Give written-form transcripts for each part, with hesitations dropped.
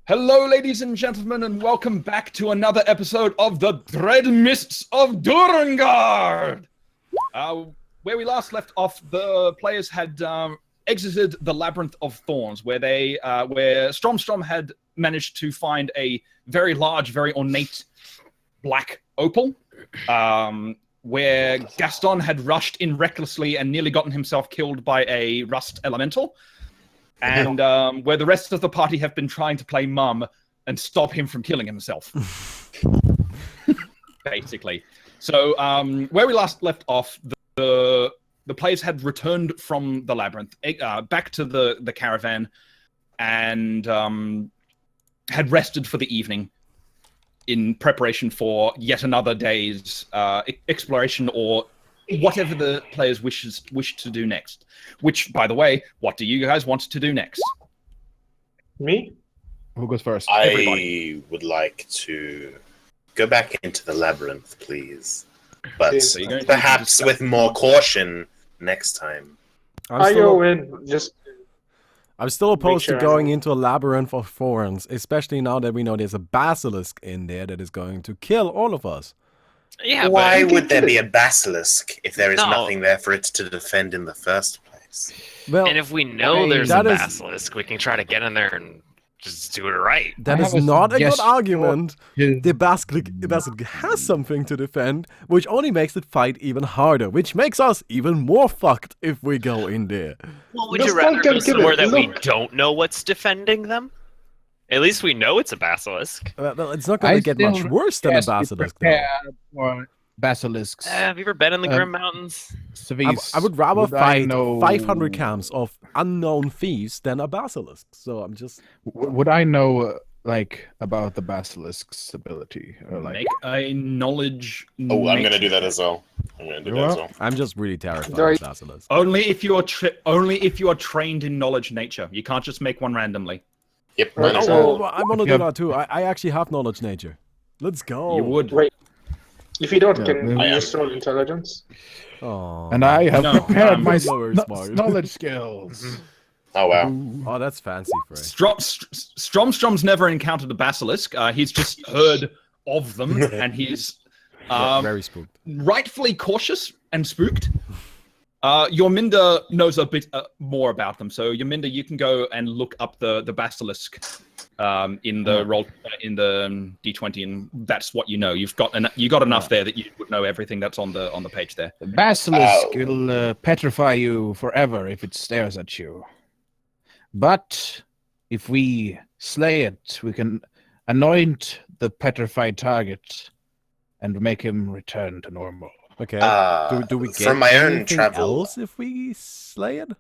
Hello, ladies and gentlemen, and welcome back to another episode of the Dread Mists of Durengar. Where we last left off, the players had exited the Labyrinth of Thorns, where Stromstrom had managed to find a very large, very ornate black opal, where Gaston had rushed in recklessly and nearly gotten himself killed by a rust elemental. And where the rest of the party have been trying to play mum and stop him from killing himself. Basically. So where we last left off, the players had returned from the labyrinth back to the caravan and had rested for the evening in preparation for yet another day's exploration or whatever the players wish to do next. Which, by the way, what do you guys want to do next? Me? Who goes first? I would like to go back into the labyrinth, please. But So you're going to perhaps with more caution next time. I'm still opposed to sure going into a labyrinth of thorns, especially now that we know there's a basilisk in there that is going to kill all of us. Yeah, Why but would there be a basilisk if there is No. nothing there for it to defend in the first place? Well, and if we know there's a that is- basilisk, we can try to get in there and just do it right. that I is have a not a good suggestion. argument. Yeah. The basilisk has something to defend, which only makes it fight even harder, which makes us even more fucked if we go in there. Well, would Just you rather don't go get somewhere it. that we Look. don't know what's defending them? At least we know it's a basilisk. Well, it's not going to get much worse than a basilisk, though. Prepare for basilisks. Have you ever been in the Grim Mountains? I would rather fight know... 500 camps of unknown thieves than a basilisk. So I'm just... Would I know, about the basilisk's ability? Or, make a knowledge. Oh, I'm going to do that as well. I'm just really terrified Right. of basilisk. Only if you are trained in knowledge nature. You can't just make one randomly. Yep. Right, mine as so- well. I want to if do you that too. I actually have knowledge nature. Let's go. You would. Wait. If you don't, Yeah, can I you am. use roll intelligence? Oh. And I have No, prepared I'm my lower smart. knowledge skills. Oh, wow. Oh, that's fancy, Frey. Stromstrom's never encountered a basilisk. He's just heard of them, and he's Very spooked. rightfully cautious and spooked. Yorminda knows a bit more about them, so Yorminda, you can go and look up the basilisk in the roll in the D20, and that's what you know. You got enough there that you would know everything that's on the page there. The basilisk Oh. will petrify you forever if it stares at you. But if we slay it, we can anoint the petrified target and make him return to normal. Okay. Do we get from my own anything travel, else if we slay it?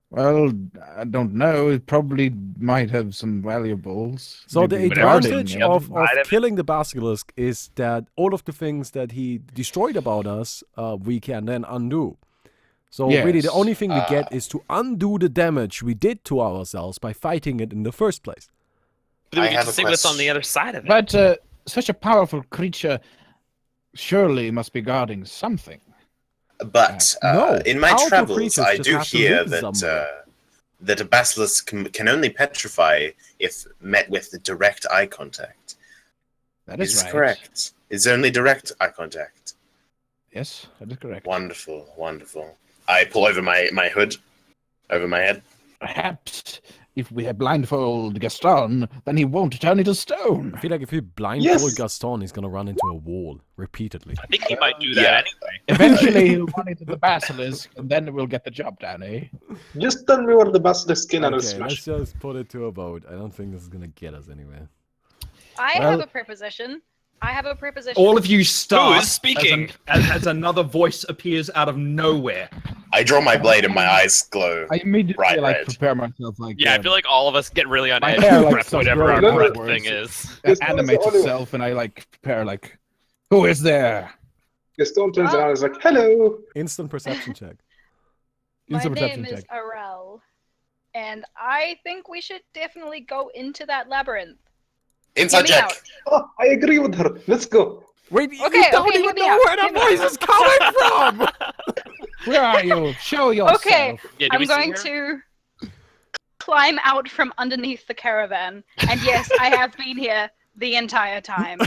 Well, I don't know. It probably might have some valuables. So the Maybe advantage guarding, of Might have- killing the basilisk is that all of the things that he destroyed about us, we can then undo. So really, the Yes. only thing we get is to undo the damage we did to ourselves by fighting it in the first place. But then we I get have to a see what's on question. the other side of it. But such a powerful creature surely must be guarding something. but No, in my powerful travels, creatures I just do have to hear live that somewhere. that a basilisk can only petrify if met with direct eye contact. That is Is right. correct. It's only direct eye contact. Yes, that is correct. Wonderful, wonderful. I pull over my hood, over my head. Perhaps if we had blindfold Gaston, then he won't turn into stone. I feel like if we blindfold Yes. Gaston, he's gonna run into a wall repeatedly. I think he might do that yeah. anyway. Eventually, he'll run into the basilisk, and then we'll get the job done, eh? Just tell me where the basilisk skin and I'll Okay, let's smash. just put it to a vote. I don't think this is gonna get us anywhere. I Well- have a preposition. All of you start Who is speaking? as another voice appears out of nowhere. I draw my blade and my eyes glow. I immediately Right, right. prepare myself Yeah, I feel like all of us get really on my edge hair, with like, starts whatever our growing breath backwards. thing is. it Gaston is the animates only one. itself, and I prepare who is there? Gaston turns around and is like, hello. Instant perception check. My Instant name perception is check. Arel, and I think we should definitely go into that labyrinth. Inside Hear me check. out. Oh, I agree with her. Let's go. Wait, Okay, you don't okay, even hear me know out, where that hear me voice out. is coming from! Where are you? Show yourself. Okay, Yeah, do we I'm see going her? to. climb out from underneath the caravan. And yes, I have been here the entire time.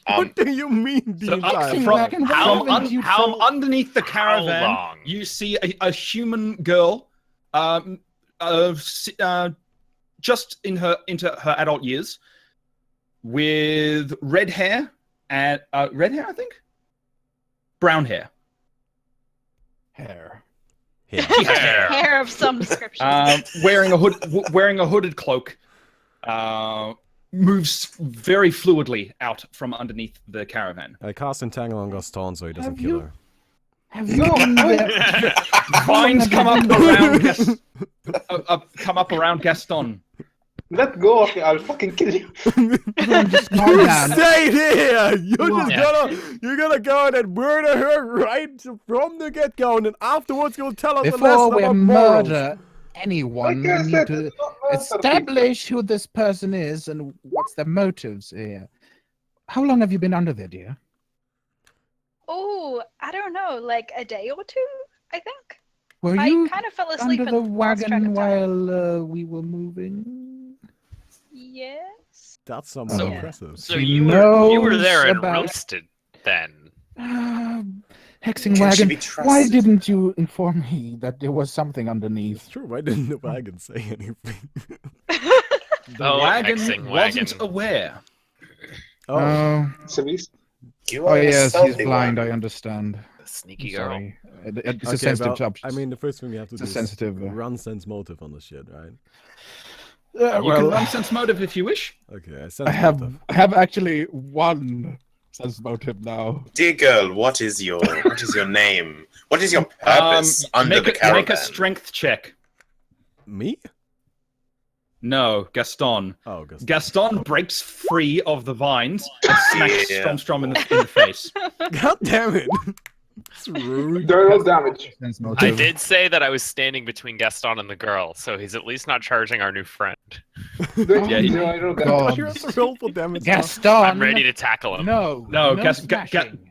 What do you mean the So entire from, time? from underneath the caravan, long? you see a human girl, just into her adult years, with red hair and red hair, I think, brown hair. Hair. Hair of some description. Wearing a hooded cloak, moves very fluidly out from underneath the caravan. I cast Entangle on Gaston so he doesn't Have kill you- her. Have you been there? Vines come up around come up around Gaston. Let go of me, I'll fucking kill you. Just calm down. Stay here! Yeah. You're gonna go in and murder her right from the get-go, and then afterwards you'll tell us a Before lesson we about morals. murder anyone, Like I we need said, to it's not murder, establish who this person is and what's their motives here. How long have you been under there, dear? Oh, I don't know, like a day or two, I think. Were I you kind of fell asleep under the and lost track wagon of time. while we were moving? Yes. That's somewhat So- impressive. So She you were there and knows about- roasted then. Hexing Can she wagon. be Why trusted? didn't you inform me that there was something It's underneath? true, why didn't the wagon say anything? The Oh, wagon hexing wasn't wagon. aware. Oh, Cerise? You oh are a yes, he's stealthy blind. one. I understand. Sneaky I'm girl. sorry. It's a Okay, sensitive well, job. I mean, the first thing we have to It's do a is sensitive. run sense motive on the shit, right? You can well, run sense motive if you wish. Okay, I sense have motive. actually one sense motive now. Dear girl, what is your name? What is your purpose under the caravan? Make a strength check. Me? No, Gaston. Oh, Gaston. Gaston breaks free of the vines and smacks Yeah. Strom in the face. God damn it! It's rude. General damage. Sense I motive. did say that I was standing between Gaston and the girl, so he's at least not charging our new friend. Yeah, he- General God. damage. You have to roll for damage. now. Gaston. I'm ready to tackle him. No. No, smashing.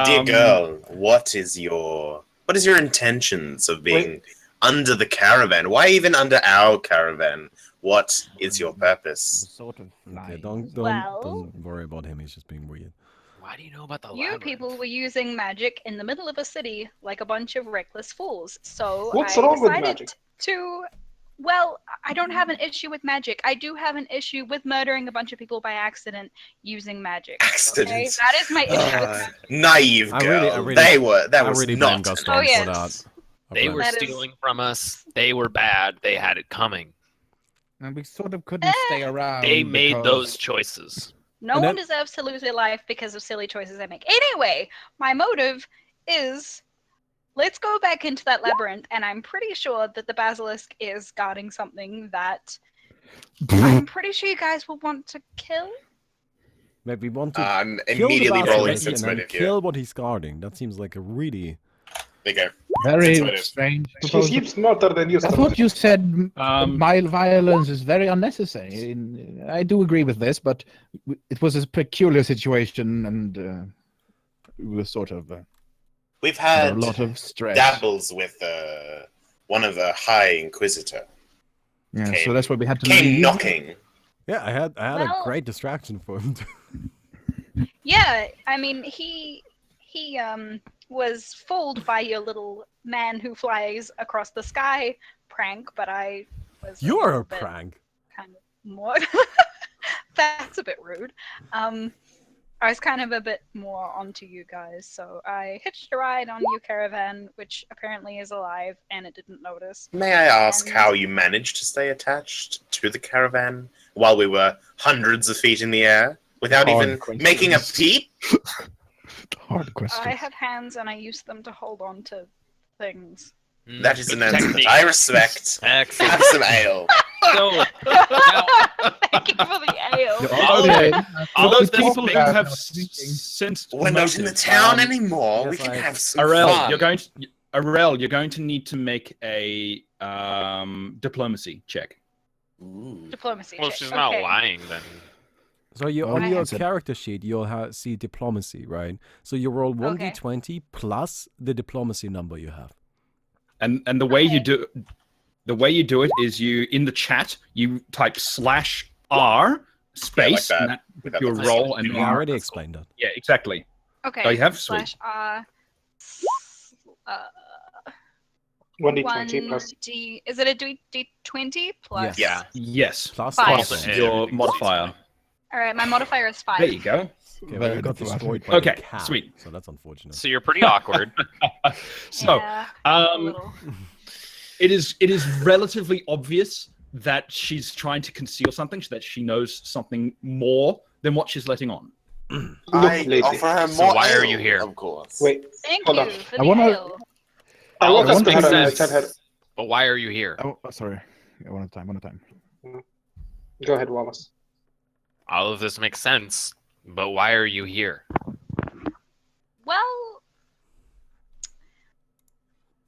Dear girl, what is your intentions of being Wait. under the caravan? Why even under our caravan? What is your purpose? Sort of Okay, flying. don't Well- worry about him. He's just being weird. Why do you know about the You labyrinth? people were using magic in the middle of a city like a bunch of reckless fools. So What's I wrong with decided magic? to. Well, I don't have an issue with magic. I do have an issue with murdering a bunch of people by accident using magic. Okay? Accidents. That is my issue with magic. Naive I girl. really- That I was really blame not. Gaston Oh, for yes. that. They were That is- stealing from us. They were bad. They had it coming. And we sort of couldn't stay around. They made because- those choices. No And one then- deserves to lose their life because of silly choices I make. Anyway, my motive is let's go back into that labyrinth, and I'm pretty sure that the basilisk is guarding something that I'm pretty sure you guys will want to kill. Maybe we want to I'm kill the immediately basilisk rolling and sense then motive here. kill what he's guarding. That seems like a really... There you go. Very Sense motive. strange She proposal. seems smarter than you. I thought you said mild violence is very unnecessary. I do agree with this, but it was a peculiar situation, and it was sort of We've a had lot of stress. dabbles with one of the High Inquisitor. Yeah, came- so that's why we had to Came leave. knocking. Yeah, I had a Well- great distraction for him. Yeah, I mean he was fooled by your little man who flies across the sky prank, but I was You're little a bit prank. kind of more that's a bit rude. I was kind of a bit more onto you guys, so I hitched a ride on your caravan, which apparently is alive, and it didn't notice. May I ask And- how you managed to stay attached to the caravan while we were hundreds of feet in the air without Hard even questions. making a peep? Hard question. I have hands, and I use them to hold on to things. That is an answer that Technique. I respect. Excellent. Have some ale. So, now, Thank you for the ale. You're all okay. all For those of this people who thing- have since We're not in the town anymore. yes, we can I- have some Arel, fun. you're going to need to make a diplomacy check. Ooh. Diplomacy. well, check. she's not Okay. lying then. So you Oh, on your that's it. character sheet, you'll see diplomacy, right? So you roll 1d20 plus the diplomacy number you have. And the way you Okay. The way you do it is you in the chat you type /R space that. and that puts That your looks roll like and We already explained that. Yeah, exactly. Okay. Oh, you have? Sweet. /R. 1d20 plus. D. Is it a D20 plus? Yes. Yeah. Yes. Plus Five. plus Plus Your everything's modifier. All right, my modifier is 5. There you go. Okay, well, you got Very destroyed by Okay, the cat, sweet. so that's unfortunate. So you're pretty awkward. So, Yeah, a um, little. it is relatively obvious that she's trying to conceal something, that she knows something more than what she's letting on. I lady. offer her So more why are ale, you here? Of course. Wait, Thank hold you on. for I the wanna- ale. I All walk this up to makes her and I sense. tell her. But why are you here? Oh, sorry. Yeah, one at a time. One at a time. Go ahead, Wallace. All of this makes sense. But why are you here? Well,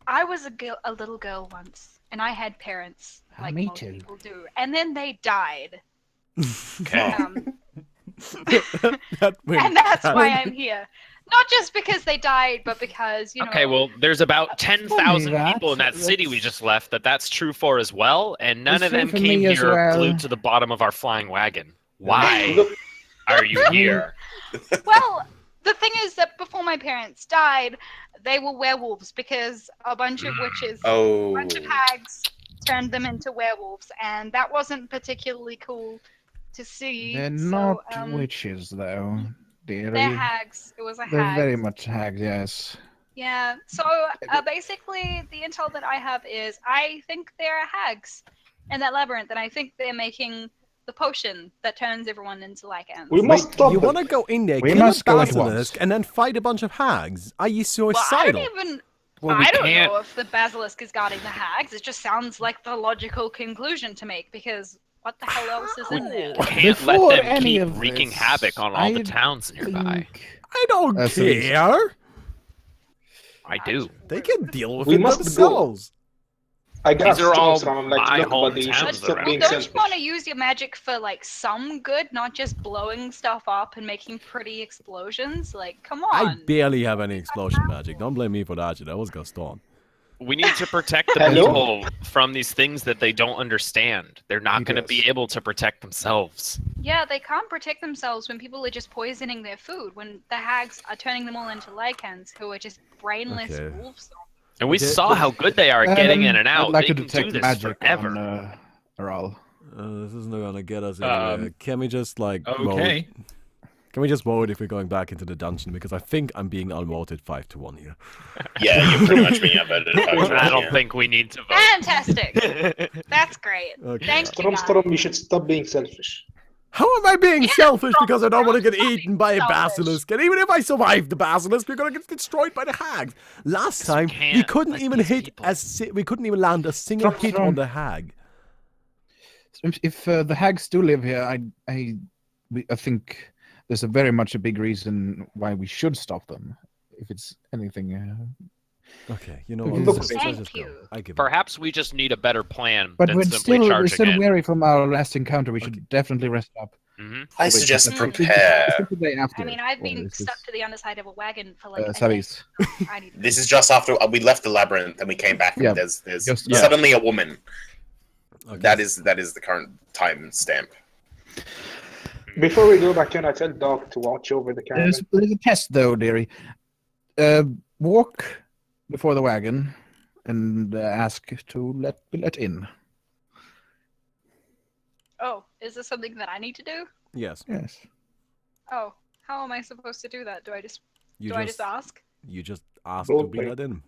I was a little girl once, and I had parents, like Me most too. people do, and then they died. Okay. And that's why I'm here. Not just because they died, but because, you know... Okay, well, there's about 10,000 that. people in that city we just left that's true for as well, and none It's of them true for came me as here well. glued to the bottom of our flying wagon. Why Look, are you here? Well, the thing is that before my parents died, they were werewolves because a bunch of witches, a Oh. bunch of hags turned them into werewolves, and that wasn't particularly cool to see. They're so, not witches, though, dearie. They're hags. It was a They're hag. very much hags, yes. Yeah. So basically, the intel that I have is I think they're hags in that labyrinth, and I think they're making the potion that turns everyone into lycans. we must stop You them. want to go in there, We kill a must go at basilisk, once. and then fight a bunch of hags? Are you Well, I suicidal? don't even. Well, we I don't can't. know if the basilisk is guarding the hags. It just sounds like the logical conclusion to make because what the hell else is in there? Can't Before let them any keep of wreaking this, havoc on all the I towns nearby. I don't So these- care. I do. They can deal with We it must go. themselves. I got These are all stones from him, like, my look, buddy, you should hometowns stop around being here. Don't you selfish. want to use your magic for like some good, not just blowing stuff up and making pretty explosions? Like, come I on. barely have any explosion magic. Don't blame me for that shit. That was Gaston. We need to protect the Hello? people from these things that they don't understand. They're not He going to does. be able to protect themselves. Yeah, they can't protect themselves when people are just poisoning their food. When the hags are turning them all into lycans, who are just brainless Okay. wolves. And we Okay. saw how good they are at getting in and I'd out. like They to can detect do this magic forever. on Aral. This isn't gonna get us anywhere. Can we just like vote? Okay. Can we just vote if we're going back into the dungeon? Because I think I'm being outvoted 5-1 here. Yeah, you're pretty much being outvoted. I don't think we need to vote. Fantastic! That's great. Okay. Thank you, guys. Storm, you should stop being selfish. How am I being selfish because I don't want to get Stop eaten by a being selfish. basilisk? And even if I survive the basilisk, we're gonna get destroyed by the hags. Last time we can't couldn't let even these hit people- we couldn't even land a single hit on the hag. If the hags do live here, I think there's a very much a big reason why we should stop them. If it's anything, Okay, you know Look, what? look, Let's thank just go. you. I give up. Perhaps we just need a better plan but than we're simply still charging in. wary from our last encounter. We should definitely rest up. Mhm. I Wait, suggest is it- prepare. is it the day after, I mean, I've or been is stuck this, to the underside of a wagon for like a day. Savis? I need to This is just after we left the labyrinth and we came back. And Yeah, there's just- suddenly a woman. Okay. That is the current time stamp. Before we go back in, I tell Dog to watch over the caravan. There's a test though, dearie. Walk before the wagon and ask to be let in. Oh, is this something that I need to do? Yes. Yes. Oh, how am I supposed to do that? Do I just You I just ask? you just ask Role to be play. let in.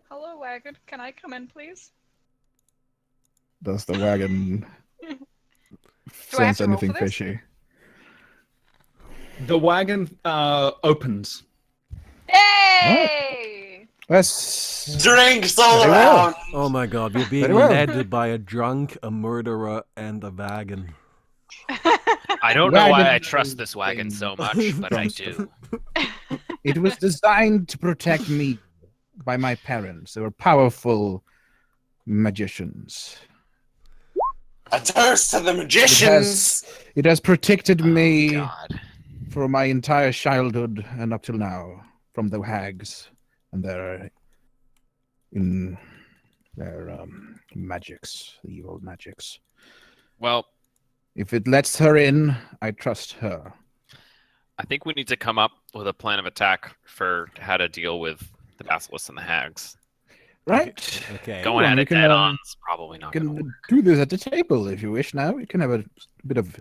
Hello, wagon. Can I come in, please? Does the wagon Do I have sense to roll anything for this? fishy? The wagon opens. Hey! Let's Drinks all Very well. around. Oh my god, we're being Very well. led by a drunk, a murderer, and a wagon. I don't know why I Wagon trust is this wagon in so much, but I do. It was designed to protect me by my parents. They were powerful magicians. A toast to the magicians. It has protected me God. for my entire childhood and up till now from the hags and their They're magics, the evil magics. Well, If it lets her in, I trust her. I think we need to come up with a plan of attack for how to deal with the basilisks and the hags. Right. Okay. Going on, at we it can, dead on is probably We not going to can work. do this at the table if you wish now. We can have a bit of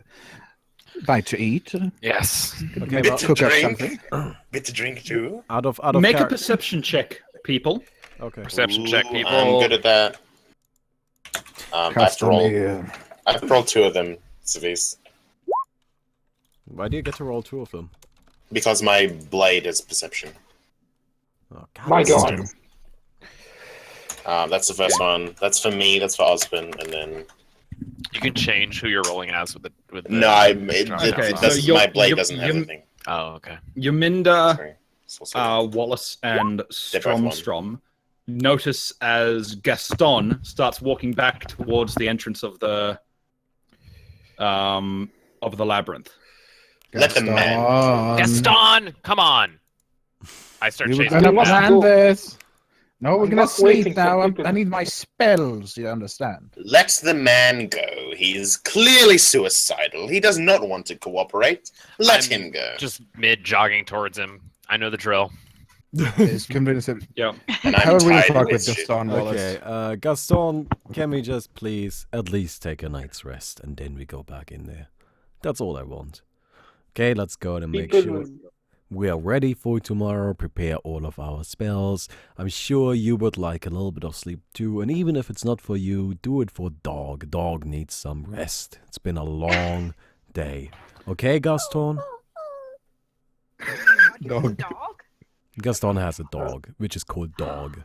bite to eat. Yes. Okay, Maybe well, cook up drink. something. Bit to drink too. Out of Make a char- perception check, people. Okay. Perception check, Ooh, people. I'm good at that. I have to roll. I have to roll 2 of them, Civis, Why do you get to roll 2 of them? because my blade is perception. Oh, God. My God. That's the first one. That's for me. That's for Osmond, and then You can change who you're rolling as with the. no, Okay, so my you're- blade you're- doesn't have you're- anything. Oh, okay. Yaminda, Sorry. It's also- Wallace, and They're both one. Strom notice as Gaston starts walking back towards the entrance of the labyrinth. Let the man. Gaston, come on! I start We were chasing gonna We must plan go. this. No, we're I'm gonna not sleep waiting for now. people. I need my spells. You understand? Let the man go. He is clearly suicidal. He does not want to cooperate. Let I'm him go. just mid jogging towards him. I know the drill. It's convincing. Yeah. And How I'm are we gonna tired talk of with this shit. Gaston Wallace? Okay, Gaston, can we just please at least take a night's rest and then we go back in there? That's all I want. Okay, let's go and make sure we are ready for tomorrow, prepare all of our spells. I'm sure you would like a little bit of sleep too, and even if it's not for you, do it for Dog. Dog needs some rest. It's been a long day. Okay, Gaston? Dog. Dog? Gaston has a dog, which is called Dog.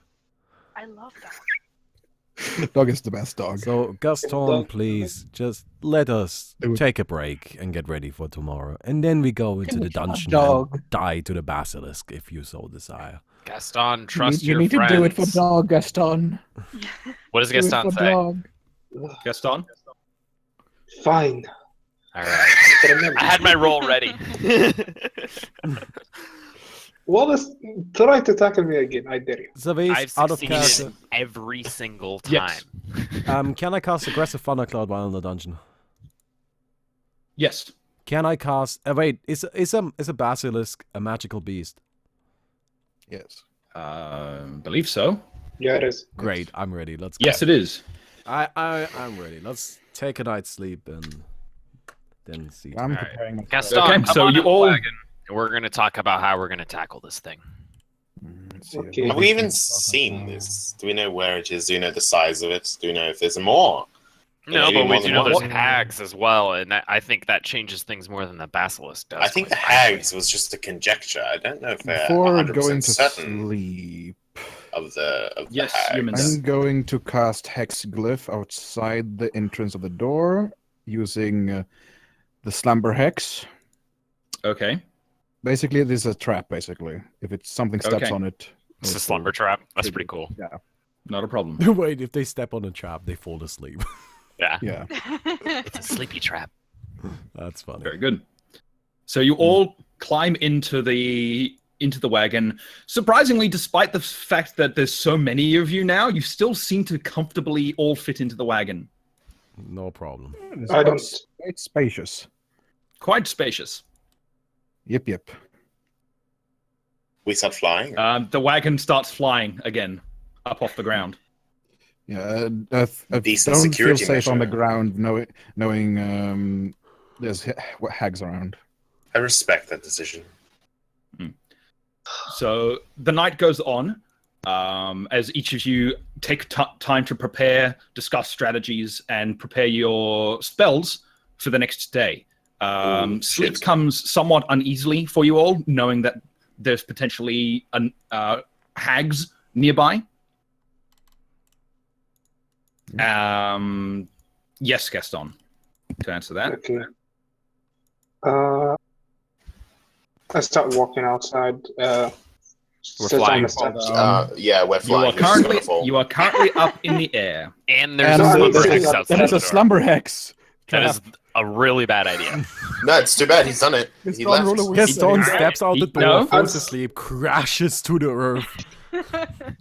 I love dog. Dog is the best dog. So, Gaston, Dog. please, just let us It would- take a break and get ready for tomorrow. And then we go into the dungeon Dog. and die to the basilisk if you so desire. Gaston, trust you your need friends. to do it for Dog, Gaston. What does Do it Gaston for say? Dog. Gaston? Fine. All right. But remember, I had my roll ready. Wallace, try to tackle me again. I dare you. Zavis, I've out of succeeded character. every single time. Yes. Can I cast Aggressive Thundercloud while in the dungeon? Yes. Can I cast... wait, is a basilisk a magical beast? Yes. Believe so. Yeah, it is. Great, I'm ready. Let's go. Yes, it is. I'm ready. Let's take a night's sleep and then see. I'm All right. preparing my Gaston, Okay, come so on you in the all- wagon. We're going to talk about how we're going to tackle this thing. Let's see. Okay. Have we even seen this? Do we know where it is? Do we know the size of it? Do we know if there's more? No, maybe but we more do than know there's one. hags as well, and I think that changes things more than the basilisk does. I think the quite frankly. hags was just a conjecture. I don't know if they're Before 100% going to certain sleep, of the Yes, hags. humans. I'm going to cast Hex Glyph outside the entrance of the door using the Slumber Hex. Okay. Basically, this is a trap, basically. If it's something steps Okay. on it. It's a it'll- slumber trap. That's pretty cool. Yeah. Not a problem. Wait, if they step on a trap, they fall asleep. Yeah. Yeah. It's a sleepy trap. That's funny. Very good. So you all climb into the wagon. Surprisingly, despite the fact that there's so many of you now, you still seem to comfortably all fit into the wagon. No problem. It's I don't. quite spacious. Quite spacious. Yep. We start flying. The wagon starts flying again, up off the ground. Yeah, I Decent don't feel security safe on the measure. ground knowing there's hags around. I respect that decision. So the night goes on as each of you take time to prepare, discuss strategies, and prepare your spells for the next day. Sleep shit. comes somewhat uneasily for you all, knowing that there's potentially hags nearby. Yes, Gaston, to answer that. Okay. I start walking outside. Sit on flying. the steps. Yeah, we're You are flying. currently up in the air. And there's And a I'm slumber sitting hex up- outside That is the a door. slumber hex. That is a really bad idea. No, it's too bad. He's done it. It's He gone left. roll away. Gaston Alright. steps out the door, No. falls asleep, crashes to the earth,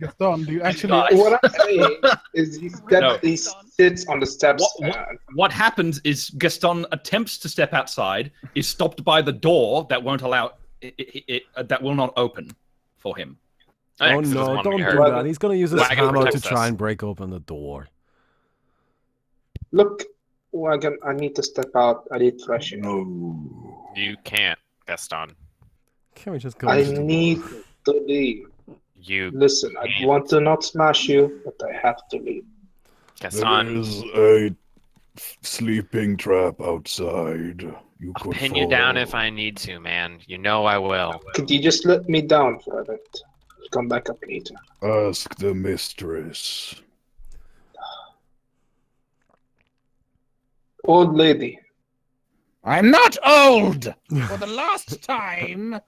Gaston, do you actually? Guys. What I'm saying is No. he sits on the steps. What happens is Gaston attempts to step outside, is stopped by the door that won't allow that will not open for him. Oh 'cause it doesn't no, wanna be don't do hurt. that. He's gonna use his Wagon hammer to protects try us. and break open the door. Look, Wagon, I need to step out. I need fresh air. You can't, Gaston. Can we just go I to the need bar? to leave. You, Listen, I can't. want to not smash you, but I have to leave. Gaston. a sleeping trap outside. You I'll pin you down if I need to, man. You know I will. Could you just let me down for a bit? I'll come back up later. Ask the mistress. Old lady, I'm not old. For the last time.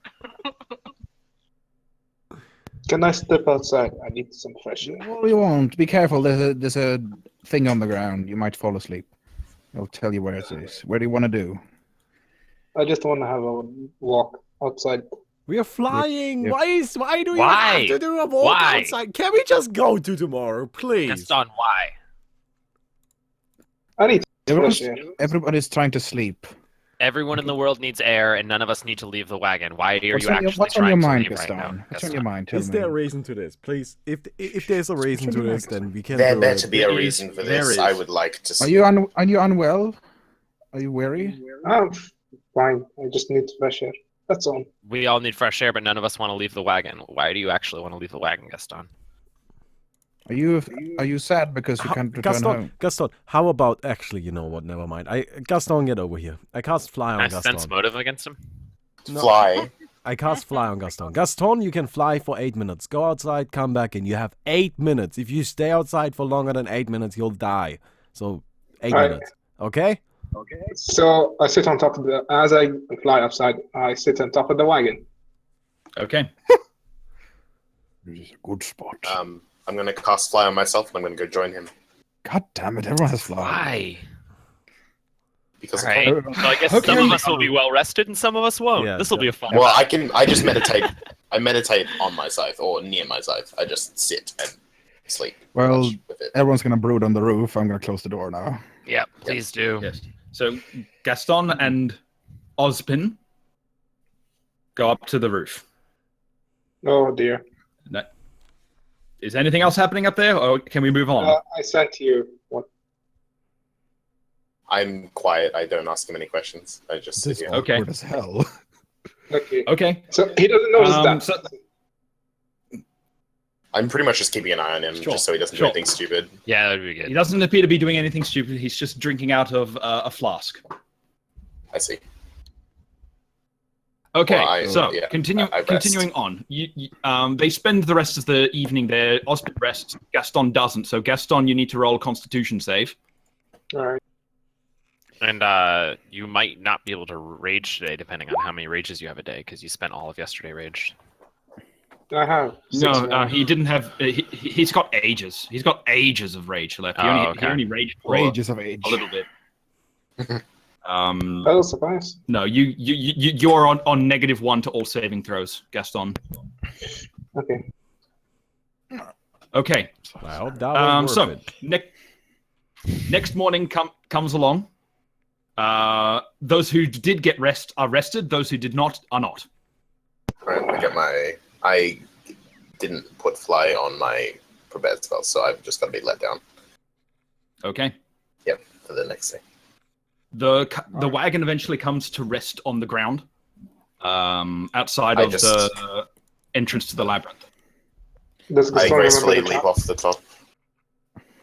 can I step outside? I need some fresh air. Well, you won't. Be careful. There's a thing on the ground. You might fall asleep. I'll tell you where it is. Where do you want to do? I just want to have a walk outside. We are flying. Yep. Why do we Why? have to do a walk Why? outside? Can we just go to tomorrow, please? Gaston, why? I need Everyone's, fresh air. everybody's trying to sleep. Everyone in the world needs air, and none of us need to leave the wagon. Why are you What's actually what's on trying your to mind, leave Gaston? right now? What's on Gaston? your mind? Tell Is me. there a reason to this, please? If there's a reason to this, then we can There do better it. be a There reason is- for there this. is. I would like to Are see. you unwell? Are you weary? I'm fine. I just need fresh air. That's all. We all need fresh air, but none of us want to leave the wagon. Why do you actually want to leave the wagon, Gaston? Are you sad because you can't return home? Gaston, how about actually? You know what? Never mind. Gaston, get over here. I cast fly on Can I Gaston. sense motive against him? No. Fly. I cast fly on Gaston. Gaston, you can fly for 8 minutes. Go outside, come back in. You have 8 minutes. If you stay outside for longer than 8 minutes, you'll die. So 8 Right. minutes. Okay? So I sit on top of as I fly outside, I sit on top of the wagon. Okay. This is a good spot. I'm going to cast fly on myself, and I'm going to go join him. God damn it! Everyone has fly. Why? Because All right. So I guess some of us will be well rested, and some of us won't. Yeah, This will be a fun. Well, I just meditate. I meditate on my scythe or near my scythe. I just sit and sleep. Well, with it. everyone's gonna brood on the roof. I'm gonna close the door now. Yeah, please do. Yes. So Gaston and Ozpin go up to the roof. Oh dear. No. Is anything else happening up there, or can we move on? I sent you what? I'm quiet. I don't ask him any questions. I just sit This is here. Okay. awkward as hell. Okay. Okay. So he doesn't notice that. So I'm pretty much just keeping an eye on him, Sure, just so he doesn't sure. do anything stupid. Yeah, that'd be he good. doesn't appear to be doing anything stupid. He's just drinking out of a flask. I see. Okay, Well, so yeah, continuing I rest. continuing on. They spend the rest of the evening there. Ozpin rests. Gaston doesn't. So Gaston, you need to roll a Constitution save. All right. And you might not be able to rage today, depending on how many rages you have a day, because you spent all of yesterday raged. I have. No, more. he didn't have. He's got ages. He's got ages of rage left. He Oh, only, okay. he only raged for Rages of age. a little bit. That was a surprise. No, you're on -1 to all saving throws, Gaston. Okay. Okay. I hope that was So worth it. next morning comes along. Those who did get rest are rested. Those who did not are not. Right, I didn't put fly on my prepared spell, so I've just got to be let down. Okay. Yep, for the next thing. The wagon eventually comes to rest on the ground, outside of the entrance to the labyrinth. Does I Gaston gracefully remember the leap trap? off the top.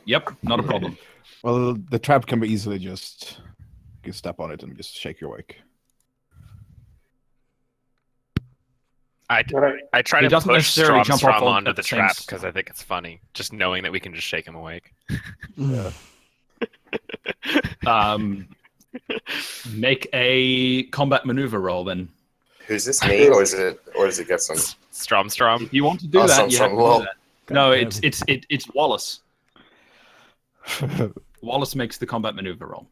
Yep, not a problem. Well, the trap can be easily just you step on it and just shake your wake. I Right. try He to doesn't push necessarily jump off Strom on onto at the the same trap s- because I think it's funny, just knowing that we can just shake him awake. Make a combat maneuver roll then. Who's this, me, or is it Getson? Strom. If you want to do Oh, that, you have to do well. that. God No, damn it's Wallace. Wallace makes the combat maneuver roll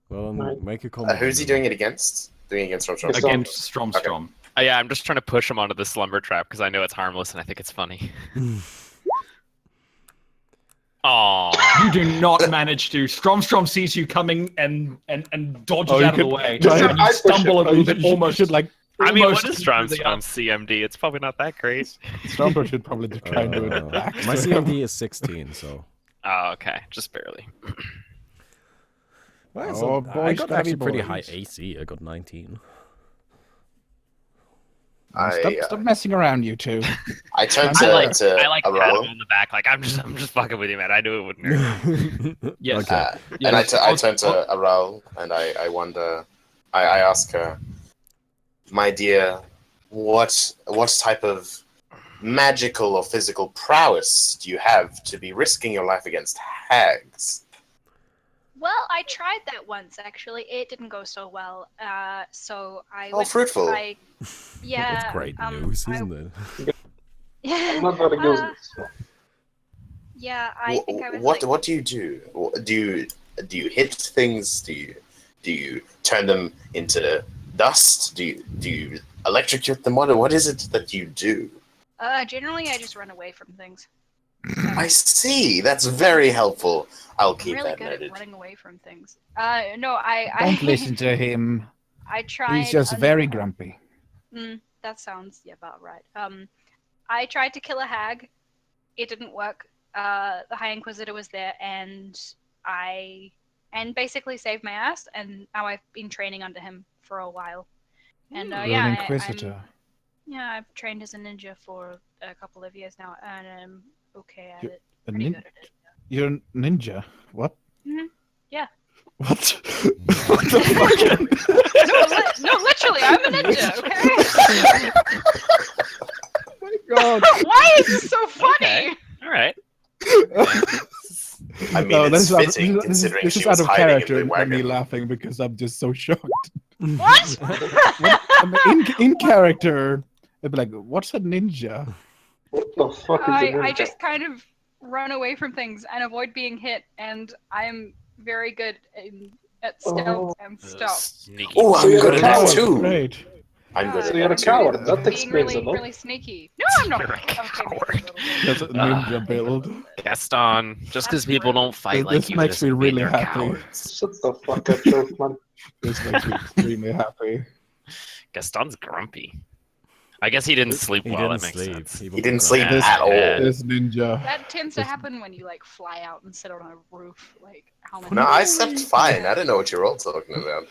Well, Right. make a comment. Who's he doing it against? Doing it against Strom? Gaston. against Strom. Okay. Strom. Yeah, I'm just trying to push him onto the slumber trap because I know it's harmless and I think it's funny. Aww. You do not manage to. Strom sees you coming and dodges Oh, you out of the could way. try And and- you I push stumble a it. little bit, almost. should like I mean, what almost is Strom into the CMD? It's probably not that great. Stomper should probably try and do it back. My to him. CMD is 16, so. Oh, okay, just barely. Well, Oh, so I boys got gotta be actually pretty high boys. AC. I got 19. Stop messing around, you two. I turned I to, like to pat him Aral, on the back, like I'm just fucking with you, man. I knew it wouldn't hurt. Yes. Okay. and I Yes. turn to Aral, and I wonder, I ask her, my dear, what type of magical or physical prowess do you have to be risking your life against hags? Well, I tried that once actually. It didn't go so well. So I. Oh, fruitful. Yeah. That's great news, isn't it? Yeah. I'm not very good at this. Yeah, I think I was What do you do? Do you hit things? Do you turn them into dust? Do you electrocute them? What is it that you do? Generally, I just run away from things. I see. That's very helpful. I'll I'm keep really that good noted. at running away from things. No, I Don't listen to him. I tried. He's just very grumpy. That sounds about right. I tried to kill a hag. It didn't work. The High Inquisitor was there, and I basically saved my ass. And now I've been training under him for a while. And You're yeah, an Inquisitor. I've trained as a ninja for a couple of years now, and I'm okay at You're it. a Pretty nin- good at it. You're a ninja. What? Yeah. What? What the fuck? No, literally, I'm a ninja. Okay. Oh my god. Why is this so funny? Okay. All right. I mean, No, it's this is out of- fitting this is- considering this she is was out of hiding character in the for me wagon. laughing because I'm just so shocked. What? I mean, in character, I'd be like, "What's a ninja?" What the fuck is a I ninja? just kind of run away from things and avoid being hit, and I'm very good at stealth and stuff. Sneaky. Oh, I'm So you're good a at that coward. too. Great. I'm good So at you're a that too. coward. That Being explains really, a lot. really sneaky. No, I'm not. Okay, maybe a little bit. That's a ninja build. Gaston, just because people don't fight like This you makes me doesn't mean really they're happy. cowards. Shut the fuck up, joke, man. This makes me extremely happy. Gaston's grumpy. I guess he didn't sleep He well. didn't That makes sleep. sense. He didn't sleep Yeah. at all. This ninja. That tends to happen when you like fly out and sit on a roof. Like how many? No, I slept fine. I didn't know what you were all talking about.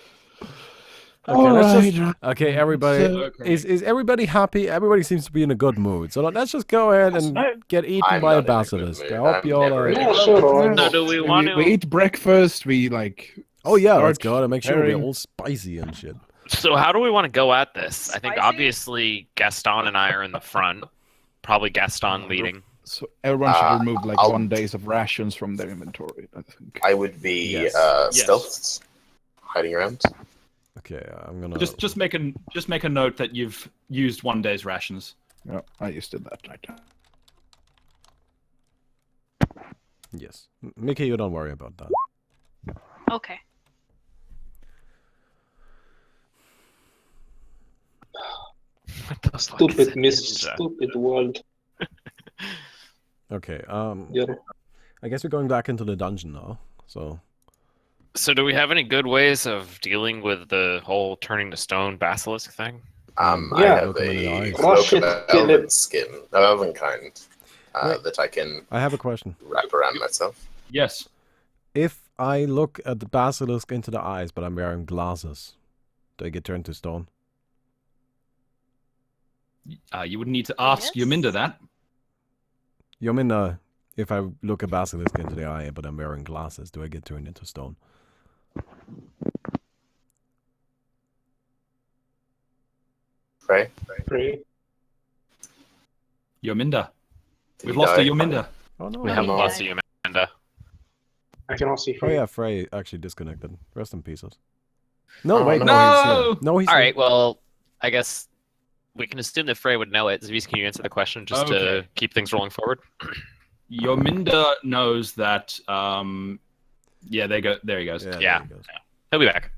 Okay, let's Alright, just, okay, everybody. Okay. Is everybody happy? Everybody seems to be in a good mood. So let's just go ahead and get eaten I'm by a not in a good basilisk. mood. I hope I'm you all never are. in a Yeah, good sure. So do we want to? We eat breakfast. We like. Oh yeah, let's start go and make sure we're preparing. all spicy and shit. So how do we want to go at this? I think Spicy? obviously Gaston and I are in the front. Probably Gaston leading. So everyone should remove like I'll- 1 days of rations from their inventory. I think. I would be Yes. Yes. stealthed, hiding around. Okay, I'm gonna Just make a note that you've used 1 day's rations. Yeah, I just did that right now. Yes, Mickey, you don't worry about that. Okay. What the fuck is Stupid a miss, ninja? stupid world. Okay, Yeah. I guess we're going back into the dungeon now. So So do we have any good ways of dealing with the whole turning to stone basilisk thing? I Yeah. have Look him in the a eyes. cloak Shit, of kill elven it. skin, of elven kind, Wait. that I can I have a question. wrap around myself. Yes. If I look at the basilisk into the eyes, but I'm wearing glasses, do I get turned to stone? You would need to ask Yes. Yominda that. You mean if I look a basilisk into the eye, but I'm wearing glasses, do I get turned into stone? Right? Pray. Yominda. Did We've he lost a die? Yominda. Oh no! We Oh, haven't yeah. lost you, Amanda. I cannot see Oh Frey. yeah, Frey actually disconnected. Rest in pieces. No, Oh, wait, no. no, he's No! here. No, he's All here. right. Well, I guess we can assume that Frey would know it. Zavis, can you answer the question just to Okay. keep things rolling forward? Yominda knows that. Yeah, there he goes. Yeah, Yeah. there he goes. He'll be back.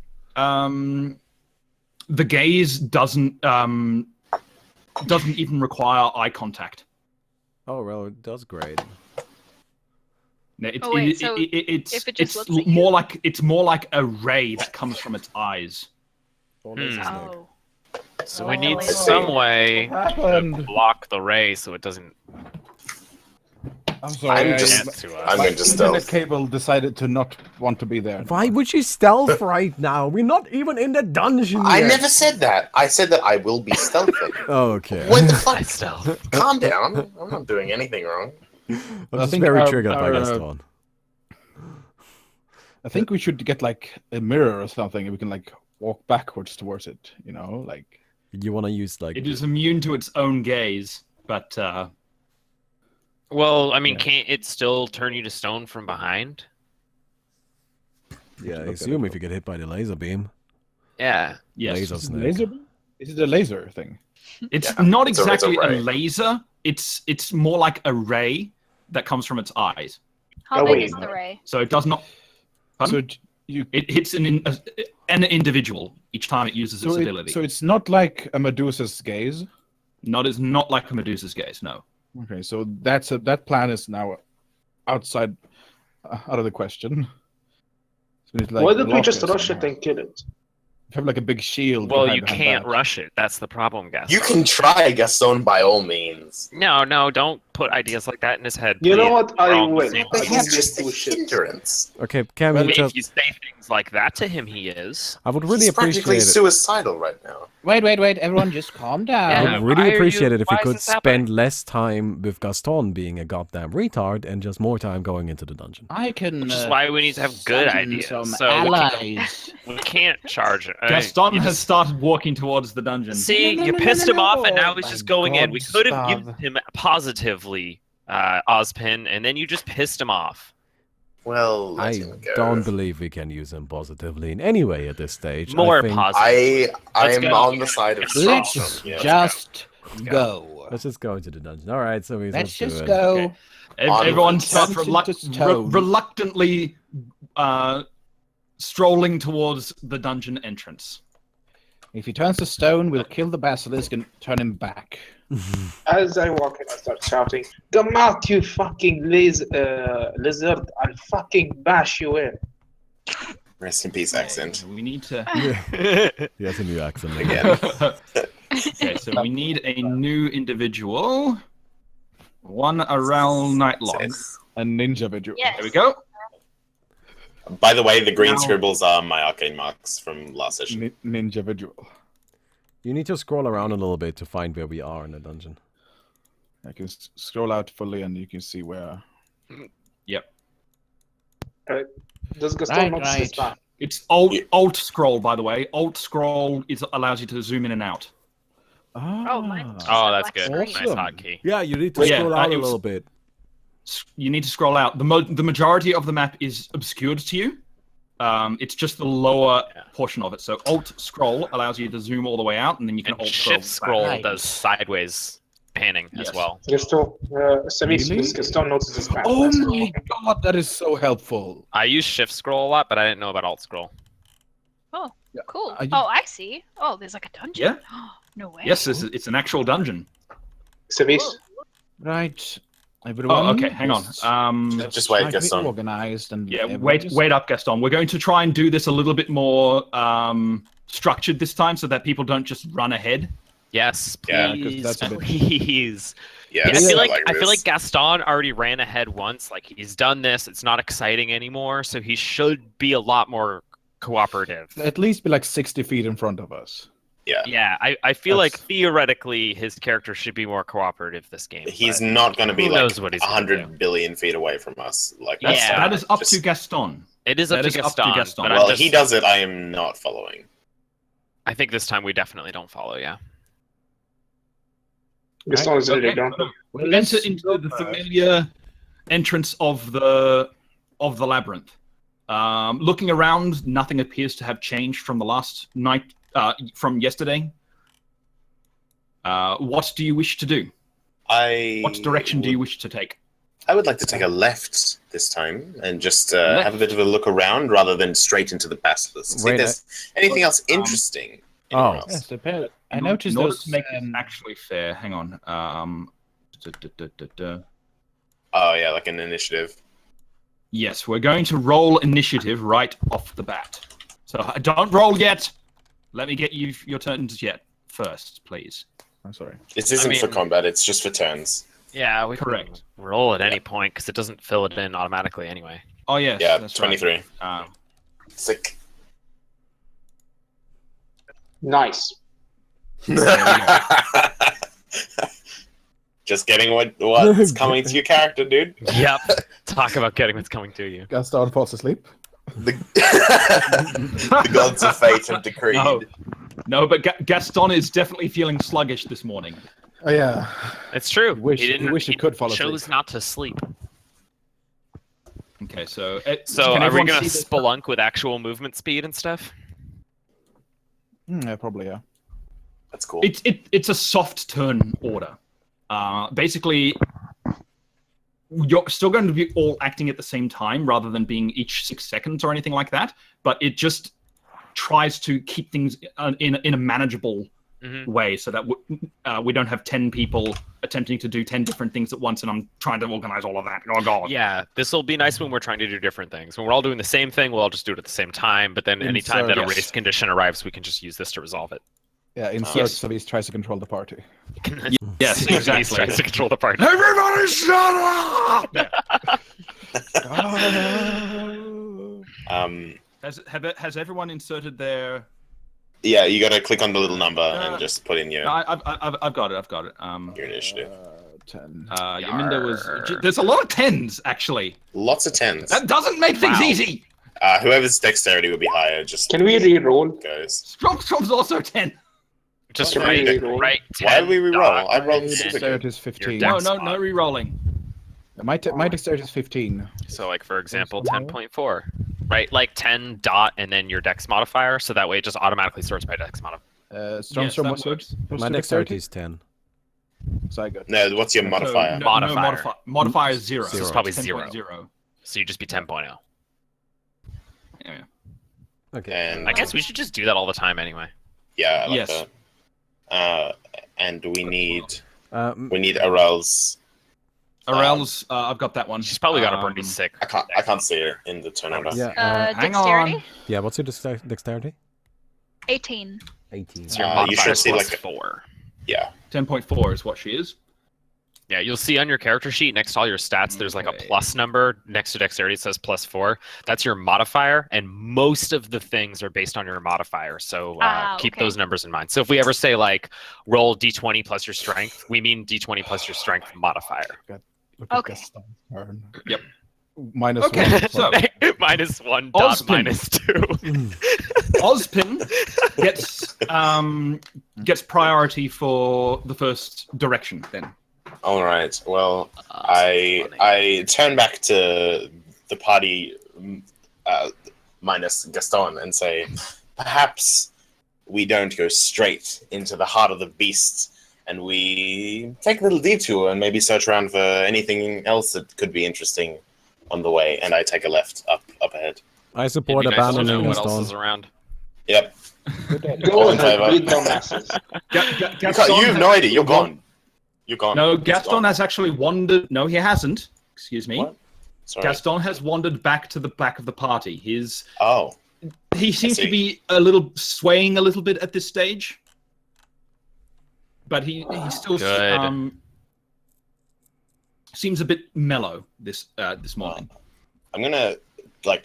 The gaze doesn't doesn't even require eye contact. Oh, well, it does great. No, it's Oh, wait, so if it just looks at you? more like a ray that comes from its eyes. Oh, laser snake. Oh. So we need Oh. some way What to happened? block the ray so it doesn't I'm sorry. I'm get just. to I'm us. going to internet stealth. cable decided to not want to be there. Why would you stealth right now? We're not even in the dungeon I yet. never said that. I said that I will be stealthing. Okay. What the I fuck? stealth. Calm down. I'm not doing anything wrong. I'm I just think very our- triggered by our, Gaston. I think we should get like a mirror or something, and we can like walk backwards towards it. You know, like. You want to use like... It is immune to its own gaze, but Well, I mean, Yeah. can't it still turn you to stone from behind? Yeah, I Look at assume it. if you get hit by the laser beam. Yeah. yes, Laser Is it snake. laser? Is it a laser thing? it's Yeah, not it's a exactly a, ray. laser. It's more like a ray that comes from its eyes. How Oh, big wait. is the ray? So it does not. Pardon? So you. It hits an individual each time it uses its ability. So it's not like a Medusa's gaze. Not like a Medusa's gaze. No. Okay, so that plan is now out of the question. So we need to, like, Why don't we block just it rush it somehow. and kill it? Have like a big shield. Well, behind you can't that. rush it. That's the problem, Gaston. You can try, Gaston, by all means. No, don't put ideas like that in his head. You know please. what? We're I all on the will. same I But page. don't he's just a give two shits. hindrance. Okay, can Well, we if just... you say things like that to him, he is. I would really He's practically appreciate it. suicidal right now. Wait! Everyone, just calm down. I Yeah, would really why are appreciate you- it if why we is could this happening? spend less time with Gaston being a goddamn retard and just more time going into the dungeon. I can. Which is why we need to have good summon ideas. Some So allies. we can't charge it. Gaston You has just- started walking towards the dungeon. See, No, you no, no, pissed no, him off, and no. now he's My just going in. We God, could have given Gustav. him positively Ozpin, and then you just pissed him off. Well, let I him go. don't believe we can use him positively in any way at this stage. More I think... positive. Let's I'm go. on the side of Let's Gaston. Yeah, just Let's go. go. Let's just go into the dungeon. All right, so Let's do just it. go. Okay. On Everyone with starts Dungeon to stone. reluctantly strolling towards the dungeon entrance. If he turns to stone, we'll kill the basilisk and turn him back. As I walk in, I start shouting, "Come out, you fucking lizard! I'll fucking bash you in." Rest in peace, accent. We need to. He has a new accent Again. Okay, so we need a new individual. One Arel Nightlong. A ninja video. Yes. There we go. By the way, the green Now- scribbles are my arcane marks from last session. Ninja visual. You need to scroll around a little bit to find where we are in the dungeon. I can scroll out fully and you can see where. Does Gaston Right, notice this right. time? It's alt scroll, by the way. Alt scroll allows you to zoom in and out. Oh, mine Ah. just Oh, a that's black good. screen. Nice Awesome. hotkey. Yeah, you need to Yeah, scroll out it a was- little bit. You need to scroll out. The majority of the map is obscured to you. It's just the lower Yeah. portion of it. So alt scroll allows you to zoom all the way out, and then you can And alt shift scroll Right. does sideways panning as Yes. well. Gaston, Samis, Really? does Gaston notice this pattern? Oh as he's my walking? god, that is so helpful. I use shift scroll a lot, but I didn't know about alt scroll. Oh, cool. I- Oh, I see. Oh, there's like a dungeon. Yeah. No way. Yes, it's an actual dungeon. Samis, Right. Everyone. Oh, okay. Hang on. is Just wait, tightly Gaston. organized and Yeah, everyone wait, is- wait up, Gaston. We're going to try and do this a little bit more structured this time, so that people don't just run ahead. Yes, Yeah, 'cause please, that's a bit- please. Yeah, Yeah, I this feel is like I feel this. like Gaston already ran ahead once. Like he's done this. It's not exciting anymore, so he should be a lot more cooperative. At least be like 60 feet in front of us. Yeah, I feel like That's- theoretically his character should be more cooperative this game. He's but not going to be who like knows what he's gonna do. 100 billion feet away from us. Like That's- that's That is up just- to Gaston. It is up that to is up Gaston. to Gaston. But Well, I'm just, he does it. I am not following. I think this time we definitely don't follow. Yeah. Gaston is ready to Okay. go. We enter into the familiar entrance of the labyrinth. Looking around, nothing appears to have changed from the last night, from yesterday. What do you wish to do? What direction do you wish to take? I would like to take a left this time and just have a bit of a look around rather than straight into the basilisk. See if Wait, there's anything else interesting. Anyone Oh. else? Yes, apparently. I In noticed order those. to make this actually fair, hang on. Oh yeah, like an initiative. Yes, we're going to roll initiative right off the bat. So don't roll yet. Let me get you your turns yet first, please. I'm sorry. This isn't for mean- combat. It's just for turns. Yeah, we Correct. can roll at any point because it doesn't fill it in automatically anyway. Oh yes, Yeah, that's 23. Right. Sick. Nice. Just getting what's coming to your character, dude. Yep. Talk about getting what's coming to you. Gaston falls asleep. The, the gods of fate have decreed. No, but Gaston is definitely feeling sluggish this morning. Oh yeah. It's true. He could fall asleep. chose not to sleep. Okay, so So can are we everyone gonna see this? spelunk with actual movement speed and stuff? Yeah, probably yeah. That's cool. It's a soft turn order. Basically, you're still going to be all acting at the same time rather than being each 6 seconds or anything like that. But it just tries to keep things in a manageable way, so that we don't have 10 people attempting to do 10 different things at once, and I'm trying to organize all of that. Oh god. Yeah, this will be nice when we're trying to do different things. When we're all doing the same thing, we'll all just do it at the same time. But then anytime that a Yes. race condition arrives, we can just use this to resolve it. Yeah, insert Yes. Savis tries to control the party. Yes, He exactly. tries to control the party. Everybody shut up! Has everyone inserted their? Yeah, you gotta click on the little number and just put in your, No, I've got it. I've got it. your initiative. 10. Yaminda was. There's a lot of 10s actually. Lots of 10s. That doesn't make things Wow. easy. Whoever's dexterity would be higher just Can we re-roll? goes. Strom's also 10. Just Okay. right. Why did we re-roll? I rolled My super good. dexterity is 15. Your No, dex no, mod. no re-rolling. My dexterity is 15. So, like for example, 10.4, right? Like 10 dot and then your dex modifier, so that way it just automatically sorts by dex modifier. Stormstorm, Yes, that what's your works. what's My your dexterity is 10. So I got. No, what's your modifier? No, Modifier. modifier is 0. So it's probably 10.0. 0. So you just be 10.0. Yeah. Okay. And I guess we should just do that all the time anyway. yeah, I like Yes. that. And we need Um, Arel's. Arel's, I've got that one. She's probably got a pretty sick. I can't see her in the turn number. yeah. Hang Dexterity? on. Yeah. What's your dexterity? 18. 18. So your you modifier should is see, plus like, 4. Yeah. 10.4 is what she is. Yeah, you'll see on your character sheet next to all your stats, there's like a Okay. plus number next to dexterity. It says plus 4. That's your modifier, and most of the things are based on your modifier. So keep okay. those numbers in mind. So if we ever say like roll d20 plus your strength, we mean d20 plus your strength modifier. Look at Okay. Gaston's turn. Yep. Minus Okay, 1. so minus 1 dot Ozpin. minus 2. Ozpin gets priority for the first direction then. All right. Well, I turn back to the party minus Gaston and say, perhaps we don't go straight into the heart of the beast, and we take a little detour and maybe search around for anything else that could be interesting on the way. And I take a left up ahead. I support It'd be nice to know abandoning what else is Gaston. around. Yep. Go in ahead, favor. beat the masses. You have no idea. You're gone. You're gone. No, He's Gaston gone. has actually wandered. No, he hasn't. Excuse me. What? Sorry. Gaston has wandered back to the back of the party. He seems to see. be swaying a little bit at this stage, but he still Good. seems a bit mellow this morning. I'm gonna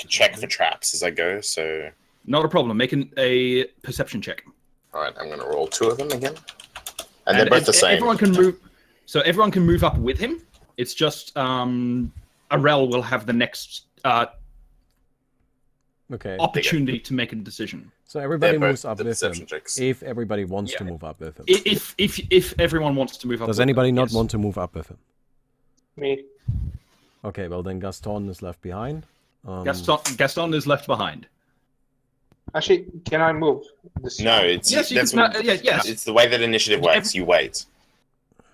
check for traps as I go. So, Not a problem. Making a perception check. all right, I'm gonna roll 2 of them again, and they're both the same. Everyone can move. So everyone can move up with him. It's just Arel will have the next Okay. opportunity to make a decision. So everybody They're both moves up the with him. perception checks. If everybody wants to Yeah. move up with him. If everyone wants to move up. Does with anybody him, not yes. want to move up with him? Me. Okay, well then Gaston is left behind. Gaston is left behind. Actually, can I move? This No, it's Yes, you that's can, what, yes. it's the way that initiative works. You wait.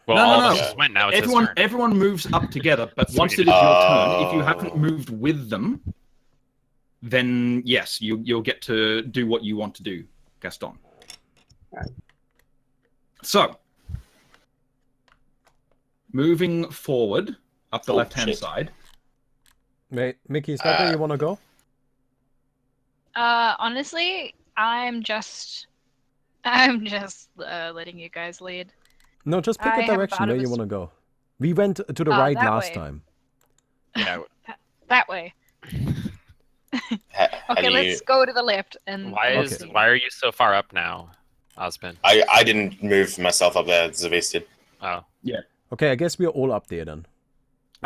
Well, No, all no, of us no. just went now. It's his Everyone, turn. everyone moves up together, but So once we it is need- your turn, if you Oh. haven't moved with them, then yes, you'll get to do what you want to do, Gaston. So, moving forward up the left-hand shit. side. Wait, Mickey, is that where you want to go? Honestly, I'm just letting you guys lead. No, just pick I a have a direction bout where of you a want to go. We went to the right that last way. time. Yeah. That way. Okay, let's go to the left and. Why are you so far up now, Osmond? I didn't move myself up there. Zavis did. Oh. Okay, I guess we're all up there then.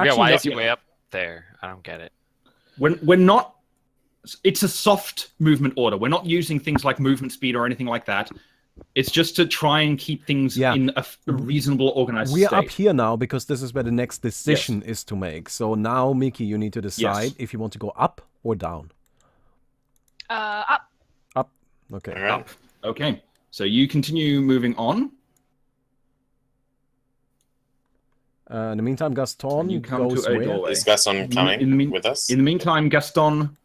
Yeah, why no, is he way up there? I don't get it. We're not. It's a soft movement order. We're not using things like movement speed or anything like that. It's just to try and keep things in a reasonable, organized We're state. up here now because this is where the next decision is to make. So now, Mickey, you need to decide if you want to go up or down. Up. Up. Okay. All right. Up. Okay. So you continue moving on. In the meantime, Gaston You come goes to a where? doorway. Is Gaston coming with us? In the meantime, Gaston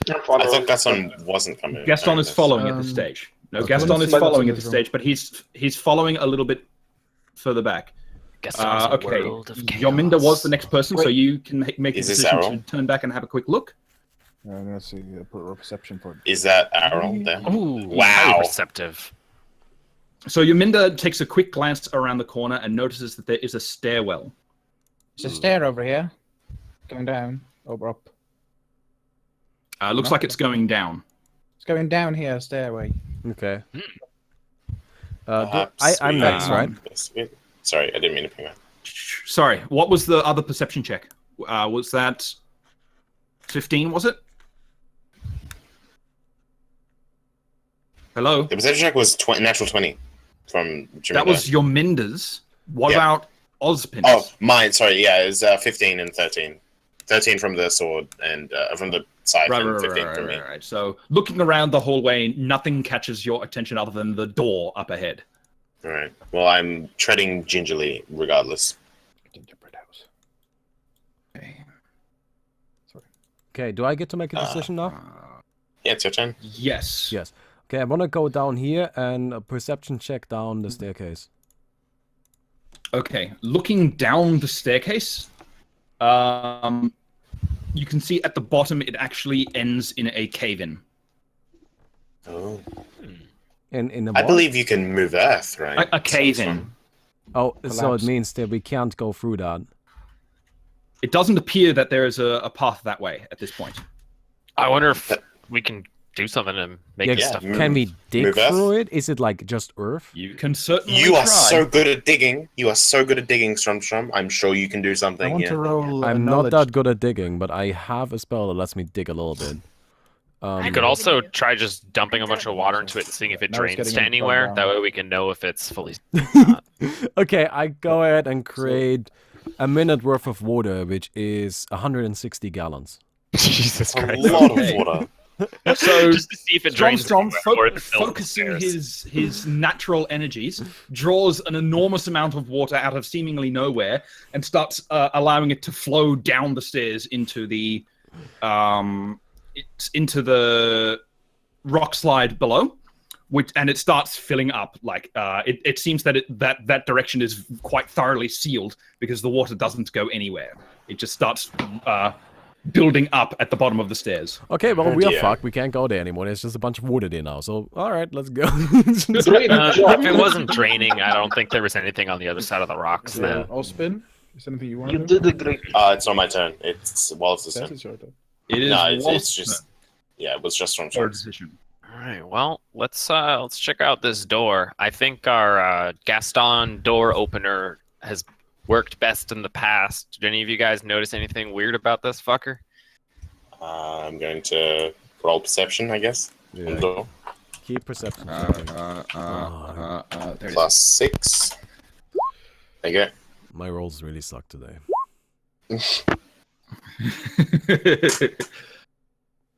I thought Gaston wasn't coming. Gaston is following at Um, this stage. No, okay. Gaston is Let's see following at what's this in this stage, but he's following a little bit further back. Okay, Yominda was the next person, so you can make a Is this decision Arrow? to turn back and have a quick look. Let's see. Put a perception for. Is that Aaron there? Ooh, Wow. highly perceptive. So Yominda takes a quick glance around the corner and notices that there is a stairwell. There's a stair over here. Going down. Over up. Looks like it's going down. It's going down here, stairway. Okay. Perhaps I'm we- next, right? Sorry, I didn't mean to ping that. Sorry, what was the other perception check? Was that 15, was it? Hello? The perception check was natural 20 from Jaminda. That was Yominda's. What Yeah. about Ozpin's? Oh, mine. Sorry, yeah, it was 15 and 13. 13 from the sword and from the side, and 15 from me. Right. So, looking around the hallway, nothing catches your attention other than the door up ahead. All right. Well, I'm treading gingerly, regardless. Gingerbread house. Okay. Okay, do I get to make a decision now? Yeah, it's your turn. Yes. Yes. Okay, I want to go down here and a perception check down the staircase. Okay, looking down the staircase, you can see at the bottom it actually ends in a cave-in. Oh. In the I what? believe you can move Earth, right? A cave-in. Oh, so it Collapse. means that we can't go through that. It doesn't appear that there is a path that way at this point. I wonder if we can do something to make Yeah, this stuff. Can we dig move Earth? through it? Is it like just earth? You can certainly You are try. so good at digging. You are so good at digging, Strumstrum. I'm sure you can do I something want here. to roll. I'm not knowledge. that good at digging, but I have a spell that lets me dig a little bit. You could also try just dumping a bunch of water into it and seeing if it Now it's drains getting to it anywhere. down. That way we can know if it's fully. Okay, I go ahead and create a minute worth of water, which is 160 gallons. Jesus A Christ. lot Okay. of water. So, Just to see if it drains Strong anywhere, or if it fills the focusing stairs. his natural energies, draws an enormous amount of water out of seemingly nowhere and starts allowing it to flow down the stairs into the rock slide below, and it starts filling up. Like it seems that that direction is quite thoroughly sealed because the water doesn't go anywhere. It just starts building up at the bottom of the stairs. Okay, well, Oh, we are dear. fucked. We can't go there anymore. There's just a bunch of water there now. So, all right, let's go. If it wasn't draining, I don't think there was anything on the other side of the rocks. Then Ospin, is there anything you want You to do? did a great. It's not my turn. It's Wallace's That turn. is your turn. It is No, it's Wallace's just turn. yeah, it was just from Or Strumstrum. decision. All right. Well, let's check out this door. I think our Gaston door opener has worked best in the past. Did any of you guys notice anything weird about this fucker? I'm going to roll perception, I guess. On the Yeah, door. keep perception. There it Plus 6. There you go. My rolls really suck today. is.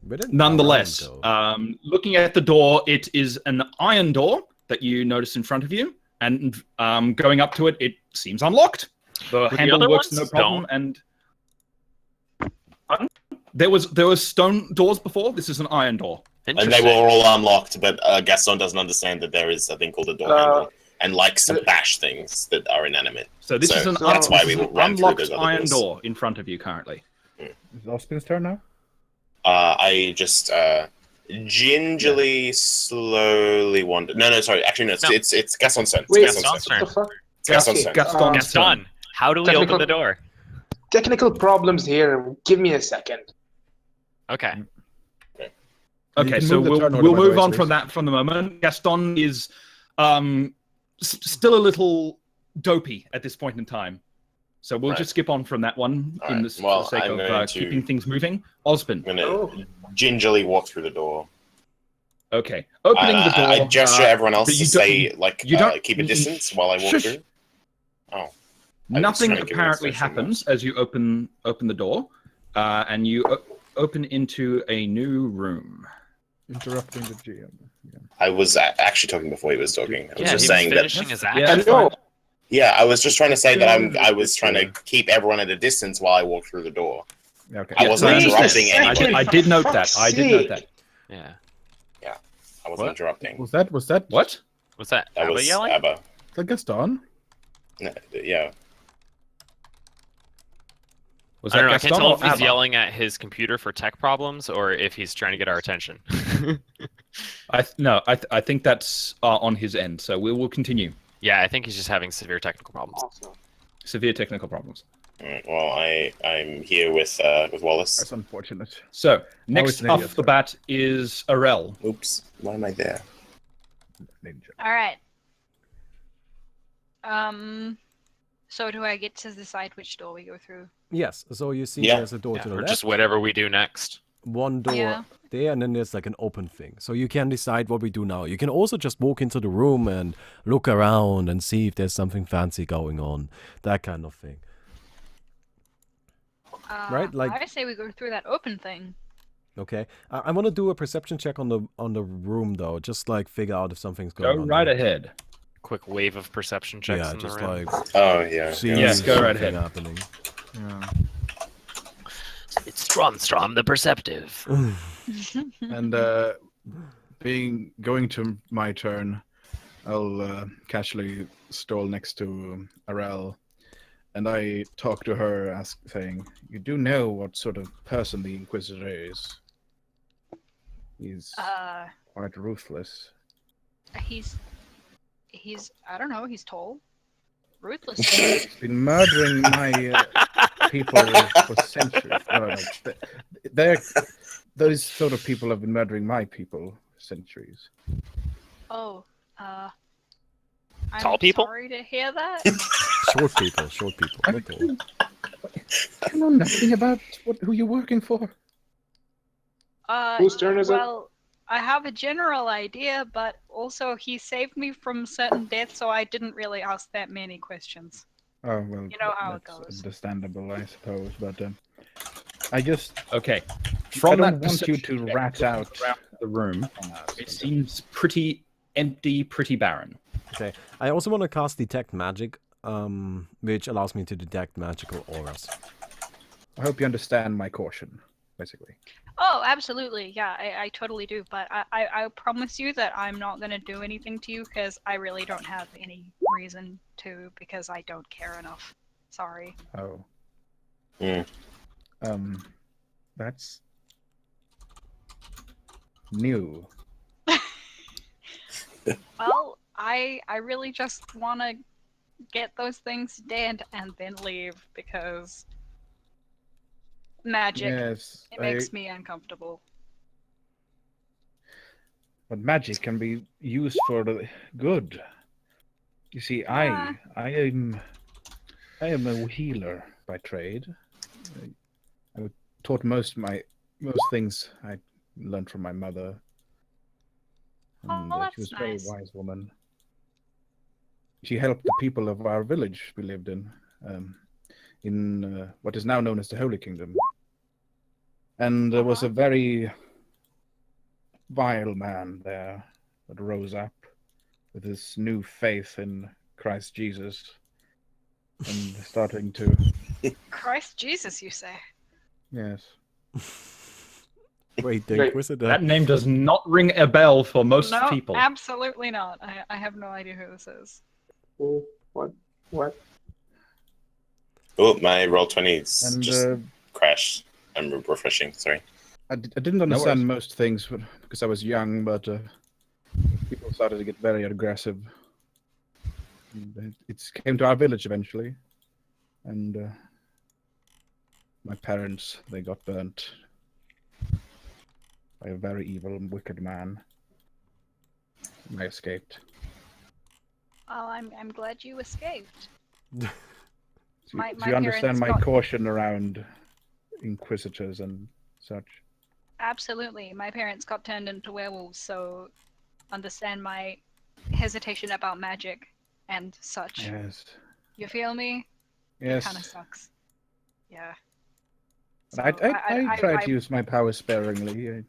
But it- Nonetheless, though. looking at the door, it is an iron door that you notice in front of you, and going up to it, it seems unlocked. The the handle other works ones no problem, don't? and there was stone doors before. This is an iron door. And they Interesting. were all unlocked, but Gaston doesn't understand that there is a thing called a door handle, and likes to bash things that are inanimate. So this So is an that's why we this is an ran through unlocked those other iron doors. door in front of you currently. Is Ospin's turn now? I just gingerly, slowly wander. No, sorry. Actually, no. It's Gaston's turn. Wait, Gaston's Gaston's turn. What the fuck? It's Gaston's Okay. turn. Gaston's turn. Gaston, how do we open the door? Technical problems here. Give me a second. Okay. You Okay, can so move the we'll turn order, by the move way, on so from it's- that from the moment. Gaston is still a little dopey at this point in time, so we'll Right. just skip on from that one All in right. this Well, for the sake I'm of going to- keeping things moving. Osbin. I'm gonna Oh. gingerly walk through the door. Okay, opening the door. I gesture everyone else but to you don't- say, like, you don't- keep a distance while I walk Shush. through. Oh. I was Nothing trying to give an apparently extension happens as you open the door, and you open into a new room. Interrupting the GM. I was actually talking before he was talking. I was Yeah, just he saying was that. finishing his Yeah, action. that's No. fine. Yeah, I was just trying to say that I was It's, trying to keep everyone at a distance while I walk through the door. Yeah, okay. I wasn't I understand. interrupting anybody. I did note that. I did note that. Yeah. I wasn't What? interrupting. Was that What? What's that? That Abba was yelling? Abba. is that Gaston? No, yeah. Was I don't that know. I can't Gaston tell or if he's Abba? yelling at his computer for tech problems or if he's trying to get our attention. I think that's on his end. So we will continue. Yeah, I think he's just having severe technical problems. Awesome. Severe technical problems. Alright, well, I'm here with Wallace. That's unfortunate. So next an off idiot, the sorry. bat is Arel. Oops, why am I there? Ninja. All right. So do I get to decide which door we go through? Yes, so you see Yeah. there's a door Yeah, to the or left, just whatever we do next. one door Yeah. there, and then there's like an open thing. So you can decide what we do now. You can also just walk into the room and look around and see if there's something fancy going on, that kind of thing. Right, like- I say we go through that open thing. Okay, I want to do a perception check on the room though, just like figure out if something's Go going on. right there. ahead. Quick wave of perception checks Yeah, in the just room. like Oh, yeah. see Yes, go right something ahead. happening. Yeah. It's Strom the Perceptive. And going to my turn, I'll casually stall next to Arel, and I talk to her, saying, "You do know what sort of person the Inquisitor is? He's quite ruthless." He's I don't know, he's tall. Ruthless. He's been murdering my people for centuries. No, those sort of people have been murdering my people for centuries. Oh, I'm Tall people? sorry to hear that. Short people, not tall. I know nothing about who you're working for. Whose turn is it? Well, I have a general idea, but also he saved me from certain death, so I didn't really ask that many questions. Oh well, You know how it that's goes. understandable, I suppose. But I just Okay. I From don't that want you perception to check rat out around the room, on us. it seems pretty empty, pretty barren. Okay, I also want to cast Detect Magic, which allows me to detect magical auras. I hope you understand my caution, basically. Oh, absolutely. Yeah, I totally do. But I promise you that I'm not going to do anything to you because I really don't have any reason to because I don't care enough. Sorry. Oh. Hmm. That's new. Well, I really just want to get those things dead and then leave because magic. Yes, It makes me uncomfortable. but magic can be used for the good. You see, Yeah. I am a healer by trade. I taught most things I learned from my mother. And Oh, she was that's a very nice. wise woman. She helped the people of our village we lived in what is now known as the Holy Kingdom. And there was a very vile man there that rose up with his new faith in Christ Jesus and starting to, Christ Jesus, you say? yes. Wait, the Wait, Inquisitor. That name does not ring a bell for most No, people. absolutely not. I have no idea who this is. What? Oh, my roll 20s And just crashed. I'm refreshing. Sorry. I didn't understand most things because I was young, but people started to get very aggressive. And it came to our village eventually, and my parents, they got burnt by a very evil and wicked man. And I escaped. Well, I'm glad you escaped. So My you understand parents my got- caution around inquisitors and such? Absolutely. My parents got turned into werewolves, so understand my hesitation about magic and such. Yes. You feel me? Yes. Kind of sucks. Yeah. I So try to use my power sparingly.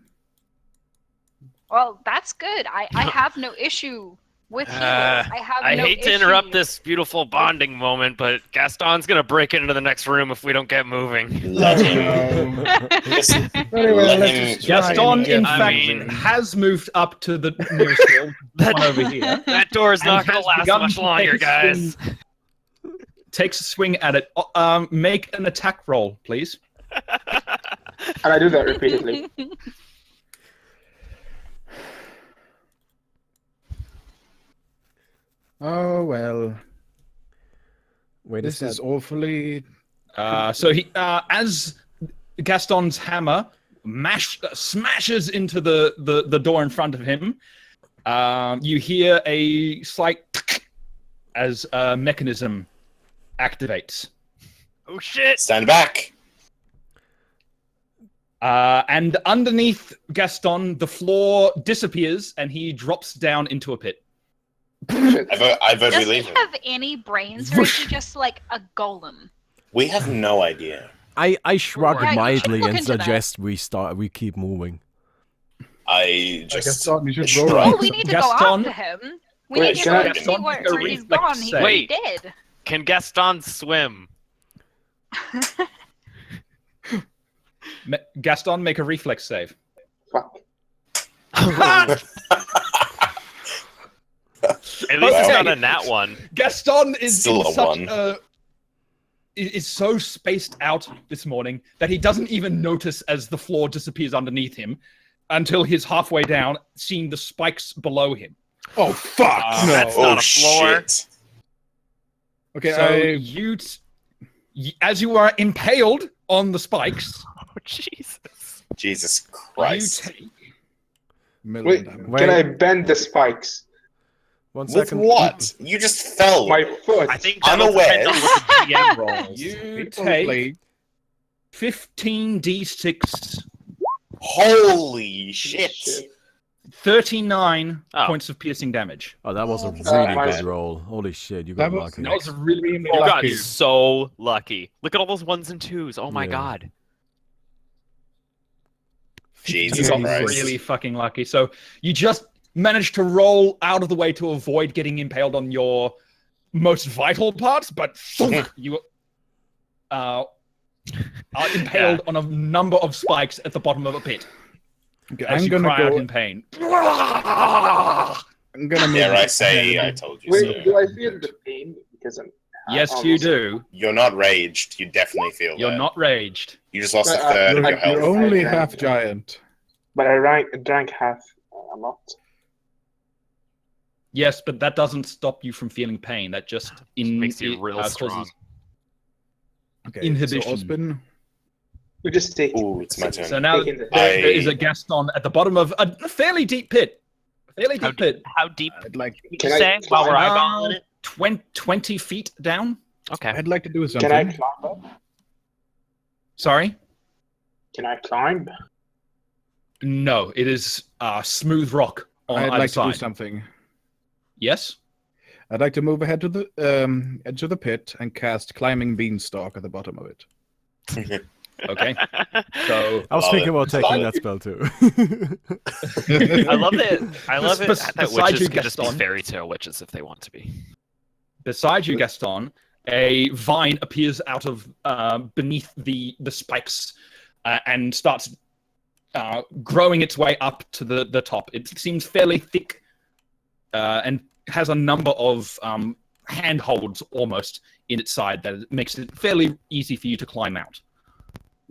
Well, that's good. I have no issue with healers. I have I no hate to interrupt issue- this beautiful bonding moment, but Gaston's gonna break into the next room if we don't get moving. Let him. Just Very well, let let's him. just try Gaston, and get in I fact, mean- has moved up to the nearest door, That- one over here. That door is And not gonna has last begun much to longer, take a guys. Takes a swing at it. Make an attack roll, please. And I do that repeatedly. Oh well, Wait, this is awfully. So he, as Gaston's hammer smashes into the door in front of him, you hear a slight as a mechanism activates. Oh shit! Stand back. And underneath Gaston, the floor disappears and he drops down into a pit. I vote we Does he leave him. have any brains, or is he just like a golem? We have no idea. I shrug Right, you should mildly look and into that. suggest we keep moving. I just. Gaston, you should shrug. go Oh, right. we need to Gaston? go after him. We Wait, need to can go I- and see Gaston, where make a he's reflex gone. He's save. already Wait. dead. Can Gaston swim? Gaston, make a reflex save. Fuck. At least it's not a nat one. Gaston is Still in a such one. is so spaced out this morning that he doesn't even notice as the floor disappears underneath him until he's halfway down, seeing the spikes below him. Oh fuck! No. That's Oh not a floor. shit! Okay, So as you are impaled on the spikes, Oh Jesus! Jesus you Christ! take Wait, Wait. can I bend the spikes? 1 With second. what? You just fell. My foot. I think that'll Unaware. depend on what the GM rolls. you Probably. take 15d6, Holy shit! 39 Oh. points of piercing damage. Oh, that was a my- really good roll. Holy shit, you got That was- lucky. That was really You got Lucky. so lucky. Look at all those ones and twos. Oh my Yeah. god. You Jesus got Christ! really fucking lucky. So you just managed to roll out of the way to avoid getting impaled on your most vital parts, but thunk, you are impaled on a number of spikes at the bottom of a pit Okay, as I'm you gonna cry out go. in pain. I'm gonna move. Dare I say I ahead. told you Wait, do so? I feel the pain? Because I'm. Yes, you almost- do. You're not raged. You definitely feel You're that. not raged. You just lost a But, third of You're, your health. you're only I- half giant. But I drank half. I'm not. Yes, but that doesn't stop you from feeling pain. That just Makes you real causes strong. Okay, Inhibition. So Osbin, We just take. Ooh, it's my turn. So now Taking the- there is a Gaston at the bottom of a fairly deep pit. A fairly How deep pit. How deep I'd like did you Can I say while we're climb eyeballing it? 20 feet down. Okay. I'd like to do something. Can I climb up? Sorry? Can I climb? No, it is smooth rock on I'd either like to do side. something. Yes? I'd like to move ahead to the edge of the pit and cast climbing beanstalk at the bottom of it. Okay. So I was Love thinking it. about taking Fine. that spell too. I love it. I love it that Beside witches you, can just be Gaston. fairy tale witches if they want to be. beside you, Gaston, a vine appears out of beneath the spikes and starts growing its way up to the top. It seems fairly thick and has a number of handholds almost in its side that makes it fairly easy for you to climb out.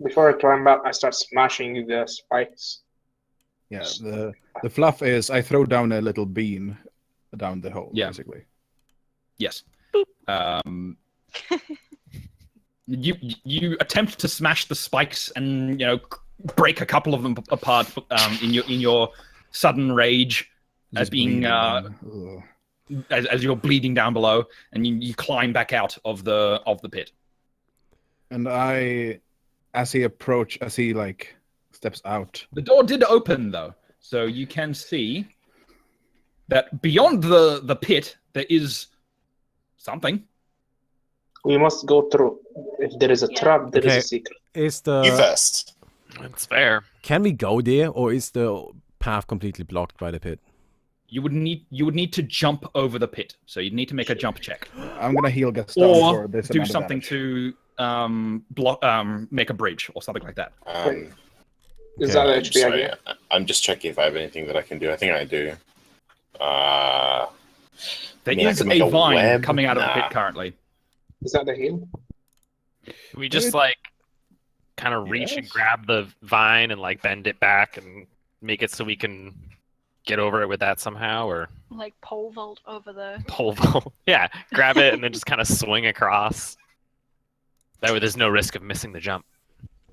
Before I climb up, I start smashing the spikes. Yeah, the fluff is I throw down a little bean down the hole, Yeah. basically. Yes. You attempt to smash the spikes and break a couple of them apart in your sudden rage as Just being bleeding down. Ugh. as you're bleeding down below, and you climb back out of the pit. And as he steps out. The door did open though, so you can see that beyond the pit there is something. We must go through. If there is a trap, there is Okay. a secret. Is You the first. That's fair. can we go there, or is the path completely blocked by the pit? You would need to jump over the pit, so you'd need to make a jump check, I'm gonna heal Gaston or for this do amount of something damage. to block, make a bridge or something like that. Is Okay. that I'm HP sorry, again? I'm just checking if I have anything that I can do. I think I do. There mean, I is could make a a vine web. coming out of the Nah. pit currently. Is that the heal? We just kind of reach and Yes. grab the vine and bend it back and make it so we can get over it with that somehow, or Like pole vault over the. pole vault. Yeah, grab it and then just kind of swing across. That way, there's no risk of missing the jump.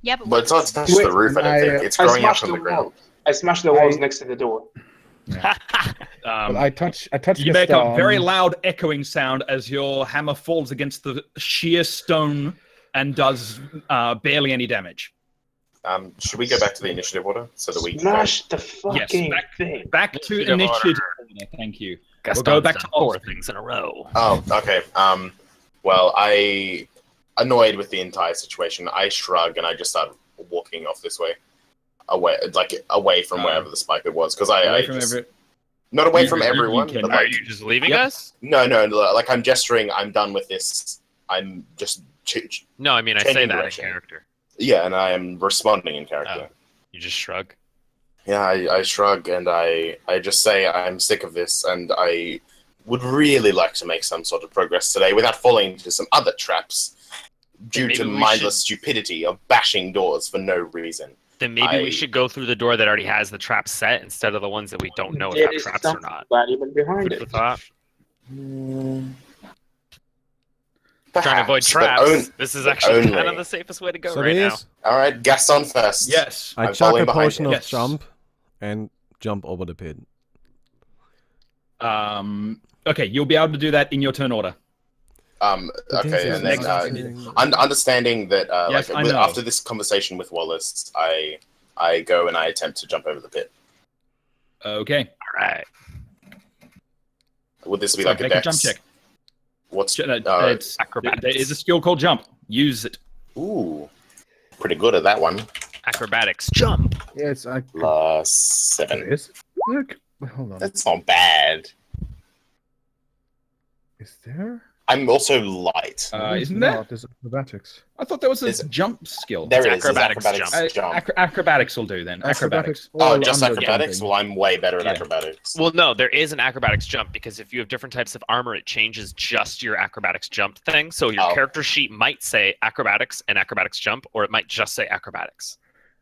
Yeah, but But it's not touched Wait, the roof, I don't think. It's I growing up smashed from the the ground. wall. I smashed the walls I- next to the door. But I touch You make a Gaston. very loud echoing sound as your hammer falls against the sheer stone and does barely any damage. Should we go back to the initiative order so that we can Smash the fucking back- thing. Back to Initiative initiative order, thank you. Gaston's go back done to 4 Oscar. things in a row. Oh, okay. Well, annoyed with the entire situation, I shrug and I just start walking off this way, away from wherever the spike was, because Away from not away You- from you- you everyone, can- but Are you just leaving Yep. us? no, I'm gesturing. I'm done with this. I'm just No, I mean I say Changing that direction. in character. yeah, and I am responding in character. You just shrug. Yeah, I shrug and I just say I'm sick of this and I would really like to make some sort of progress today without falling into some other traps due maybe to we mindless stupidity of bashing doors for no reason. Then maybe I- we should go through the door that already has the trap set instead of the ones that we don't know if There have is traps or something not. valuable behind Food for it. thought. Trying to avoid Perhaps, but traps. This is actually only. kind of the safest way to go So right now. this, All right, Gaston first. Yes. I I'm chuck following a behind potion him. of Yes. jump and jump over the pit. Okay, you'll be able to do that in your turn order. But this Okay, is and then not anything- understanding that Yes, I know. after this conversation with Wallace, I go and I attempt to jump over the pit. Okay. All right. Would this be So like a make a dex? jump check. What's It's, Acrobatics. there is a skill called jump. Use it. ooh, pretty good at that one. Acrobatics. Jump. Yes, I. Plus There 7. is. Look. Wait, hold on. That's not bad. Is there? I'm also light. Isn't there? There's acrobatics. I thought there was a Is- jump skill. There It's is. There's acrobatics acrobatics jump. Acrobatics will do then. Acrobatics. Oh, all just under acrobatics? jumping. Well, I'm way better at Yeah. acrobatics. Well, no, there is an acrobatics jump because if you have different types of armor, it changes just your acrobatics jump thing. So your Oh. character sheet might say acrobatics and acrobatics jump, or it might just say acrobatics.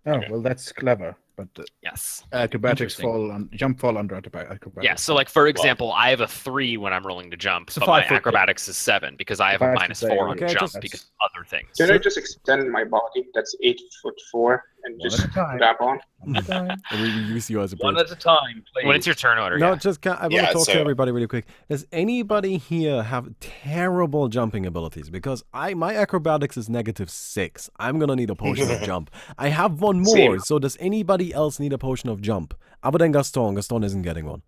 Oh, well, that's clever. But Yes. acrobatics Interesting. jump fall under acrobatics. Yeah. So, like for example, I have a 3 when I'm rolling to jump, So but my 5 foot. acrobatics is 7 because I have If I a have to minus say- 4 on Okay, jump just- because of other things. Can I just extend my body? That's 8'4" and One just at a time. grab on. And we use you as a One bridge. at a time, please. When it's your turn order, No, yeah. just I want Yeah, to talk so- to everybody really quick. Does anybody here have terrible jumping abilities? Because my acrobatics is -6. I'm gonna need a potion of jump. I have one more. Same. So does anybody else need a potion of jump? Other than Gaston. Gaston isn't getting one.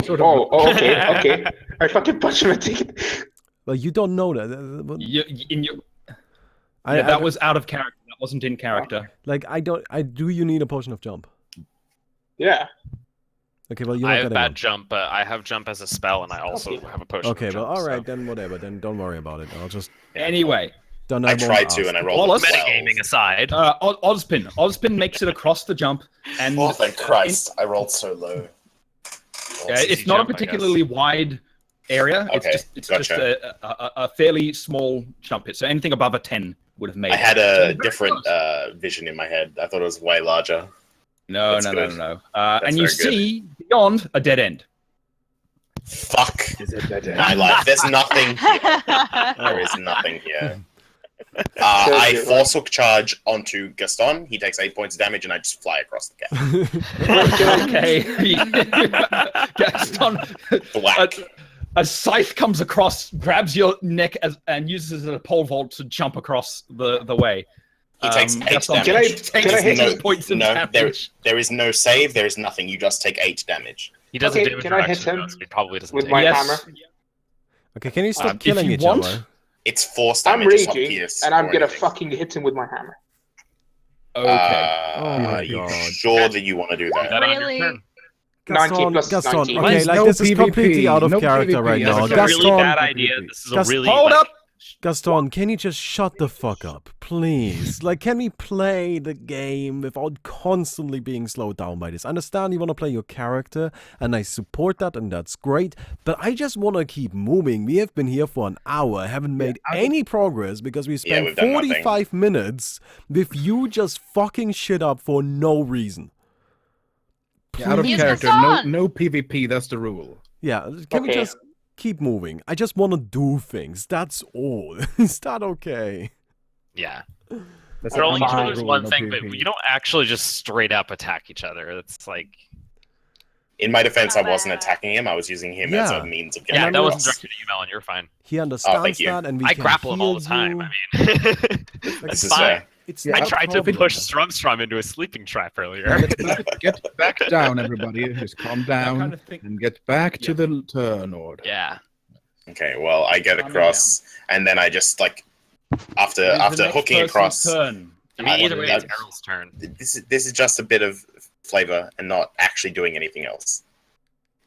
Sort of. Okay. I fucking punched my ticket. Well, you don't know that. But In your, I that was out of character. That wasn't in character. like I don't. Do you need a potion of jump? Yeah. Okay, well you're I not have getting bad one. jump, but I have jump as a spell, and I also have a potion. Okay, of well jump, all right so- then. Whatever. Then don't worry about it. I'll just. Anyway, Then I won't tried to, ask. and I rolled a Wallace? 12. Metagaming aside. Ozpin makes it across the jump, and Oh, thank Christ! I rolled so low. it's not a particularly wide area. Okay, It's just gotcha. a fairly small jump hit. So anything above a 10 would have made I it. had So a very different close. vision in my head. I thought it was way larger. No. That's good. And you very good. see beyond a dead end. Fuck Is it that my life. There's nothing here. There is nothing here. I force hook charge onto Gaston. He takes 8 points of damage, and I just fly across the gap. Okay. Gaston, Whack. a scythe comes across, grabs your neck and uses it as a pole vault to jump across the way. He takes 8 Gaston damage. takes Can I hit 8 points of damage. There is no save. There is nothing. You just take 8 damage. He doesn't Okay, do it can I hit directly, him though, so he probably doesn't with take my it. Yes. hammer? Okay, can you stop If killing you each want- other? It's force I'm damage. It's not raging, pierce and I'm or gonna anything. fucking hit him with my hammer. Okay. Oh my Are you God. sure that you want to do Is that? that on your Really? turn? 19 plus Gaston, 19. okay, Mine's like no this is PvP, completely out of no character PvP. right That's now. a It's a really Gaston, bad idea. This is a Gas- really Hold like, up! Gaston, can you just shut the fuck up, please? Like, can we play the game without constantly being slowed down by this? I understand you want to play your character, and I support that, and that's great, but I just want to keep moving. We have been here for an hour, haven't made any progress because we spent we've done nothing. 45 minutes with you just fucking shit up for no reason. Yeah, out of He's character. Gaston. No PvP. That's the rule. Yeah, can we Okay. just keep moving? I just want to do things, that's all. Is that okay? yeah. That's Throwing each fine. other's rule, one no thing, but PvP. you don't actually just straight up attack each other. It's like, In my defense, I wasn't attacking him. I was using him as Yeah. a means of getting yeah, that wasn't across. directed at you, Melon. You're fine. He understands you. that, and we I can grapple him all heal the time. you. I mean, Like, This is fine. fair. It's Yeah, not I a tried to problem. push Strumstrum into a sleeping trap earlier. Get back down, everybody. Just calm down kind of thing- and get back to the turn order. yeah. Okay, well, I get Calm across, and then I just like after It is the after next hooking person's across. turn. I mean, either way, it's that- Errol's turn. This is just a bit of flavor and not actually doing anything else.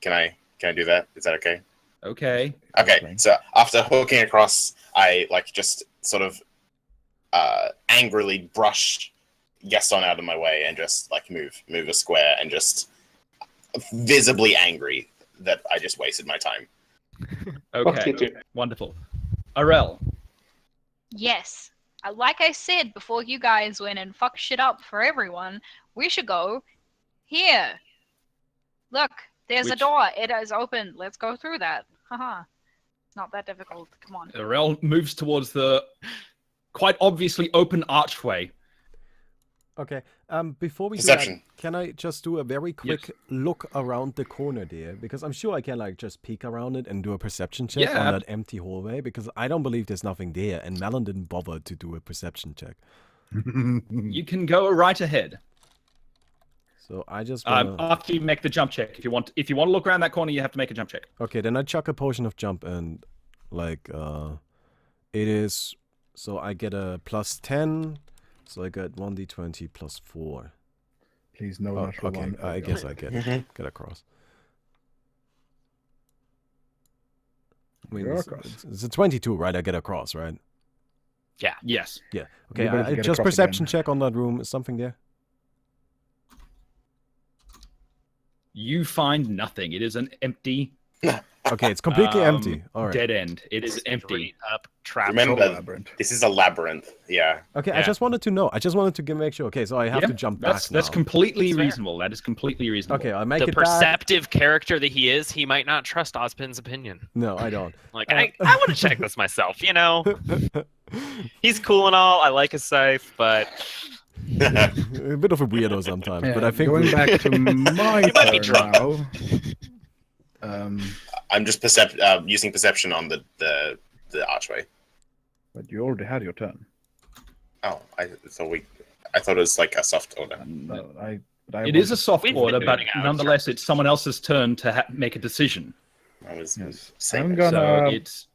Can I do that? Is that okay? Okay. Okay, so after hooking across, I like just sort of angrily brush Gaston out of my way and just like move a square and just visibly angry that I just wasted my time. Fuck you Okay. too. Wonderful. Arel. Yes. Like I said before you guys went and fucked shit up for everyone, we should go here. Look, there's a Which- door. It is open. Let's go through that. Haha. Not that difficult. Come on. Arel moves towards the quite obviously open archway. Okay, before we do Perception. that, can I just do a very quick look around the corner there? Because I'm sure I can like just peek around it and do a perception check Yeah. on that empty hallway, because I don't believe there's nothing there, and Melon didn't bother to do a perception check. You can go right ahead. So I just wanna... After you make the jump check. If you want to look around that corner, you have to make a jump check. Okay, then I chuck a potion of jump and like it is, so I get a plus 10, so I get 1d20 plus 4. Please, no Oh, natural okay, one. I guess I get get across. I mean, You're it's, across. it's a 22, right? I get across, right? Yes. Yeah. Okay, You're going to I get just across perception again. check on that room. Is something there? You find nothing. It is an empty, Okay, it's completely empty. All right. dead end. It is empty. Straight up trap. Remember, Control labyrinth. this is a labyrinth. Yeah. Okay, I Yeah. just wanted to know. I just wanted to make sure. Okay, so I have Yeah, to jump That's back now. completely That's fair. reasonable. That is completely reasonable. Okay, I make The it back. perceptive character that he is, he might not trust Ozpin's opinion. No, I don't. Like, I want to check this myself, you know? He's cool and all. I like his scythe, but A bit of a weirdo sometimes, but Yeah, I think going we- back to my You might be turn drunk. now. I'm just using perception on the archway. But you already had your turn. Oh, I thought it was like a soft order. No, It is a soft We've been order, but doing ours. nonetheless, it's someone else's turn to make a decision. I was Yes. saying I'm that. gonna So it's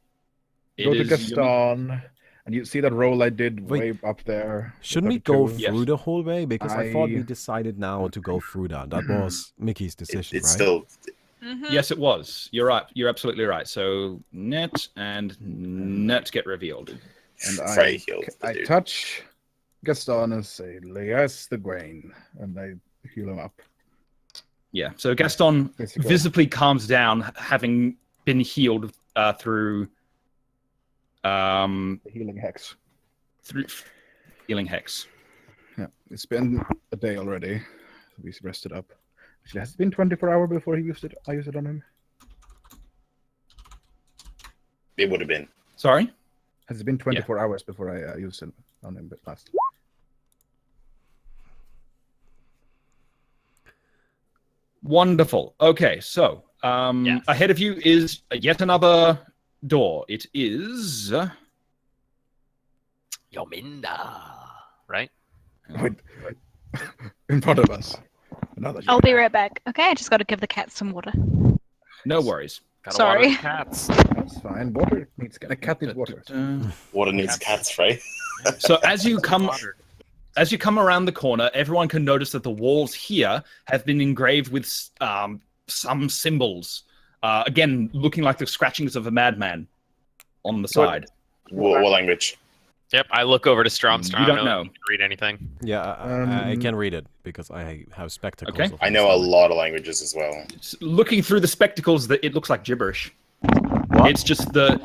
go to is- Gaston, and you see that roll I did Wait. way up there. Shouldn't we go 32. Yes. through the hallway? Because I thought we I- decided now to go through that. That was Mickey's decision, It's right? still Mhm. Yes, it was. You're right. You're absolutely right. So net and net get revealed. And Frey healed the I dude. touch Gaston and say, "Yes, the grain," and I heal him up. Yeah. So Gaston Basically. visibly calms down, having been healed through The healing hex. healing hex. Yeah, it's been a day already. So he's rested up. Actually, has it been 24 hours before he used it? I used it on him. It would have been. Sorry. Has it been 24 hours before I used it on him last? Wonderful. Okay, so Yes. ahead of you is yet another door. It is. Yominda, right? Wait, in front of us. Another. I'll be right back. Okay, I just got to give the cat some water. No worries. Gotta water Sorry. the cats. That's fine. Water needs a cat needs water. Water needs cats, Frey. So as you come around the corner, everyone can notice that the walls here have been engraved with some symbols. Again, looking like the scratchings of a madman on the side. What language? Yep, I look over to Stromstrom. You don't I know. if you can read anything. Yeah, I can read it because I have spectacles. Okay. of I some know a sort. lot of languages as well. Looking through the spectacles, it looks like gibberish. What? It's just the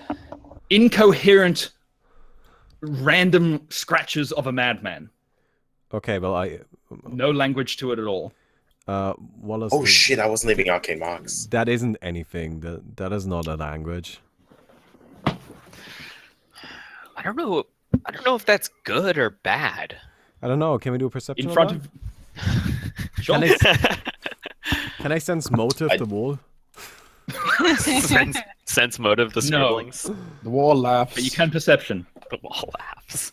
incoherent, random scratches of a madman. Okay, well, No language to it at all. Wallace. Oh shit! I wasn't leaving arcane marks. That isn't anything. That is not a language. I don't know if that's good or bad. I don't know. Can we do a perception? In on front that? of. Sure. Can I sense motive the wall? sense motive, the No. scribblings. The wall laughs. But you can perception. The wall laughs.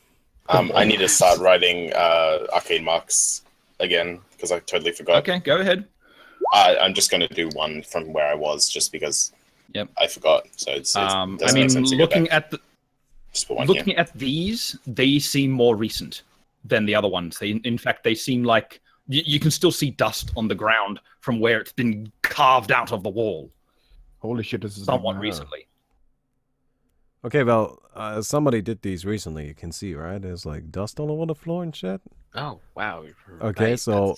I need to start writing arcane marks again because I totally forgot. Okay, go ahead. I'm just going to do one from where I was just because Yep. I forgot. So it's I doesn't mean, make sense to go looking back. at the Just put one looking here. at these, they seem more recent than the other ones. In fact, they seem like you can still see dust on the ground from where it's been carved out of the wall Holy shit! This is somewhat wow. recently. Okay, well, somebody did these recently. You can see, right? There's like dust all over the floor and shit. Oh wow. Okay, Right, so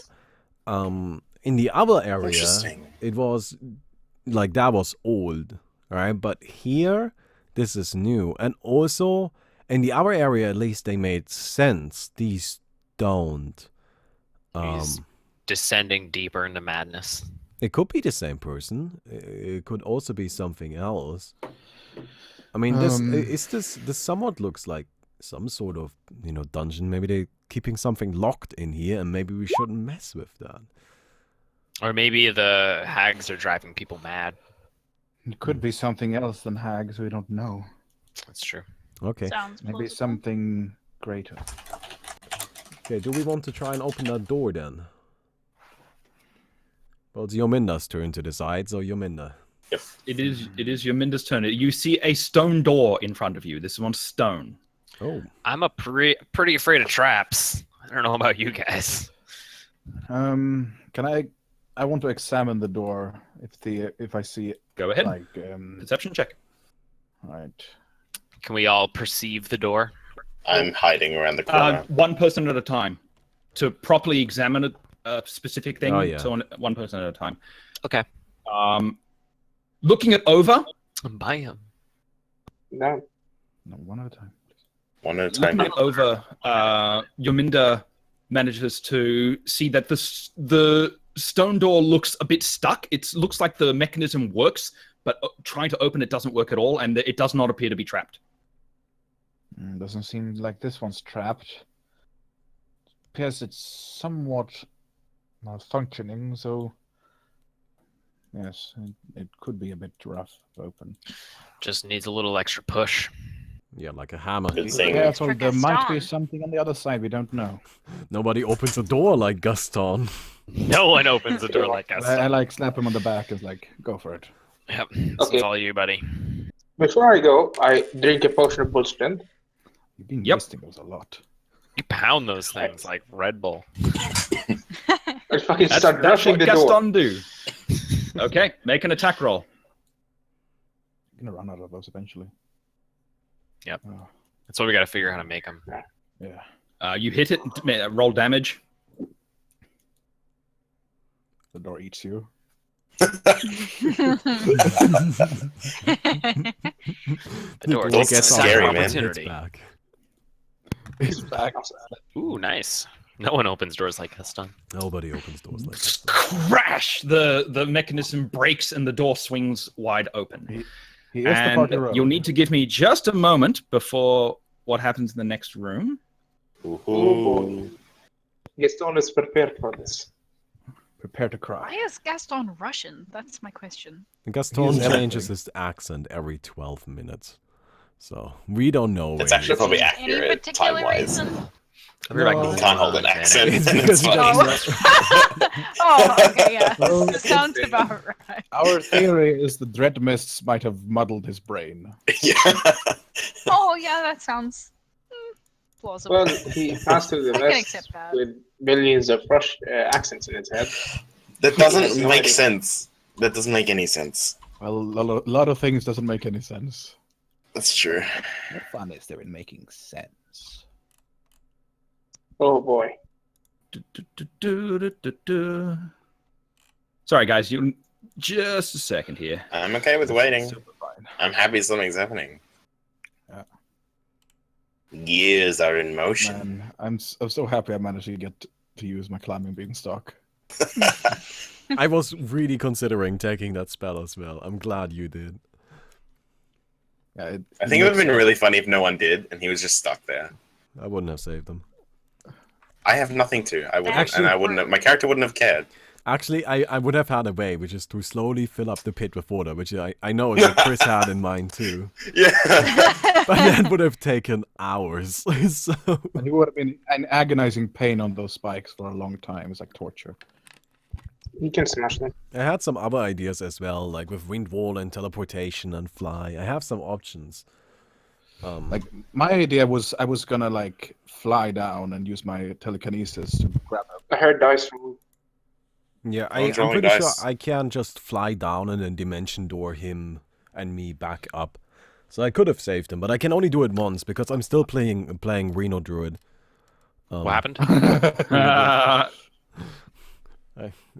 in the other area, Interesting. it was like that was old, right? But here, this is new, and also in the other area, at least they made sense. These don't. He's descending deeper into madness. It could be the same person. It could also be something else. I mean, this somewhat looks like some sort of dungeon. Maybe they're keeping something locked in here, and maybe we shouldn't mess with that. Or maybe the hags are driving people mad. It could be something else than hags. We don't know. That's true. Okay. Sounds Maybe plausible. something greater. Okay. Do we want to try and open that door then? Well, it's Yominda's turn to decide. So Yominda. It is Yominda's turn. You see a stone door in front of you. This one's stone. Oh. I'm pretty afraid of traps. I don't know about you guys. Can I want to examine the door if I see it Go ahead. like Perception check. right. Can we all perceive the door? I'm hiding around the corner. One person at a time. To properly examine a specific thing, Oh, yeah. so one person at a time. Okay. Looking it over, Bam. No. No, one at a time. One at a time. looking it over, Yominda manages to see that the stone door looks a bit stuck. It looks like the mechanism works, but trying to open it doesn't work at all, and it does not appear to be trapped. Doesn't seem like this one's trapped. Appears it's somewhat malfunctioning, so yes, it could be a bit rough to open. Just needs a little extra push. Yeah, like a hammer. Good Be thing. careful, For there might be Gaston. something on the other side we don't know. Nobody opens a door like Gaston. No one opens a door like us. I like slap him on the back and like, go for it. Yep. This Okay. is all you, buddy. Before I go, I drink a potion of bull strength. You've been Yep. wasting those a lot. You pound those things like Red Bull. I fucking That's start rushing what the door. Gaston do. Okay, make an attack roll. You're gonna run out of those eventually. Yep. Oh. That's what we got to figure out how to make them. Yeah. You hit it. Roll damage. The door eats you. The door door takes gets a scary, second man. opportunity. It's back. It's back. Ooh, nice. No one opens doors like Gaston. Nobody opens doors like this. Crash! The mechanism breaks and the door swings wide open. He is the And party road. you'll need to give me just a moment before what happens in the next room. Oh boy. Gaston is prepared for this. Prepare to cry. Why is Gaston Russian? That's my question. Gaston He is changes everything. his accent every 12 minutes. So we don't know. It's where actually he- probably Any accurate particular time-wise. reason? We're like, No. You can't hold an accent. It's and because it's he funny. doesn't- Oh, okay, yeah. Oh, That sounds about right. Our theory is the dread mists might have muddled his brain. Yeah. Oh, yeah, that sounds plausible. Well, he passed through the I can rest accept that. with millions of accents in his head. That He has doesn't no make idea. sense. That doesn't make any sense. Well, a lot of things doesn't make any sense. That's true. What fun is there in making sense? Oh boy. Sorry, guys. You just a second here. I'm okay with waiting. Super fine. I'm happy something's happening. Yeah. Gears are in motion. Man, I'm so happy I managed to get to use my climbing beanstalk. I was really considering taking that spell as well. I'm glad you did. Yeah, I think it would have been really funny if no one did, and he was just stuck there. I wouldn't have saved them. I have nothing to. I wouldn't, Actually- and I wouldn't. Have, my character wouldn't have cared. Actually, I would have had a way, which is to slowly fill up the pit with water, which I know is what Chris had in mind too. Yeah. But that would have taken hours. So And he would have been in agonizing pain on those spikes for a long time. It's like torture. You can smash them. I had some other ideas as well, like with wind wall and teleportation and fly. I have some options. Like my idea was I was gonna like fly down and use my telekinesis to grab a I heard dice from. yeah, I'm I'm drawing pretty sure dice. I can just fly down and then dimension door him and me back up. So I could have saved him, but I can only do it once because I'm still playing Reno Druid. What happened?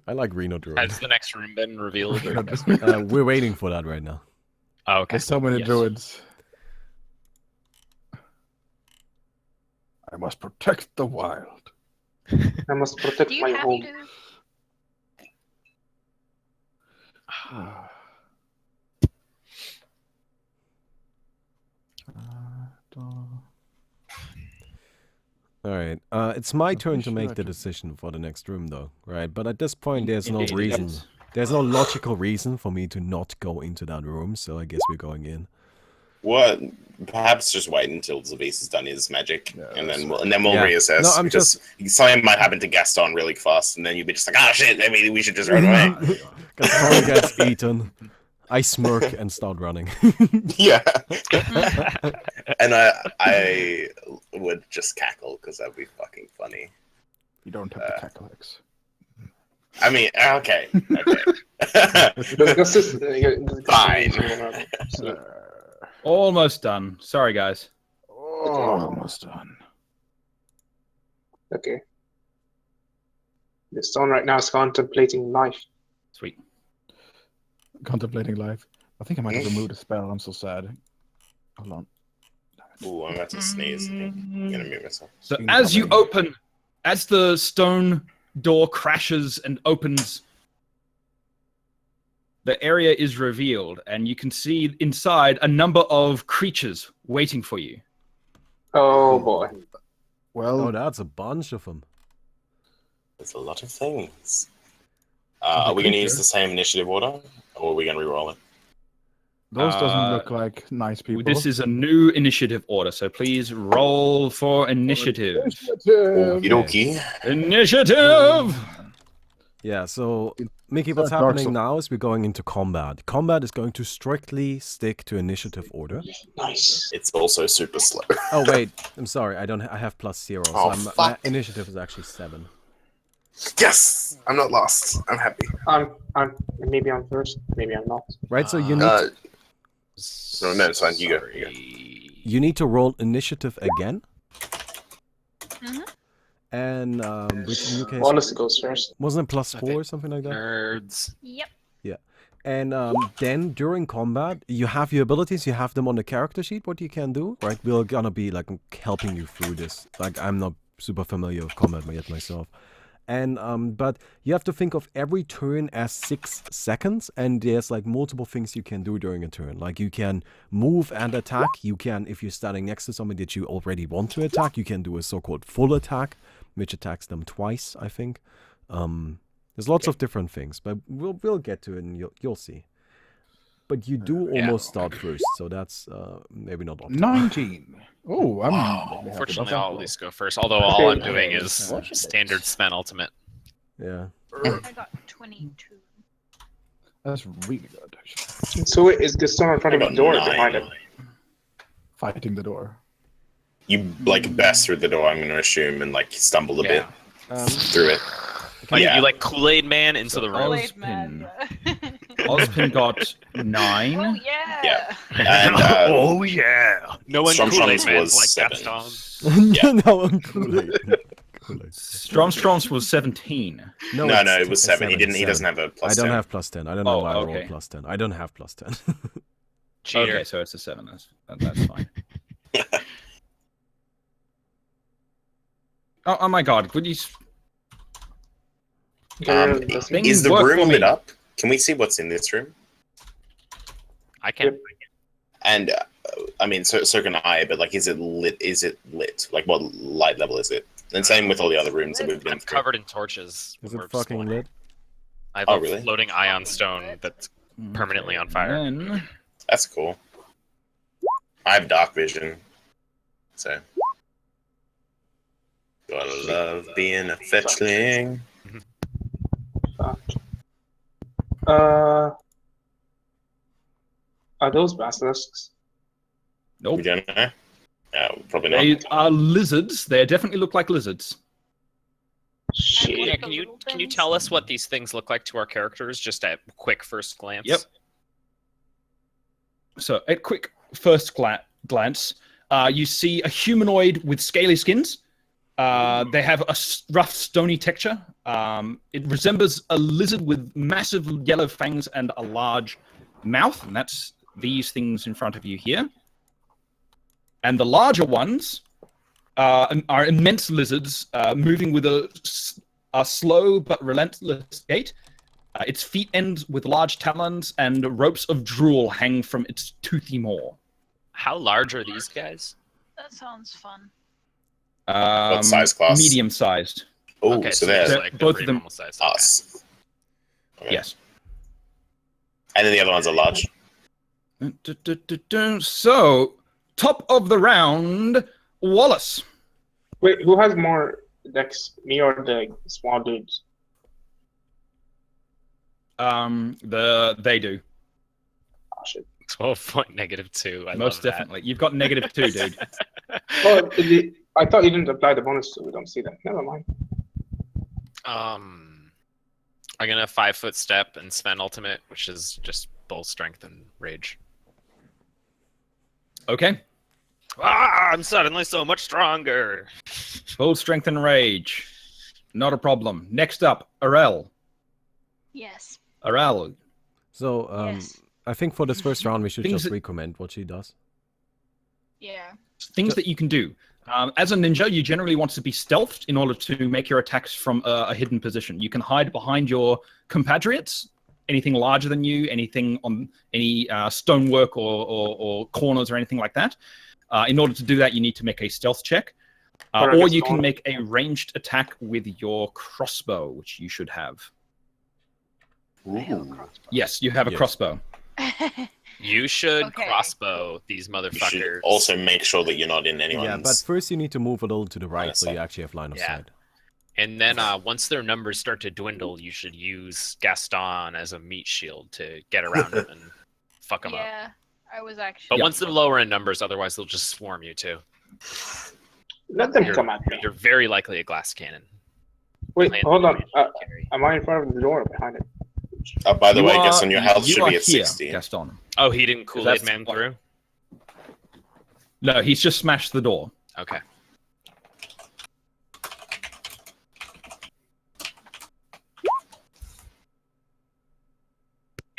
I like Reno Druid. Has the next room been revealed? Or... We're waiting for that right now. Oh, okay. There's so many Yes. druids. I must protect the wild. I must protect Do you my have home. to? All right. It's my turn to sure make I the can- decision for the next room, though, right? But at this point, there's no Indeed, reason. yes. There's no logical reason for me to not go into that room, so I guess we're going in. What? Perhaps just wait until Zavis has done his magic, Yeah, and that's then we'll Yeah. reassess. No, I'm because something might happen to Gaston really fast, and then you'll be just like, "Ah, shit! Maybe we should just run away." Gaston gets eaten. I smirk and start running. Yeah. And I would just cackle because that'd be fucking funny. You don't have the cackle X. I mean, okay. This is Fine. Almost done. Sorry, guys. Almost done. Okay. The stone right now is contemplating life. Sweet. Contemplating life. I think I might have removed a spell. I'm so sad. Hold on. Ooh, I'm about to sneeze. I think I'm gonna mute myself. So Screen as you covering. open, as the stone door crashes and opens, the area is revealed, and you can see inside a number of creatures waiting for you. Oh boy. Well, Oh, that's a bunch of them. There's a lot of things. Are we gonna use the same initiative order, or are we gonna reroll it? those doesn't look like nice people. This is a new initiative order, so please roll for initiative. Okie dokie. Initiative! Yeah, so, Mickey, what's Dark happening Souls. now is we're going into combat. Combat is going to strictly stick to initiative order. Nice. It's also super slow. Oh, wait. I'm sorry. I have +0, so Oh, my fuck. initiative is actually 7. Yes, I'm not lost. I'm happy. Maybe I'm first. Maybe I'm not. Right, so you need... No, it's fine. You go. Sorry. you need to roll initiative again. Mhm. And which in your case Wallace goes first. wasn't it +4 Okay. or something like that? Nerds. Yep. And then during combat, you have your abilities. You have them on the character sheet. What you can do, right? We're gonna be like helping you through this. Like I'm not super familiar with combat yet myself. And but you have to think of every turn as 6 seconds, and there's like multiple things you can do during a turn. Like you can move and attack. You can, if you're standing next to somebody that you already want to attack, you can do a so-called full attack, which attacks them twice, I think. There's lots of different things, but we'll get to it and you'll see. But you do almost start first, so that's maybe not optimal. 19. Oh, I'm. Fortunately, I'll at least go first. Although all I'm doing is standard Sven ultimate. Yeah. I got 22. That's really good. Actually. So is Gaston in front of the door or behind him? Fighting the door. You like burst through the door, I'm gonna assume, and like stumbled a bit Um, through it. Like Yeah. you like Kool-Aid Man into the room. Kool-Aid Man. Ozpin got 9. Oh yeah. Yeah. And Oh yeah. No one Strom's Kool-Aid Man was like 7. Gaston. Yeah. No, I'm Kool-Aid. Strom's was 17. No, it was 7. He didn't. He doesn't have a plus. I don't 10. have +10. I don't know why I okay. rolled +10. I don't have +10. Cheater. Okay, so it's a 7. That's fine. Oh my god, would you... Thing Is the work room for me. lit up? Can we see what's in this room? I can. And I mean, so can I. But like, is it lit? Is it lit? Like, what light level is it? And same with all the other rooms that we've been I'm through. covered in torches. Is when it we're fucking exploring. lit? I have Oh, a really? floating ion stone that's permanently on fire. Then... That's cool. I have dark vision, so gotta love being a fetchling. Are those basilisks? Nope. We don't know. Probably not. They are lizards. They definitely look like lizards. Shit. Yeah, can you tell us what these things look like to our characters, just at quick first glance? Yep. So, at quick first glance, you see a humanoid with scaly skins. They have a rough, stony texture. It resembles a lizard with massive yellow fangs and a large mouth, and that's these things in front of you here. And the larger ones are immense lizards, moving with a slow but relentless gait. Its feet end with large talons, and ropes of drool hang from its toothy maw. How large are these guys? That sounds fun. What size class? Medium-sized. Oh, Okay, so they're there's like both pretty of them- normal size. Okay. us. Okay. Yes. And then the other ones are large. So, top of the round, Wallace. Wait, who has more dex, me or the small dudes? They do. Oh, shit. 12.-2. I Most love that. definitely. You've got -2, dude. Oh, I thought you didn't apply the bonus, so we don't see that. Never mind. I'm gonna 5-foot step and Sven ultimate, which is just bull strength and rage. Okay. I'm suddenly so much stronger. Full strength and rage. Not a problem. Next up, Arel. Yes. Arel. So, Yes. I think for this first round, we should Things just that- recommend what she does. Yeah. Things that you can do. As a ninja, you generally want to be stealthed in order to make your attacks from a hidden position. You can hide behind your compatriots, anything larger than you, anything on any stonework or corners or anything like that. In order to do that, you need to make a stealth check. Or you can make a ranged attack with your crossbow, which you should have. I have a crossbow. Yes, you have a Yes. crossbow. You should Okay. crossbow these You motherfuckers. should also make sure that you're not in anyone's. Yeah, but first you need to move a little to the right so sight. you actually have line of Yeah. sight. And then once their numbers start to dwindle, you should use Gaston as a meat shield to get around them and fuck them up. Yeah, I was actually. But Yeah. once they're lower in numbers, otherwise they'll just swarm you too. Let them You're, come at me. you're very likely a glass cannon. Wait, Plant hold on. damage you carry. Am I in front of the door or behind it? By the You way, are- Gaston, your health you should are be at here, 60. Gaston. Oh, he didn't Kool-Aid That's Man what- through? No, he's just smashed the door. Okay.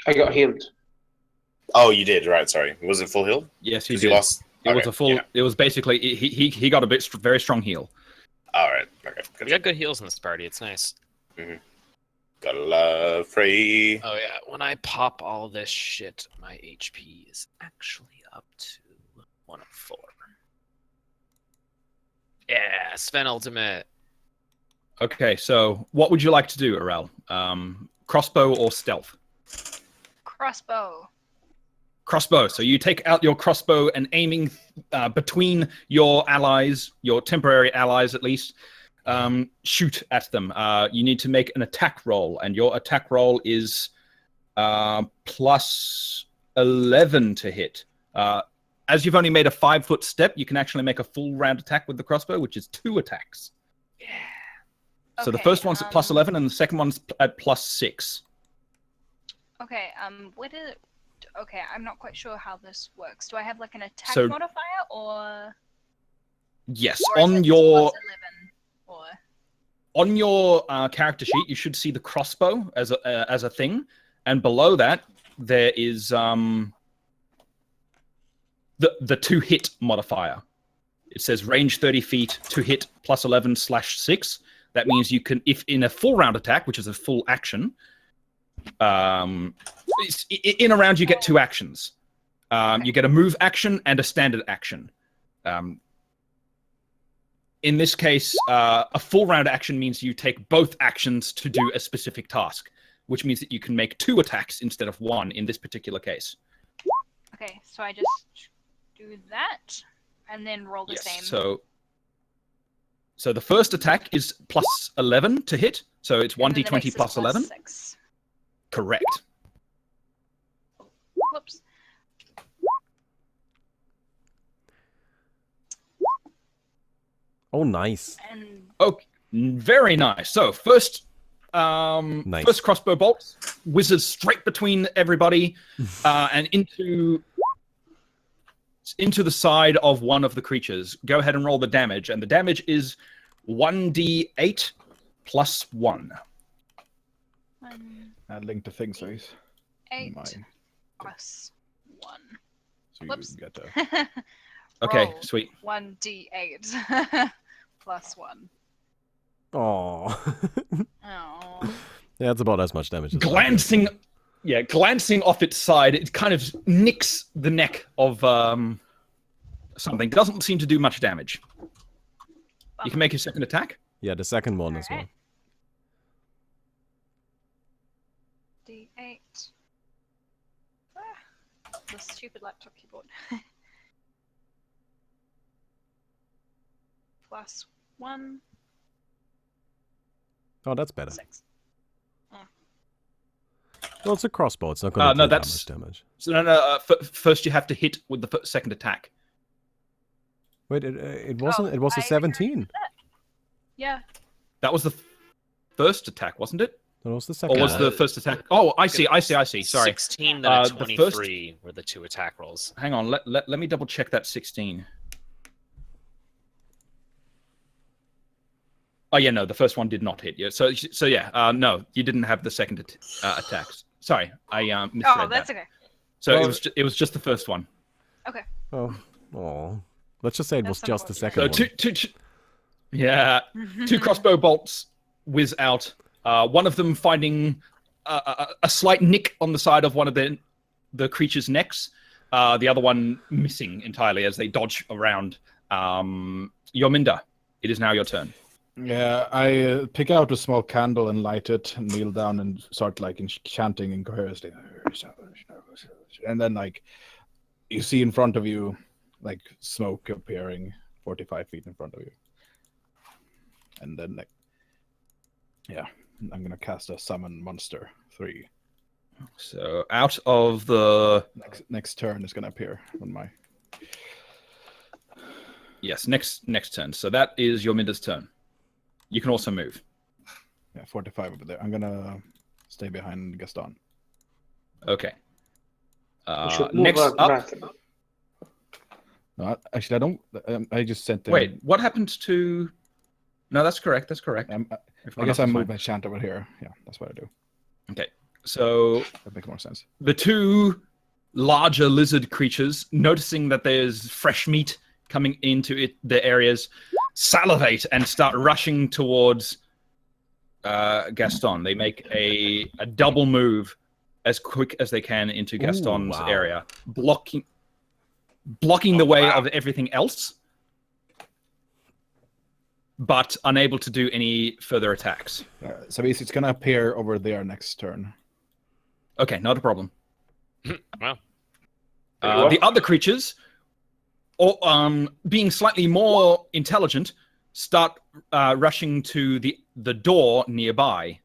I got healed. Oh, you did, right? Sorry, was it full heal? Yes, he 'Cause did. you lost. It was Okay, a full. yeah. It was basically he got a very strong heal. All right. Okay. We got good heals in this party. It's nice. Gotta love Frey. Oh yeah, when I pop all this shit, my HP is actually up to 104. Yeah, Sven Ultimate. Okay, so what would you like to do, Arel? Crossbow or stealth? Crossbow. Crossbow. So you take out your crossbow and aiming between your allies, your temporary allies at least, shoot at them. You need to make an attack roll, and your attack roll is plus 11 to hit. As you've only made a 5-foot step, you can actually make a full round attack with the crossbow, which is 2 attacks. Yeah. So the first one's at plus 11, and the second one's at plus 6. Okay. What is? Okay, I'm not quite sure how this works. Do I have like an attack So- modifier or? Yes, Or is on it your plus 11? Or on your character sheet, you should see the crossbow as a thing, and below that there is the 2-hit modifier. It says range 30 feet, 2-hit plus 11/6. That means you can, if in a full round attack, which is a full action, in a round you get 2 actions. You get a move action and a standard action. In this case, a full round action means you take both actions to do a specific task, which means that you can make 2 attacks instead of 1 in this particular case. okay, so I just do that and then roll the same. So the first attack is plus 11 to hit, so it's And then the 1d20 next is plus 11. 6. Correct. Whoops. Oh, nice. And Okay, very nice. So first crossbow bolt whizzes straight between everybody and into the side of one of the creatures. Go ahead and roll the damage, and the damage is 1d8 plus 1. 1, Add link to thing size. 8 Mine. plus 1. So Whoops. you get a Okay, Roll sweet. 1d8 plus 1. Oh. Oh. Yeah, it's about as much damage as Glancing off its side, it kind of nicks the neck of something. Doesn't seem to do much damage. You can make your second attack. Yeah, the second one as well. Alright. D8. The stupid laptop keyboard. Plus 1, Oh, that's better. 6. Well, it's a crossbow. It's not going to no, do that that's- much damage. So no. First, you have to hit with the second attack. Wait, it wasn't. It was a I 17. Yeah. That was the first attack, wasn't it? That was the Or second. was one. the first attack? Oh, I see. Sorry. 16 then a the first- 23 were the 2 attack rolls. Hang on. Let me double check that 16. Oh yeah, no, the first one did not hit you. So yeah, no, you didn't have the second attacks. Sorry, I misread Oh, that's that. okay. So Well- it was just the first one. Oh. Let's just say it was That's just the unfortunate. second So one. yeah, 2 crossbow bolts whiz out. One of them finding a slight nick on the side of one of the creature's necks. The other one missing entirely as they dodge around. Yominda, it is now your turn. Yeah, I pick out a small candle and light it, and kneel down and start like chanting incoherently. And then like you see in front of you like smoke appearing 45 feet in front of you. And then like I'm gonna cast a summon monster 3. So out of the Next turn is gonna appear on my next turn. So that is Yominda's turn. You can also move. 45 over there. I'm gonna stay behind Gaston. Okay. We should move Next up up, back. No, actually, I don't. I just sent them. Wait, what happened to? No, that's correct. That's correct. I Everyone guess else I is moved fine. my chant over here. Yeah, that's what I do. Okay, so That makes more sense. the two larger lizard creatures, noticing that there's fresh meat coming into the areas, salivate and start rushing towards Gaston. They make a double move as quick as they can into Gaston's wow. area, blocking the way of everything else, but unable to do any further attacks. So it's going to appear over there next turn. Okay, not a problem. Well, The other creatures, being slightly more intelligent, start rushing to the door nearby.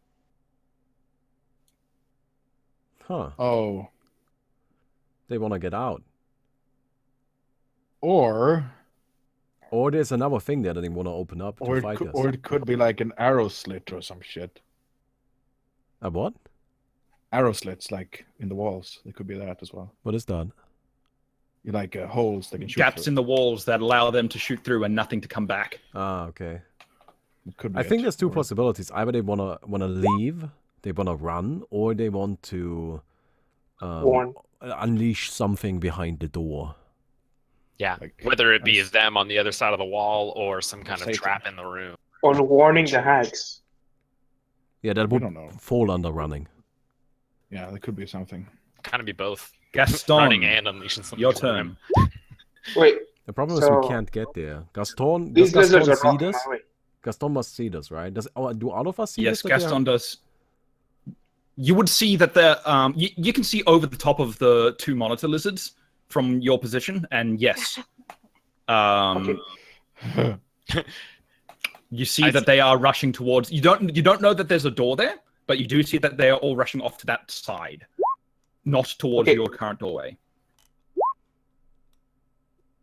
Huh. Oh. They want to get out. Or there's another thing there that they want to open up to fight us. Or it could be like an arrow slit or some shit. A what? Arrow slits, like in the walls. They could be that as well. What is that? Like holes they can shoot Gaps through. in the walls that allow them to shoot through and nothing to come back. Ah, okay. It could be I think it. there's two Or- possibilities. Either they wanna leave, they wanna run, or they want to Warn. unleash something behind the door. yeah. Like, Whether it be as- them on the other side of the wall or some kind of Satan. trap in the room. On warning the hags. Yeah, that We would don't know. fall under running. Yeah, there could be something. Kind of be both. Gaston, Running and unleashing something. your from them. turn. Wait, The problem is So- we can't get there. Does these Gaston lizards are see blocking this? my way. Gaston must see this, right? Do all of us see Yes, this? that they are- Gaston does. You would see that you can see over the top of the two monitor lizards from your position, and yes, you see that they are rushing towards. You don't know that there's a door there, but you do see that they are all rushing off to that side, not towards Okay. your current doorway.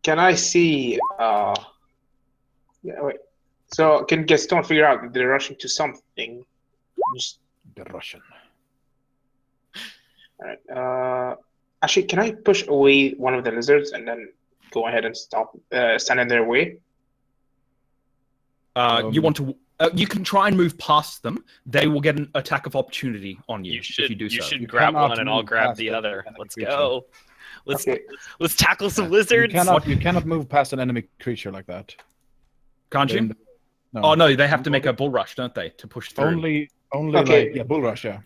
Can I see? Yeah, wait. So can Gaston figure out that they're rushing to something? Just, The Russian. all right. Actually, can I push away one of the lizards and then go ahead and stand in their way? You want to? You can try and move past them. They will get an attack of opportunity on you, if you do so. You should You grab cannot one and I'll move grab past the the other. enemy Let's creature. go. Okay. Let's tackle some You lizards. cannot move past an enemy creature like that. Can't you? Then- No. Oh no, they have to make a bull rush, don't they, to push through? Only Okay. like bull rush, yeah.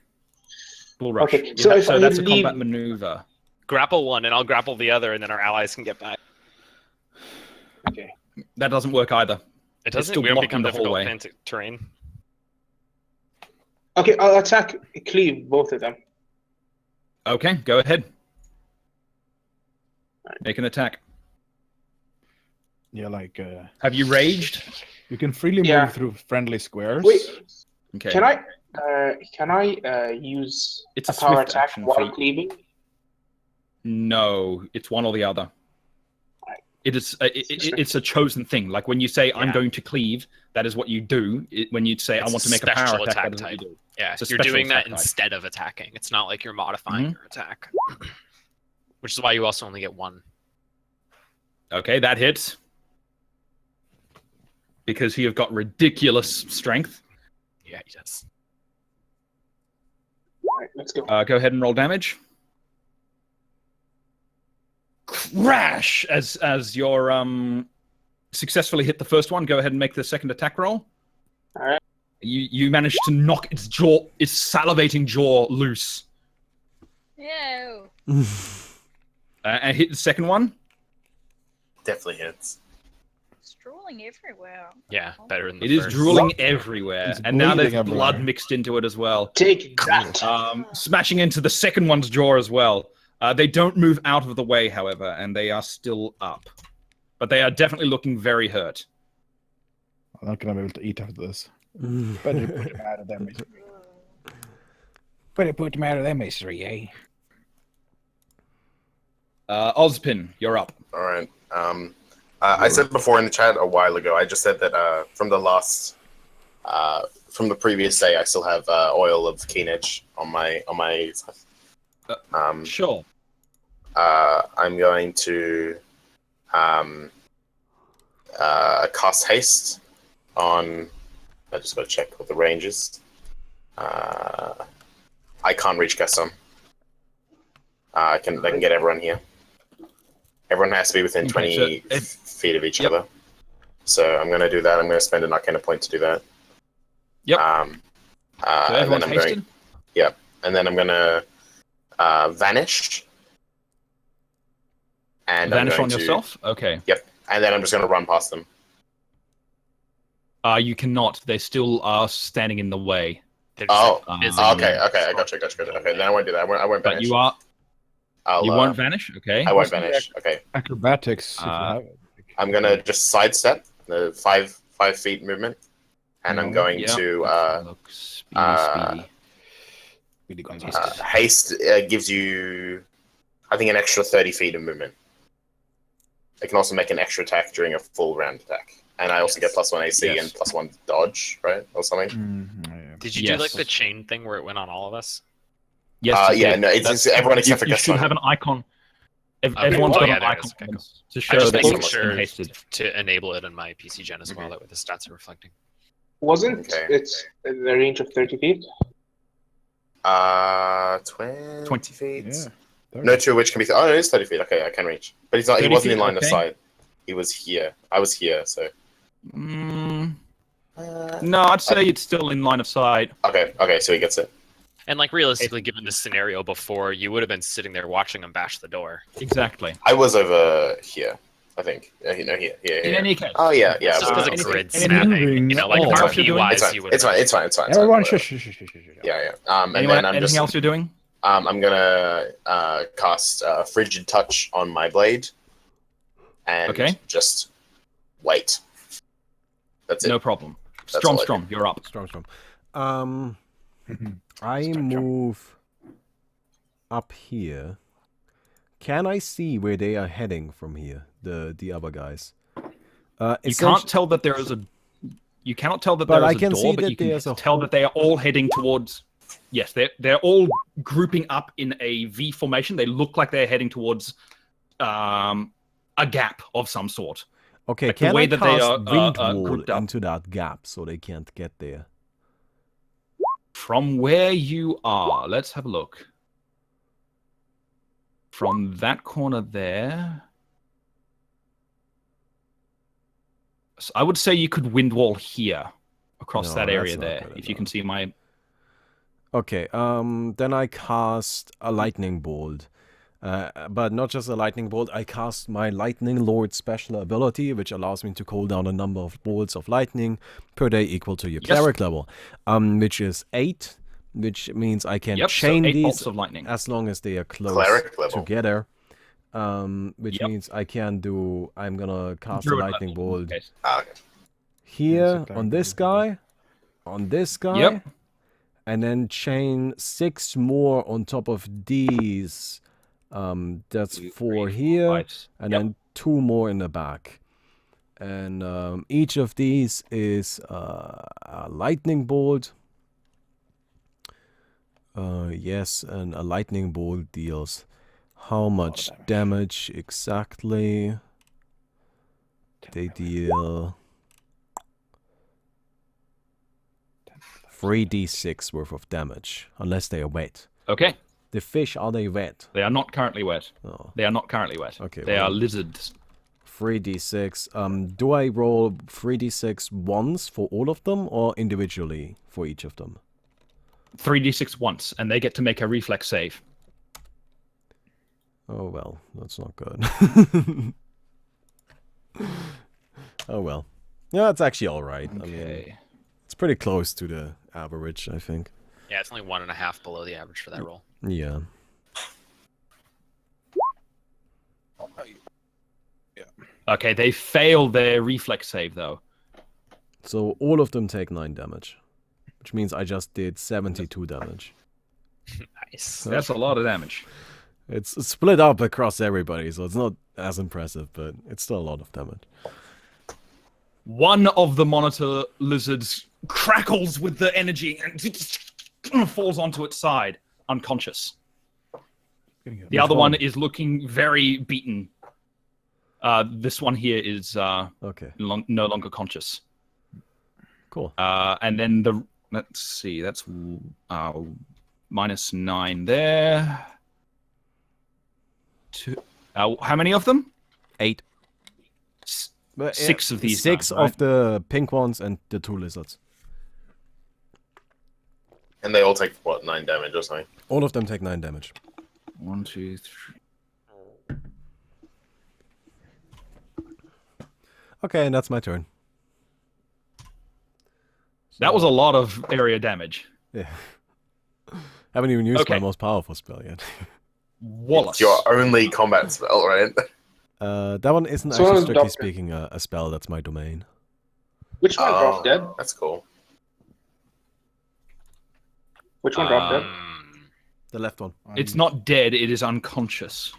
Bull rush. Okay, You so have- if I that's a leave- combat maneuver. Grapple one and I'll grapple the other, and then our allies can get back. Okay. That doesn't work either. It doesn't. still We don't blocking become the difficult hallway. terrain. Okay, I'll attack Cleave, both of them. Okay, go ahead. Make an attack. Yeah, like Have you raged? you can freely Yeah. move through friendly squares. Wait, Okay. can I use It's a a power swift attack action while feat. cleaving? No, it's one or the other. Right. It is. It's a chosen thing. Like when you say "I'm Yeah. going to cleave," that is what you do. When you say It's "I want to a make a power special attack," attack that is what you type. do. Yeah, It's a you're special doing that attack type. instead of attacking. It's not like you're modifying Mhm. your attack. Which is why you also only get one. Okay, that hits because he have got ridiculous strength. Yeah, he does. All right, let's go. Go ahead and roll damage. Crash! As your successfully hit the first one. Go ahead and make the second attack roll. All right. You managed to knock its salivating jaw loose, Ew. and hit the second one. Definitely hits. It's drooling everywhere. Yeah, better than the It is first. drooling everywhere, It's and now there's bleeding blood everywhere. mixed into it as well. Take that. Smashing into the second one's jaw as well. They don't move out of the way, however, and they are still up. But they are definitely looking very hurt. I'm not gonna be able to eat after this. Better put him out of their misery. Better put him out of their misery, eh? Ozpin, you're up. All right. I said before in the chat a while ago. I just said that from the previous day, I still have oil of Keenage on my. Sure. I'm going to cast haste on. I just got to check what the range is. I can't reach Gaston. I can get everyone here. Everyone has to be within 20 feet of each other. So I'm going to do that. I'm going to spend an Arcana point to do that. Yep. So everyone's hasted? Yep. And then I'm going to vanish. And Vanish on yourself? Okay. Yep. And then I'm just going to run past them. You cannot. They still are standing in the way. Oh, okay. I gotcha. Okay, then I won't do that. I won't vanish. But you won't vanish? Okay. I won't vanish. Okay. Acrobatics, if you have it. I'm going to just sidestep the 5 feet movement. And I'm going to... Speedy. Haste gives you, I think, an extra 30 feet of movement. I can also make an extra attack during a full round attack. And I also get +1 AC and +1 dodge, right? Or something. Did you do like the chain thing where it went on all of us? Yes. No, it's everyone except for Gaston. You should have an icon. Everyone's got an icon to show that making sure hasted. To enable it in my PC gen as well, that way the stats are reflecting. Wasn't it in the range of 30 feet? 20 feet. Yeah, no, 2 of which can be. Oh, it is 30 feet. Okay, I can reach. But he's not. He wasn't in line of sight. He was here. I was here, so. No, I'd say it's still in line of sight. Okay, so he gets it. And like realistically, given this scenario before, you would have been sitting there watching him bash the door. Exactly. I was over here, I think. Here. In any case. Oh yeah. It's just because of grid snapping. You know, like RP-wise, you would. It's fine. Everyone, shush. Yeah. Anything else you're doing? I'm gonna cast Frigid Touch on my blade, and just wait. That's it. No problem. Strong. You're up. Strong. I move up here. Can I see where they are heading from here? The other guys. You can't tell that there is a. You cannot tell that there is a door, but you can tell that they are all heading towards. Yes, they're all grouping up in a V formation. They look like they're heading towards a gap of some sort. Okay, like can the way I that cast they are wind wall grouped up into that gap so they can't get there? From where you are, let's have a look. From that corner there, so I would say you could wind wall here across that area there. If you can see my. Okay, then I cast a lightning bolt. But not just a lightning bolt, I cast my Lightning Lord special ability, which allows me to call down a number of bolts of lightning per day equal to your cleric level, which is 8, which means I can chain so 8 these bolts of lightning. as long as they are close together, which means I can do, I'm gonna cast a lightning bolt here on this guy, and then chain 6 more on top of these. That's 4 here, and then 2 more in the back. And each of these is a lightning bolt. Yes, and a lightning bolt deals how much damage exactly? They deal 3d6 worth of damage, unless they are wet. Okay. The fish, are they wet? They are not currently wet. Oh. They are not currently wet. Okay. They are lizards. 3d6. Do I roll 3d6 once for all of them or individually for each of them? 3d6 once, and they get to make a reflex save. Oh, well, that's not good. Oh, well. Yeah, it's actually alright. Okay. I mean, it's pretty close to the average, I think. Yeah, it's only 1.5 below the average for that roll. Yeah. Okay, they fail their reflex save, though. So all of them take 9 damage, which means I just did 72 damage. Nice. That's a lot of damage. It's split up across everybody, so it's not as impressive, but it's still a lot of damage. One of the monitor lizards crackles with the energy and falls onto its side, unconscious. The other one is looking very beaten. This one here is Okay, no longer conscious. cool. And then let's see, that's -9 there. How many of them? 8. S- But, 6 of these. 6 now, right? of the pink ones and the 2 lizards. And they all take, what, 9 damage or something? All of them take 9 damage. 1, 2, 3. Okay, and that's my turn. That was a lot of area damage. Yeah. Haven't even used my Okay. most powerful spell yet. Wallace. It's your only combat spell, right? That one isn't So actually is strictly Doctor. speaking a spell. That's my domain. Which one dropped dead? That's cool. Which one dropped dead? The left one. It's not dead, it is unconscious.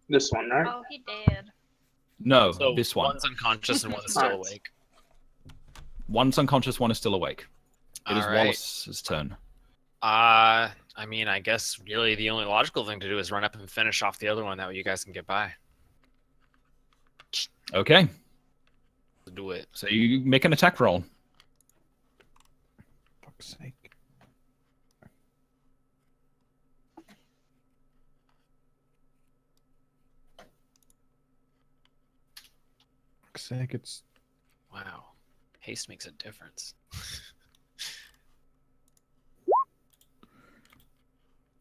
This one, right? Oh, he did. No, So this one. one's unconscious and one's still Alright. awake. One's unconscious, one is still awake. It is Alright. Wallace's turn. I mean, I guess really the only logical thing to do is run up and finish off the other one. That way you guys can get by. Okay, Do it. so you make an attack roll. Fuck's sake. Fuck's sake, it's Wow. Haste makes a difference.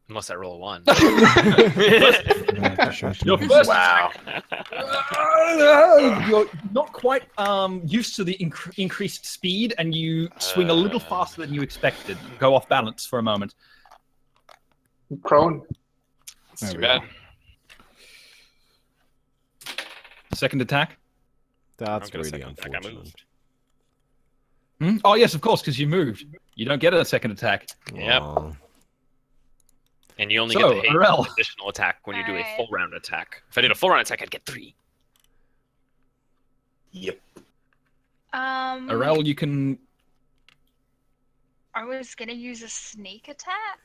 Unless I roll a 1. Your first Wow. You're not quite used to the increased speed, and you swing a little faster than you expected. Go off balance for a moment. Prone. It's There too we bad. Second attack. That's don't get a really second attack, I unfortunate. moved. Oh yes, of course, because you moved. You don't get a second attack. Yep. Aw. And you only So, get the haste Arel. additional attack when you do a Alright. full round attack. If I did a full round attack, I'd get 3. Yep. Arel, you can. I was gonna use a sneak attack.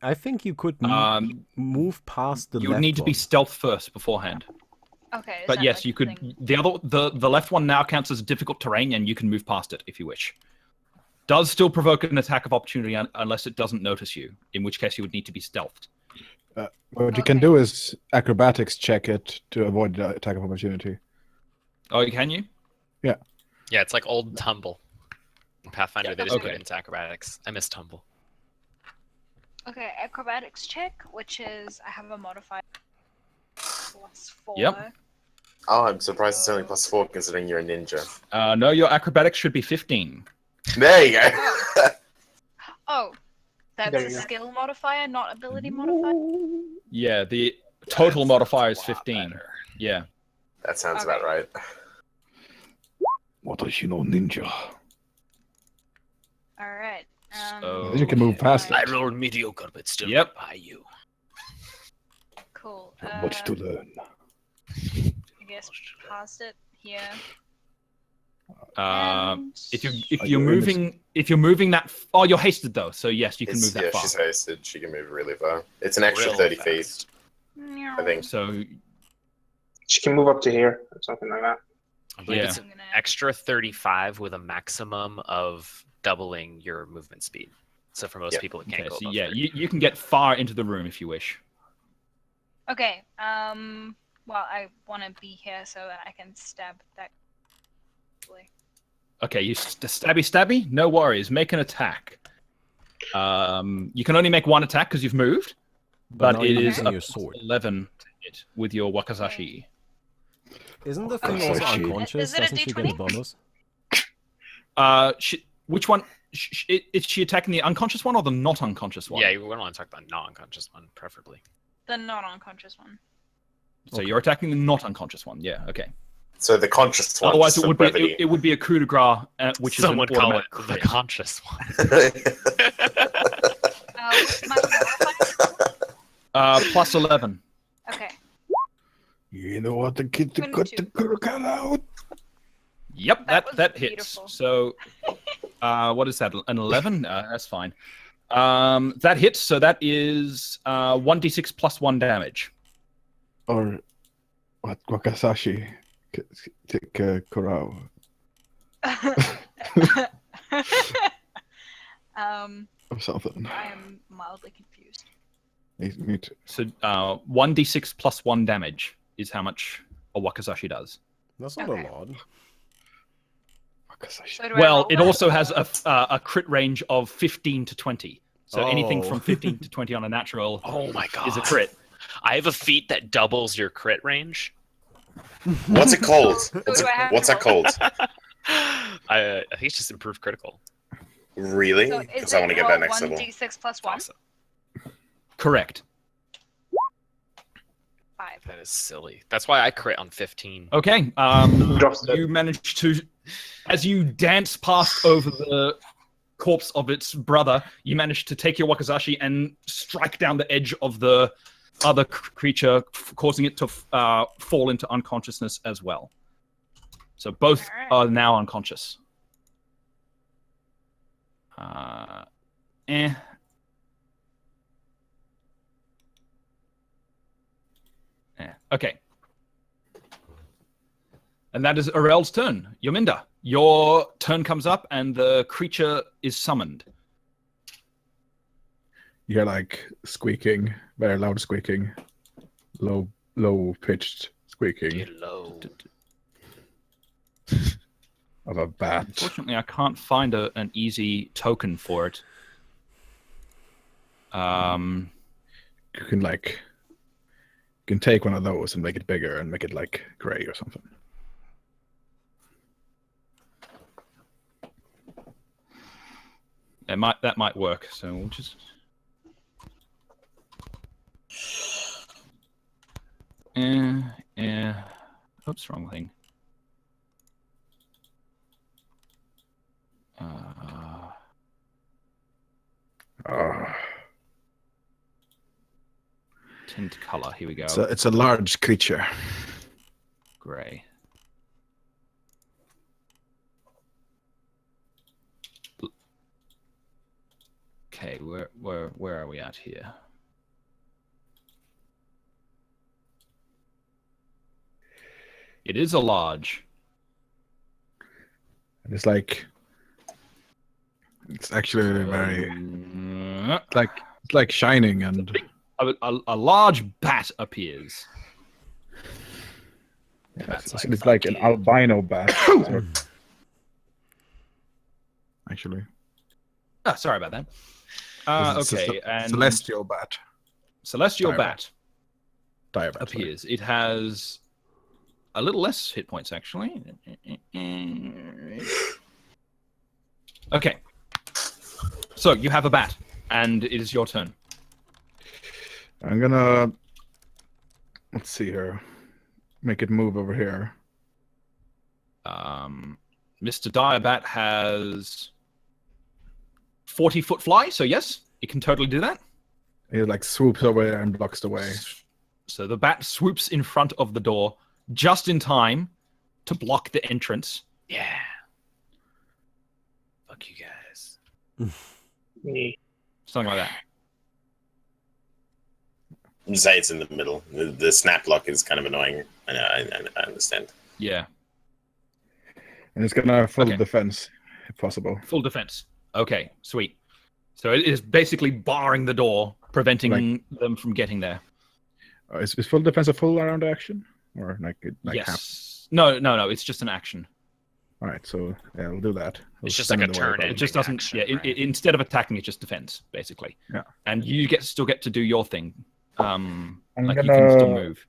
I think you could move past the You left would need to be one. stealth first beforehand. Okay. is But that yes, like you the could. thing? The left one now counts as difficult terrain, and you can move past it if you wish. Does still provoke an attack of opportunity unless it doesn't notice you, in which case you would need to be stealthed. what you can Okay. do is acrobatics check it to avoid the attack of opportunity. Oh, can you? Yeah, it's like old Tumble. In Pathfinder, they just Okay. put it into acrobatics. I miss Tumble. Okay, acrobatics check, which is I have a modifier +4. Yep. Oh, I'm surprised it's only +4 considering you're a ninja. No, your acrobatics should be 15. There you go. Oh, that's There a you go. skill modifier, not ability modifier. Yeah, the total That's modifier a is lot 15. better. Yeah. That sounds Okay. about right. What does she know, ninja? All right. So- You can move past I it. rolled mediocre, but still Yep. by you. Cool. Not much to learn. I guess past it here. And- If Are you're you moving that, oh, you're hasted though, so yes, you can It's- move that yeah, far. she's hasted. She can move really far. It's an extra Real 30 fast. feet, I think. So She can move up to here or something like that. I believe Yeah. it's I'm gonna- extra 35 with a maximum of doubling your movement speed. So for most Yep. people, it can't okay, go so above yeah, 30. you can get far into the room if you wish. Okay. Well, I want to be here so that I can stab that. Okay, you stabby. No worries. Make an attack. You can only make one attack because you've moved, but now it you're is using a your sword. 11 to hit with your wakazashi. Isn't the thing Okay. also Is it a unconscious? D20? Doesn't she get a bonus? Which one? Is she attacking the unconscious one or the not unconscious one? Yeah, we don't want to talk about non-unconscious one, preferably. The not unconscious one. So you're attacking the not unconscious one. Yeah. Okay. So the conscious one. Otherwise, just it for would brevity. be it would be a coup de grace, which is Someone an call it automatic the crit. conscious one. What's my modifier? Plus 11. Okay. You know what the kid to cut the 22. cut out? Yep, That was that hits. beautiful. So, what is that? An 11? That's fine. That hits. So that is 1d6 plus 1 damage. Or What Wakasashi Korao. Or something. I am mildly confused. Me too. So 1d6 plus 1 damage is how much a Wakasashi does. That's not Okay. a lot. Wakasashi. So do I Well, roll it that? also has a crit range of 15 to 20. So anything Oh. from 15 to 20 on a natural Oh my god. is a crit. I have a feat that doubles your crit range. What's it called? So do I have What's to that roll? called? I think it's just improved critical. Really? So is Because I it want to get roll that next level. 1d6 plus 1? Awesome. Correct. 5. That is silly. That's why I crit on 15. Okay. Drops the- You managed to, as you dance past over the corpse of its brother, you managed to take your Wakasashi and strike down the edge of the other creature, causing it to fall into unconsciousness as well. So both Alright. are now unconscious. Okay. And that is Arel's turn. Yominda, your turn comes up and the creature is summoned. You hear like squeaking, very loud squeaking, low pitched squeaking Get low. of a bat. Unfortunately, I can't find an easy token for it. You can take one of those and make it bigger and make it like gray or something. That might work. So we'll just. Oops, wrong thing. Tint color. Here we go. It's a large creature. Gray. Okay, where are we at here? It is a large. And it's actually very it's like shining and A large bat appears. it's like an albino bat. Actually, Sorry about that. It's a Okay, and celestial bat. Celestial Dire bat Dire bat, sorry. appears. It has a little less hit points, actually. Okay. So you have a bat, and it is your turn. I'm gonna let's see here. Make it move over here. Mr. Direbat has 40-foot fly, so yes, it can totally do that. It like swoops over there and blocks the way. So the bat swoops in front of the door just in time to block the entrance. Yeah. Fuck you guys. Me. Something like that. Say it's in the middle. The snap lock is kind of annoying. I understand. Yeah. And it's gonna full Okay. defense if possible. Full defense. Okay, sweet. So it is basically barring the door, preventing them from getting there. Is full defense a full round action? Or like half? Yes. No, it's just an action. Alright, so yeah, we'll do that. We'll It's just stand like in a the way, turn probably. It just doesn't. action, Yeah. right? Instead of attacking, it just defends, basically. Yeah. And you still get to do your thing. I'm Like gonna you can still move.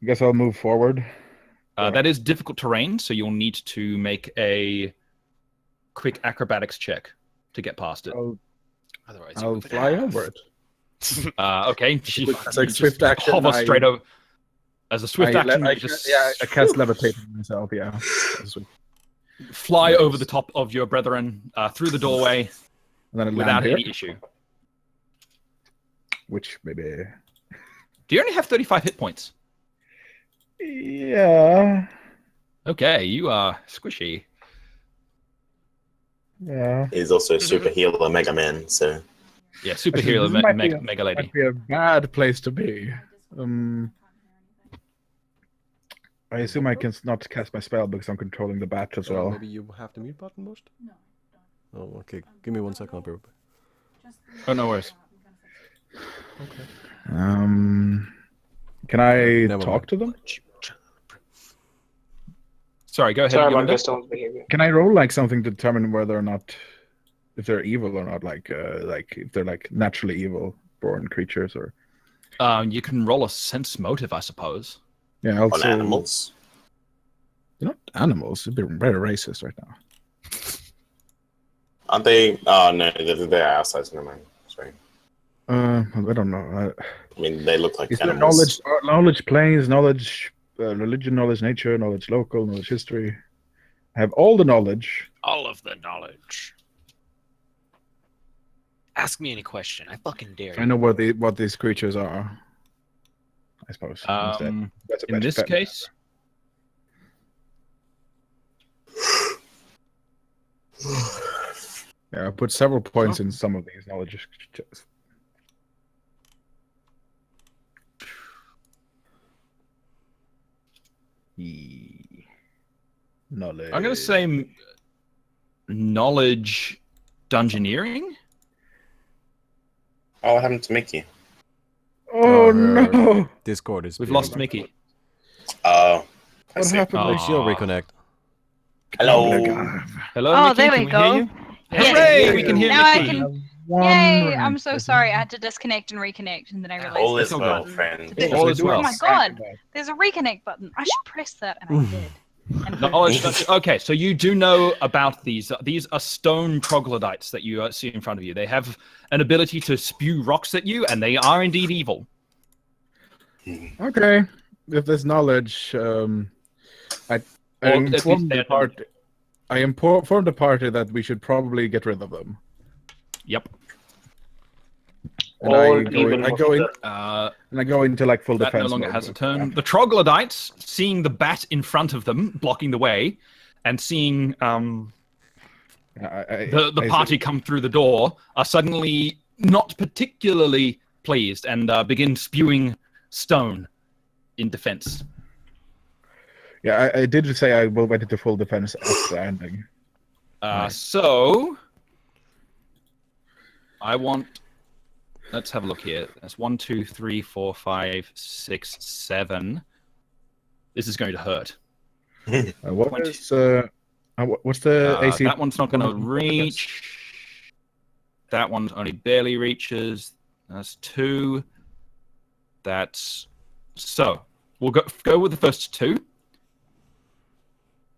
I guess I'll move forward. That is difficult terrain, so you'll need to make a quick acrobatics check to get past it. Otherwise, you I'll move it fly half. over it. Okay. As a swift action, hover I- straight over. As a swift action, I you just cast levitate on myself, yeah. fly over the top of your brethren through the doorway And then I land without here, any issue. which maybe Do you only have 35 hit points? yeah. Okay, you are squishy. Yeah. He's also a super healer Mega Man, so Yeah, superhero This might be mega lady. Might be a bad place to be. I assume I can not cast my spell because I'm controlling the bat as well. Maybe you have the mute button pushed? No. Oh, okay. Give me 1 second, I'll be right back. Oh, no worries. Okay. Can I Never talk mind. to them? Sorry, go ahead. Sorry about Yominda. Gaston's behavior. Can I roll like something to determine whether or not if they're evil or not? Like if they're like naturally evil born creatures or You can roll a sense motive, I suppose. yeah. On Also, animals. they're not animals. They're very racist right now. Aren't they? Oh no, they're outside. Never mind. Sorry. I don't know. I mean, they look like Is there animals. knowledge planes, knowledge religion, knowledge nature, knowledge local, knowledge history? I have all the knowledge. All of the knowledge. Ask me any question. I fucking dare I you. know what these creatures are. I suppose. Instead. That's a In better this bet. case, Yeah, I put several points in some of these knowledge checks. Knowledge. I'm going to say knowledge dungeoneering. Oh, what happened to Mickey? Oh no! Discord is. We've being- lost Mickey. Oh, I What see. happened? Oh. She'll reconnect. Hello. Hello, Oh, Mickey. there we Can we go. hear you? Yes. Hooray! We can hear Now I Mickey. can. Yay! I'm so sorry. I had to disconnect and reconnect, and then I realized All there's is a well, button. friend. There's- All is well. Oh my god! There's a reconnect button. I should press that, and I did. And Knowledge. Okay, so you do know about these. These are stone troglodytes that you see in front of you. They have an ability to spew rocks at you, and they are indeed evil. Okay. If there's knowledge, I Or at least informed they the are- party. I informed the party that we should probably get rid of them. Yep. And Or I go, even I go in, Uh, and I go into like full that defense no longer mode. has a turn. The troglodytes, seeing the bat in front of them, blocking the way, and seeing the party come through the door, are suddenly not particularly pleased and begin spewing stone in defense. Yeah, I did say I will went into full defense after ending. Nice. So, I want. Let's have a look here. That's 1, 2, 3, 4, 5, 6, 7. This is going to hurt. What's the AC? That one's not going to reach. That one only barely reaches. That's 2. That's so. We'll go with the first 2.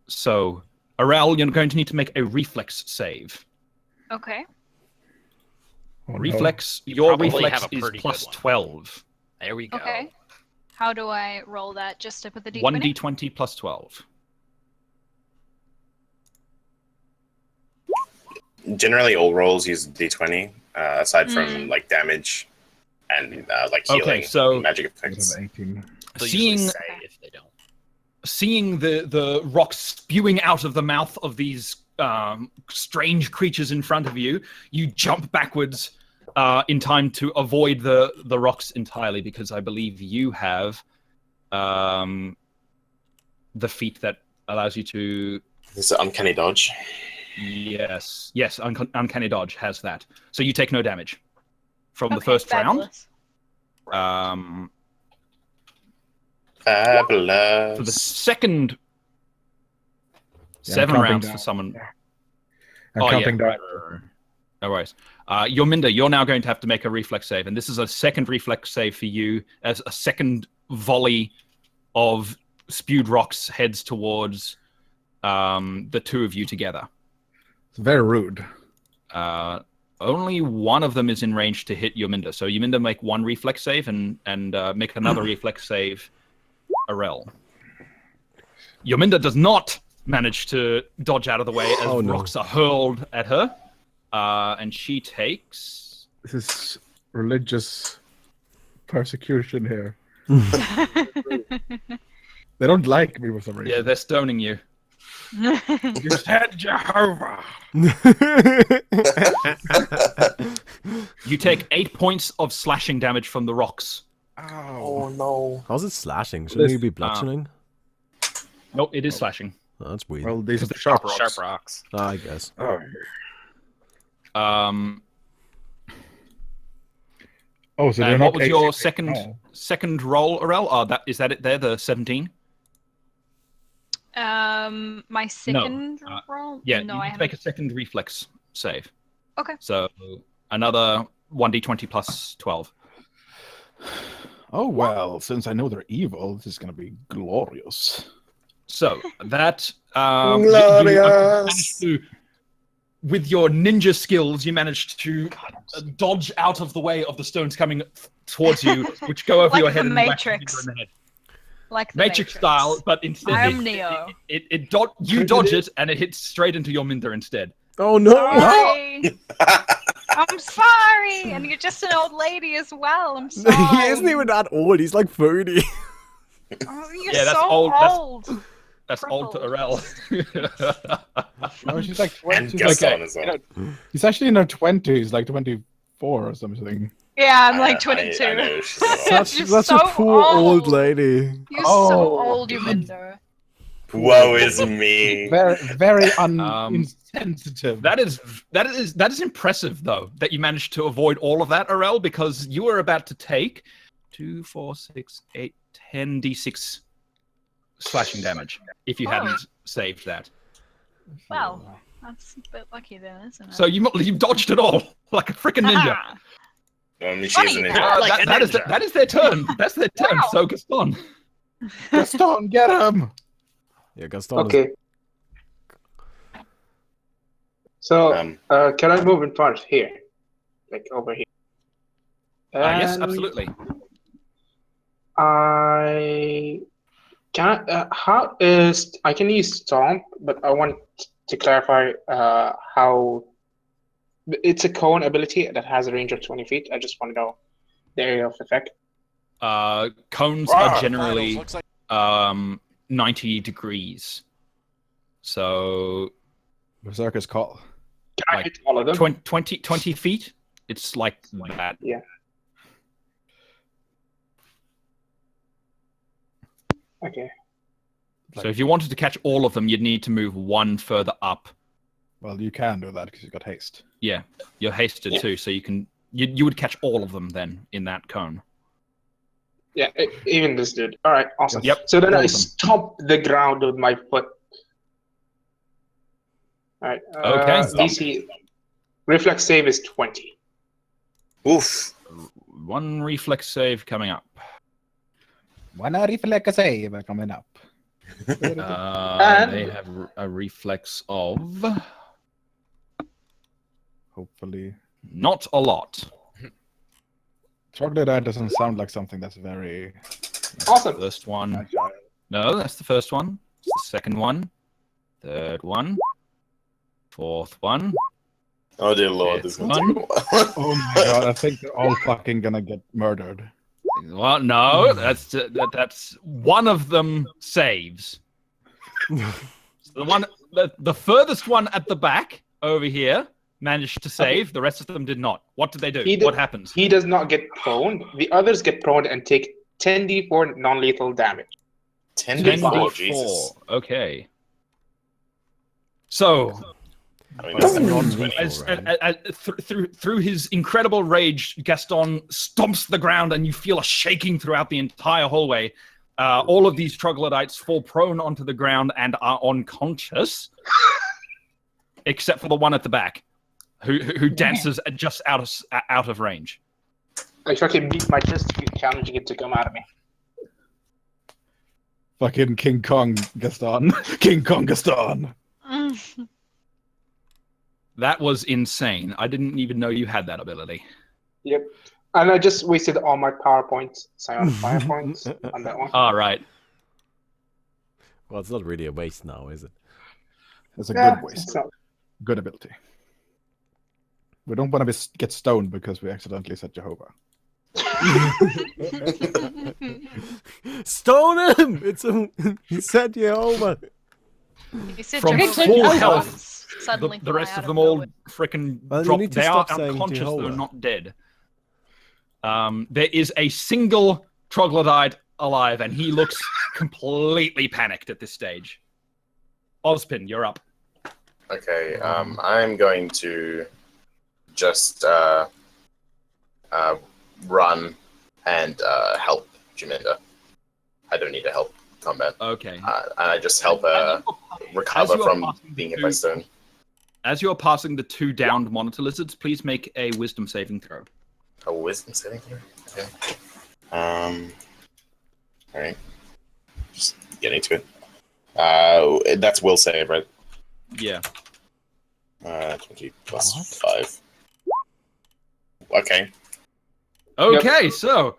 So, Arel, you're going to need to make a reflex save. okay. Oh, no. Reflex. Your probably reflex have a is pretty plus good one. 12. There we go. Okay. How do I roll that? Just up with the d20? 1d20 plus 12. Generally, all rolls use D20, aside from like damage and like healing, Okay, so- magic I effects. have 18. They'll Seeing- usually say if they don't. Seeing the rocks spewing out of the mouth of these strange creatures in front of you, you jump backwards in time to avoid the rocks entirely, because I believe you have the feat that allows you to. It's an uncanny dodge. Yes, Uncanny Dodge has that. So you take no damage from the Okay, first fabulous. round. Fabulous. For the second Yeah, 7 counting rounds down. for someone. I'm Oh, counting yeah, down. right. No worries. Yominda, you're now going to have to make a reflex save, and this is a second reflex save for you as a second volley of spewed rocks heads towards the two of you together. It's very rude. Only one of them is in range to hit Yominda, so Yominda make one reflex save and make another reflex save, Arel. Yominda does not manage to dodge out of the way as Oh, no. rocks are hurled at her, and she takes. This is religious persecution here. They don't like me for some reason. Yeah, they're stoning you. You said Jehovah. You take 8 points of slashing damage from the rocks. Ow. Oh no. How's it slashing? Shouldn't you be This- bludgeoning? Nope, it is slashing. Oh, that's weird. Well, these are Because sharp they're rocks. Sharp rocks. I guess. Oh, so they're And not. what was your AC. second roll, Aurel? Oh, is that it there? The 17. My second roll. Yeah, no, you I need to haven't. make a second reflex save. Okay. So another 1d20 plus 12. Oh well, since I know they're evil, this is gonna be glorious. So that Glorious. with your ninja skills, you managed to dodge out of the way of the stones coming towards you, which go over Like your the head and whack Matrix. you in the head. Like the Matrix style, but instead I'm Neo. you dodge it and it hits straight into your Minder instead. Oh no! Sorry. I'm sorry, and you're just an old lady as well. I'm sorry. He isn't even that old. He's like 30. Oh, you're Yeah, that's so old. old. That's old to Aurel. No, she's like 20. And She's Gaston like, as well. he's actually in her 20s, like 24 or something. Yeah, I'm like I 22. know she's Such, You're such so a poor old old. lady. You're Oh. so old, you Minder. Woe is me. Very, very insensitive. That is impressive though that you managed to avoid all of that, Aurel, because you were about to take 2, 4, 6, 8, 10 d6 slashing damage if you hadn't saved that. Well, that's a bit lucky then, isn't it? So you dodged it all like a freaking ninja. Ha! Only she Funny is a that. ninja. Like a that is ninja. that is their turn. That's their turn. Wow. So Gaston. Gaston, get him! Yeah, Gaston is... Okay. So, can I move in front here? Like over here? Yes, And absolutely. I can. How is I can use Stomp, but I want to clarify how it's a cone ability that has a range of 20 feet. I just want to know the area of effect. Cones are generally 90 degrees. So Berserker's call. Can I Like hit all of them? 20 feet. It's like that. Yeah. Okay. So if you wanted to catch all of them, you'd need to move one further up. Well, you can do that because you got haste. Yeah, you're hasted too, so you would catch all of them then in that cone. Yeah, even this dude. All right, awesome. Yep, So then I awesome. stomp the ground with my foot. All right. Okay. DC reflex save is 20. Oof. One reflex save coming up. One reflex save coming up. They have a reflex of Hopefully. not a lot. Troglodyte doesn't sound like something that's very... Awesome. First one. No, that's the first one. It's the second one. Third one. Fourth one. Oh dear lord, this is gonna take a while. Oh my god, I think they're all fucking gonna get murdered. Well, no, that's one of them saves. The furthest one at the back over here managed to save. The rest of them did not. What did they do? What happens? He does not get prone. The others get prone and take 10d4 non-lethal damage. 10d4, Jesus. Okay. So, I mean, that's through his incredible rage, Gaston stomps the ground, and you feel a shaking throughout the entire hallway. All of these troglodytes fall prone onto the ground and are unconscious, except for the one at the back, who dances just out of range. I fucking beat my chest, challenging it to come out of me. Fucking King Kong Gaston. King Kong Gaston. That was insane. I didn't even know you had that ability. Yep. And I just wasted all my PowerPoints, Psionic PowerPoints on that one. All right. Well, it's not really a waste now, is it? It's a Yeah, good waste. it's not- Good ability. We don't want to get stoned because we accidentally said Jehovah. Stone him! He said Jehovah. You said From Jehovah's full Witnesses health, suddenly the fly rest out of them all nowhere. freaking Well, you drop. need to They are stop saying unconscious, Jehovah. though not dead. There is a single troglodyte alive, and he looks completely panicked at this stage. Ozpin, you're up. Okay, I'm going to just run and help Jaminda. I don't need to help combat. Okay. And I just help recover from being hit by stone. As you are passing the 2 downed monitor lizards, please make a wisdom saving throw. A wisdom saving throw? Okay. Alright. Just getting to it. That's will save, right? Yeah. 20 plus 5. Okay. Okay, so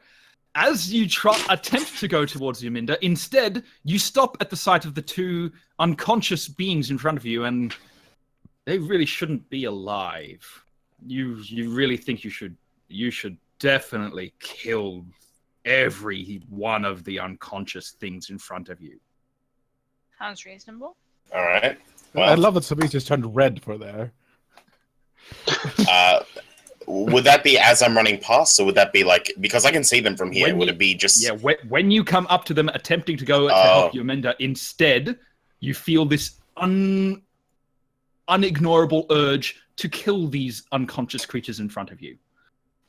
as you attempt to go towards Yaminda, instead you stop at the sight of the 2 unconscious beings in front of you, and they really shouldn't be alive. You really think you should definitely kill every one of the unconscious things in front of you. Sounds reasonable. All right. Well, I love that somebody just turned red for there. Would that be as I'm running past, or would that be like, because I can see them from here? Would you- it be just? Yeah, when you come up to them attempting to go to help Yaminda, instead you feel this unignorable urge to kill these unconscious creatures in front of you.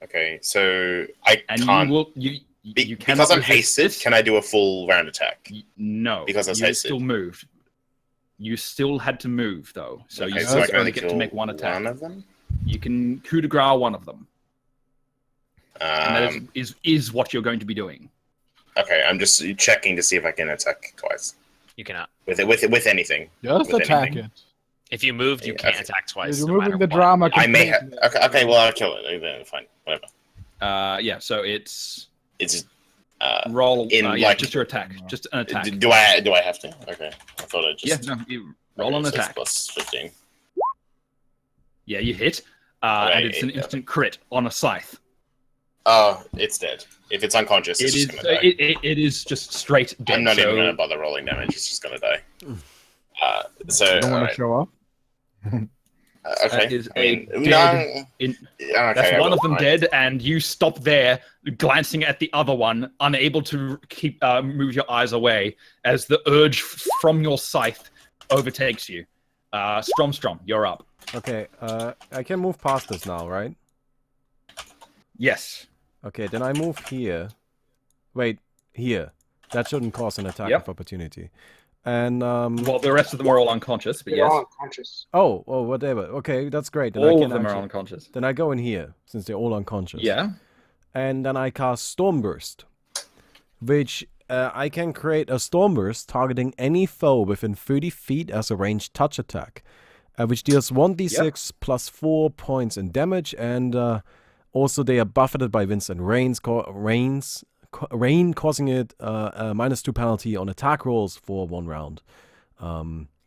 Okay, so I And can't. you cannot Because I'm resist hasted, this. can I do a full round attack? No, Because I was you hasted. still moved. You still had to move though, so Okay, you so I still can only get to kill make one attack. One of them. You can coup de grace one of them, and that is what you're going to be doing. Okay, I'm just checking to see if I can attack twice You cannot. with anything. Just With attack anything. it. If you moved, you can't Okay. attack twice. You're no removing matter the what. drama. I may have. completely. Okay, well I'll kill it. Then fine, whatever. Yeah, so it's It's roll. in just your attack, just an attack. Do I have to? Okay, I thought I just. Yeah, no, you roll an so it's attack. plus 15. Yeah, you hit, and Okay, it's an instant crit on a scythe. Oh, it's dead. If it's unconscious, it's just gonna die. It is just straight dead. I'm not even so- gonna bother rolling damage. It's just gonna die. So You don't want alright. to show up? Okay. That is I mean, a no. dead Okay, That's I one will. of them Alright. dead, and you stop there, glancing at the other one, unable to keep move your eyes away as the urge from your scythe overtakes you. Strom, you're up. Okay, I can move past this now, right? Yes. Okay, then I move here. Wait, here. That shouldn't cause an attack Yep. of opportunity. And Well, the rest of them are all unconscious, but They're yes, all unconscious. oh, whatever. Okay, that's great. Then I all can of them are actually- unconscious. Then I go in here since they're all unconscious. Yeah. And then I cast Stormburst, which I can create a Stormburst targeting any foe within 30 feet as a ranged touch attack, which deals 1d6 plus 4 points in damage, and also they are buffeted by winds and rain, causing it a -2 penalty on attack rolls for 1 round.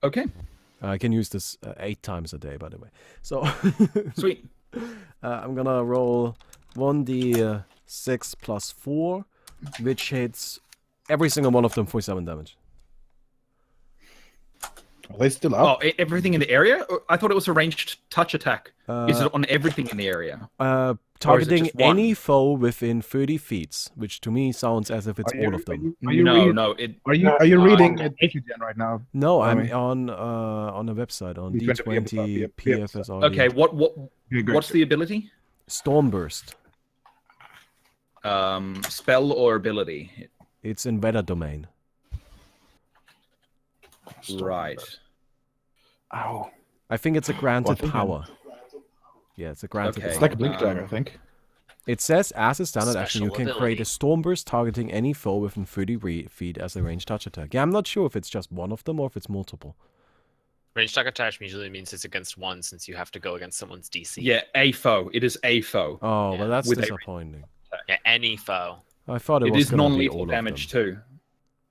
Okay. I can use this 8 times a day, by the way. So Sweet. I'm gonna roll 1d6 plus 4, which hits every single one of them for 7 damage. Are they still Oh, up? everything in the area? I thought it was a ranged touch attack. Is Uh, it on everything in the area? targeting just one? any foe within 30 feet, which to me sounds as if it's Are you- all of them. Are you, No, reading, no. It are you No, reading no. at Wikigen right now? No, I'm Tommy? on a website on D20 D20 PFS. PFS okay. What Okay, great. what's the ability? Stormburst. Spell or ability? It's in weather domain. Right. Ow. I think it's a granted What? power. Yeah, it's a granted Okay. power. It's like a blink dagger, I think. It says, as a standard action, you Special can create a ability. Stormburst targeting any foe within 30 feet as a ranged touch attack. Yeah, I'm not sure if it's just one of them or if it's multiple. Ranged attack attack usually means it's against one, since you have to go against someone's DC. Yeah, a foe. It is a foe. Oh, Yeah, well, that's with a- disappointing. Yeah, any foe. I thought it It was is gonna be non-lethal all of damage them. too.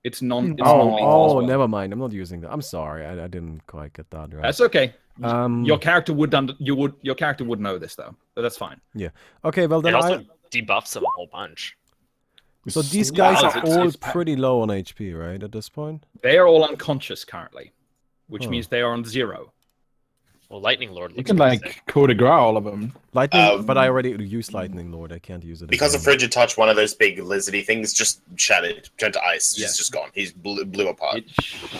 It's non. It's Oh, non-lethal as well. never mind. I'm not using that. I'm sorry. I didn't quite get that right. That's okay. Um, Your character would your character would know this though, but that's fine. Okay, well It then also debuffs them a whole bunch. So these guys Wow, are it's- all it's- pretty low on HP, right? At this point. They are all unconscious currently, which Oh. means they are on 0. Well, Lightning Lord You looks can pretty like sick. coup de grace all of them. Lightning, but I already used Lightning Lord. I can't use it Because of again. frigid touch, one of those big lizardy things just shattered, turned to ice. Yes. He's just gone. He's blew apart. It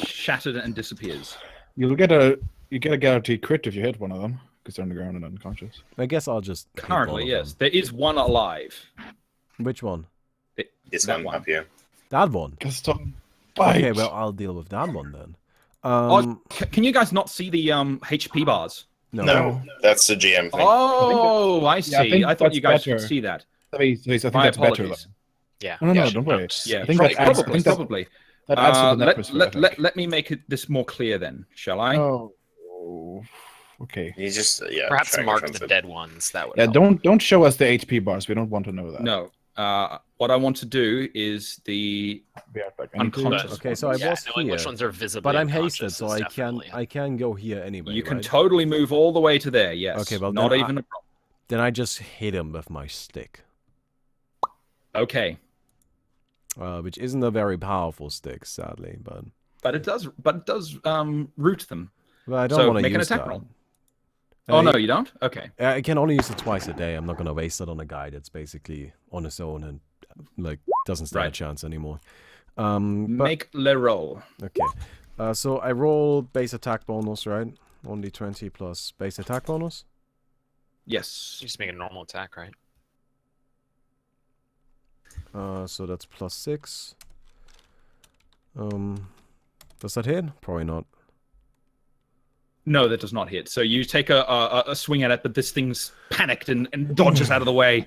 shattered and disappears. You get a guaranteed crit if you hit one of them because they're on the ground and unconscious. I guess I'll just hit Currently, one of yes. them. There is one alive. Which one? This That one up here. That one. Gaston, Okay, bite. well I'll deal with that one then. Can you guys not see the HP bars? No. That's the GM thing. Oh, I see. Yeah, I think I thought you guys that's could better. see that. I think My that's better. apologies. Yeah. No, Yeah, don't worry. Yeah, I think that adds- I think that- probably. That adds to the atmosphere. I think. Let me make this more clear then, shall I? Oh, okay. You just Perhaps try and mark get the some- dead ones. That would Yeah, help. don't show us the HP bars. We don't want to know that. No. What I want to do is the We have, like, anything- unconscious. Okay, so I ones. Yeah, was knowing here, which ones are visible. but I'm hasted, so I can go here anyway. You can right? totally move all the way to there. Yes. Okay, well, not then even a problem. Then I just hit him with my stick, Okay, which isn't a very powerful stick, sadly. But it does root them. I don't So want to make an use attack that. roll. Oh no, you don't. Okay. I can only use it twice a day. I'm not gonna waste it on a guy that's basically on his own and like doesn't stand a Right. chance anymore. Make le roll. Okay. So I roll base attack bonus, right? Only 20 plus base attack bonus. Yes. You just make a normal attack, right? So that's plus 6. Does that hit? Probably not. No, that does not hit. So you take a swing at it, but this thing's panicked and dodges out of the way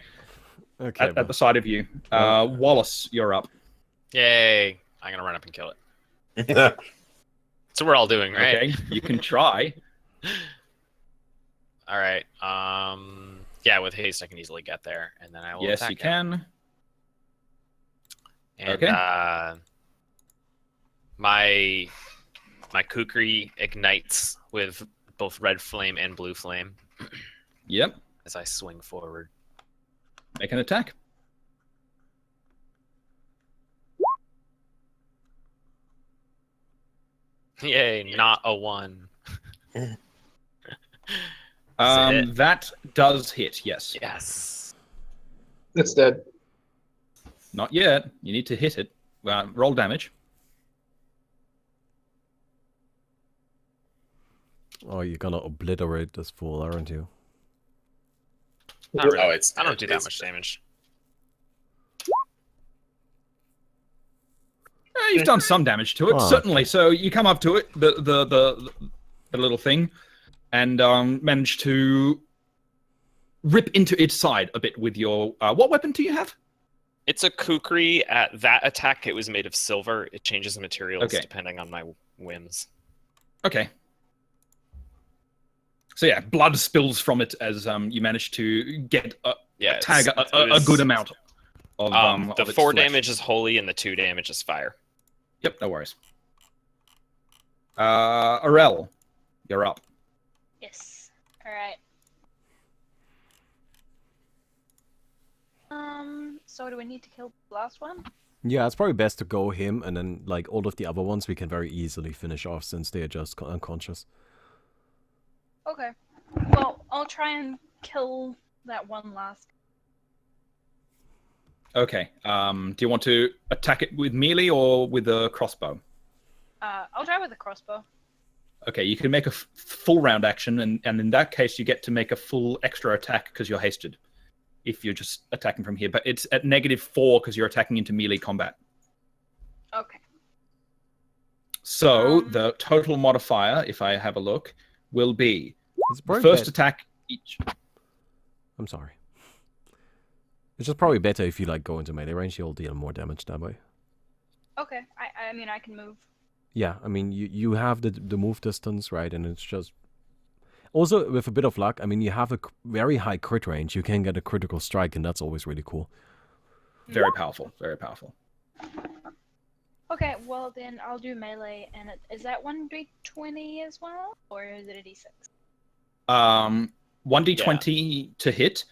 Okay. at the side of you. Wallace, you're up. Yay! I'm gonna run up and kill it. That's what we're all doing, right? Okay, you can try. All right. Yeah, with haste I can easily get there, and then I will. Yes, attack you it. can. And, Okay. My kukri ignites with both red flame and blue flame Yep. as I swing forward. Make an attack. Yay! Not a 1. That does hit. Yes. Yes. It's dead. Not yet. You need to hit it. Roll damage. Oh, you're gonna obliterate this fool, aren't you? Not really. Oh, it's. I don't do that it's- much damage. You've done some damage to it, Oh. certainly. So you come up to it, the little thing, and manage to rip into its side a bit with your. What weapon do you have? It's a kukri. At that attack, it was made of silver. It changes the materials Okay. depending on my whims. Okay. So yeah, blood spills from it as you manage to get Yeah, tag it's- a it was- good amount of the of its 4 flesh. damage is holy, and the 2 damage is fire. Yep, no worries. Arel, you're up. Yes. All right. So do we need to kill the last one? Yeah, it's probably best to go him, and then like all of the other ones we can very easily finish off since they are just unconscious. Okay. Well, I'll try and kill that one last. Okay. Do you want to attack it with melee or with a crossbow? I'll try with the crossbow. Okay, you can make a full round action, and in that case, you get to make a full extra attack because you're hasted. If you're just attacking from here, but it's at -4 because you're attacking into melee combat. Okay. So the total modifier, if I have a look, will be It's probably first bet- attack each. I'm sorry. It's just probably better if you like go into melee range. You'll deal more damage that way. Okay. I mean, I can move. Yeah, I mean you have the move distance, right? And it's just also with a bit of luck. I mean, you have a very high crit range. You can get a critical strike, and that's always really cool. Very powerful. Very powerful. Okay. Well, then I'll do melee, and is that 1d20 as well, or is it a d6? 1d20 to hit,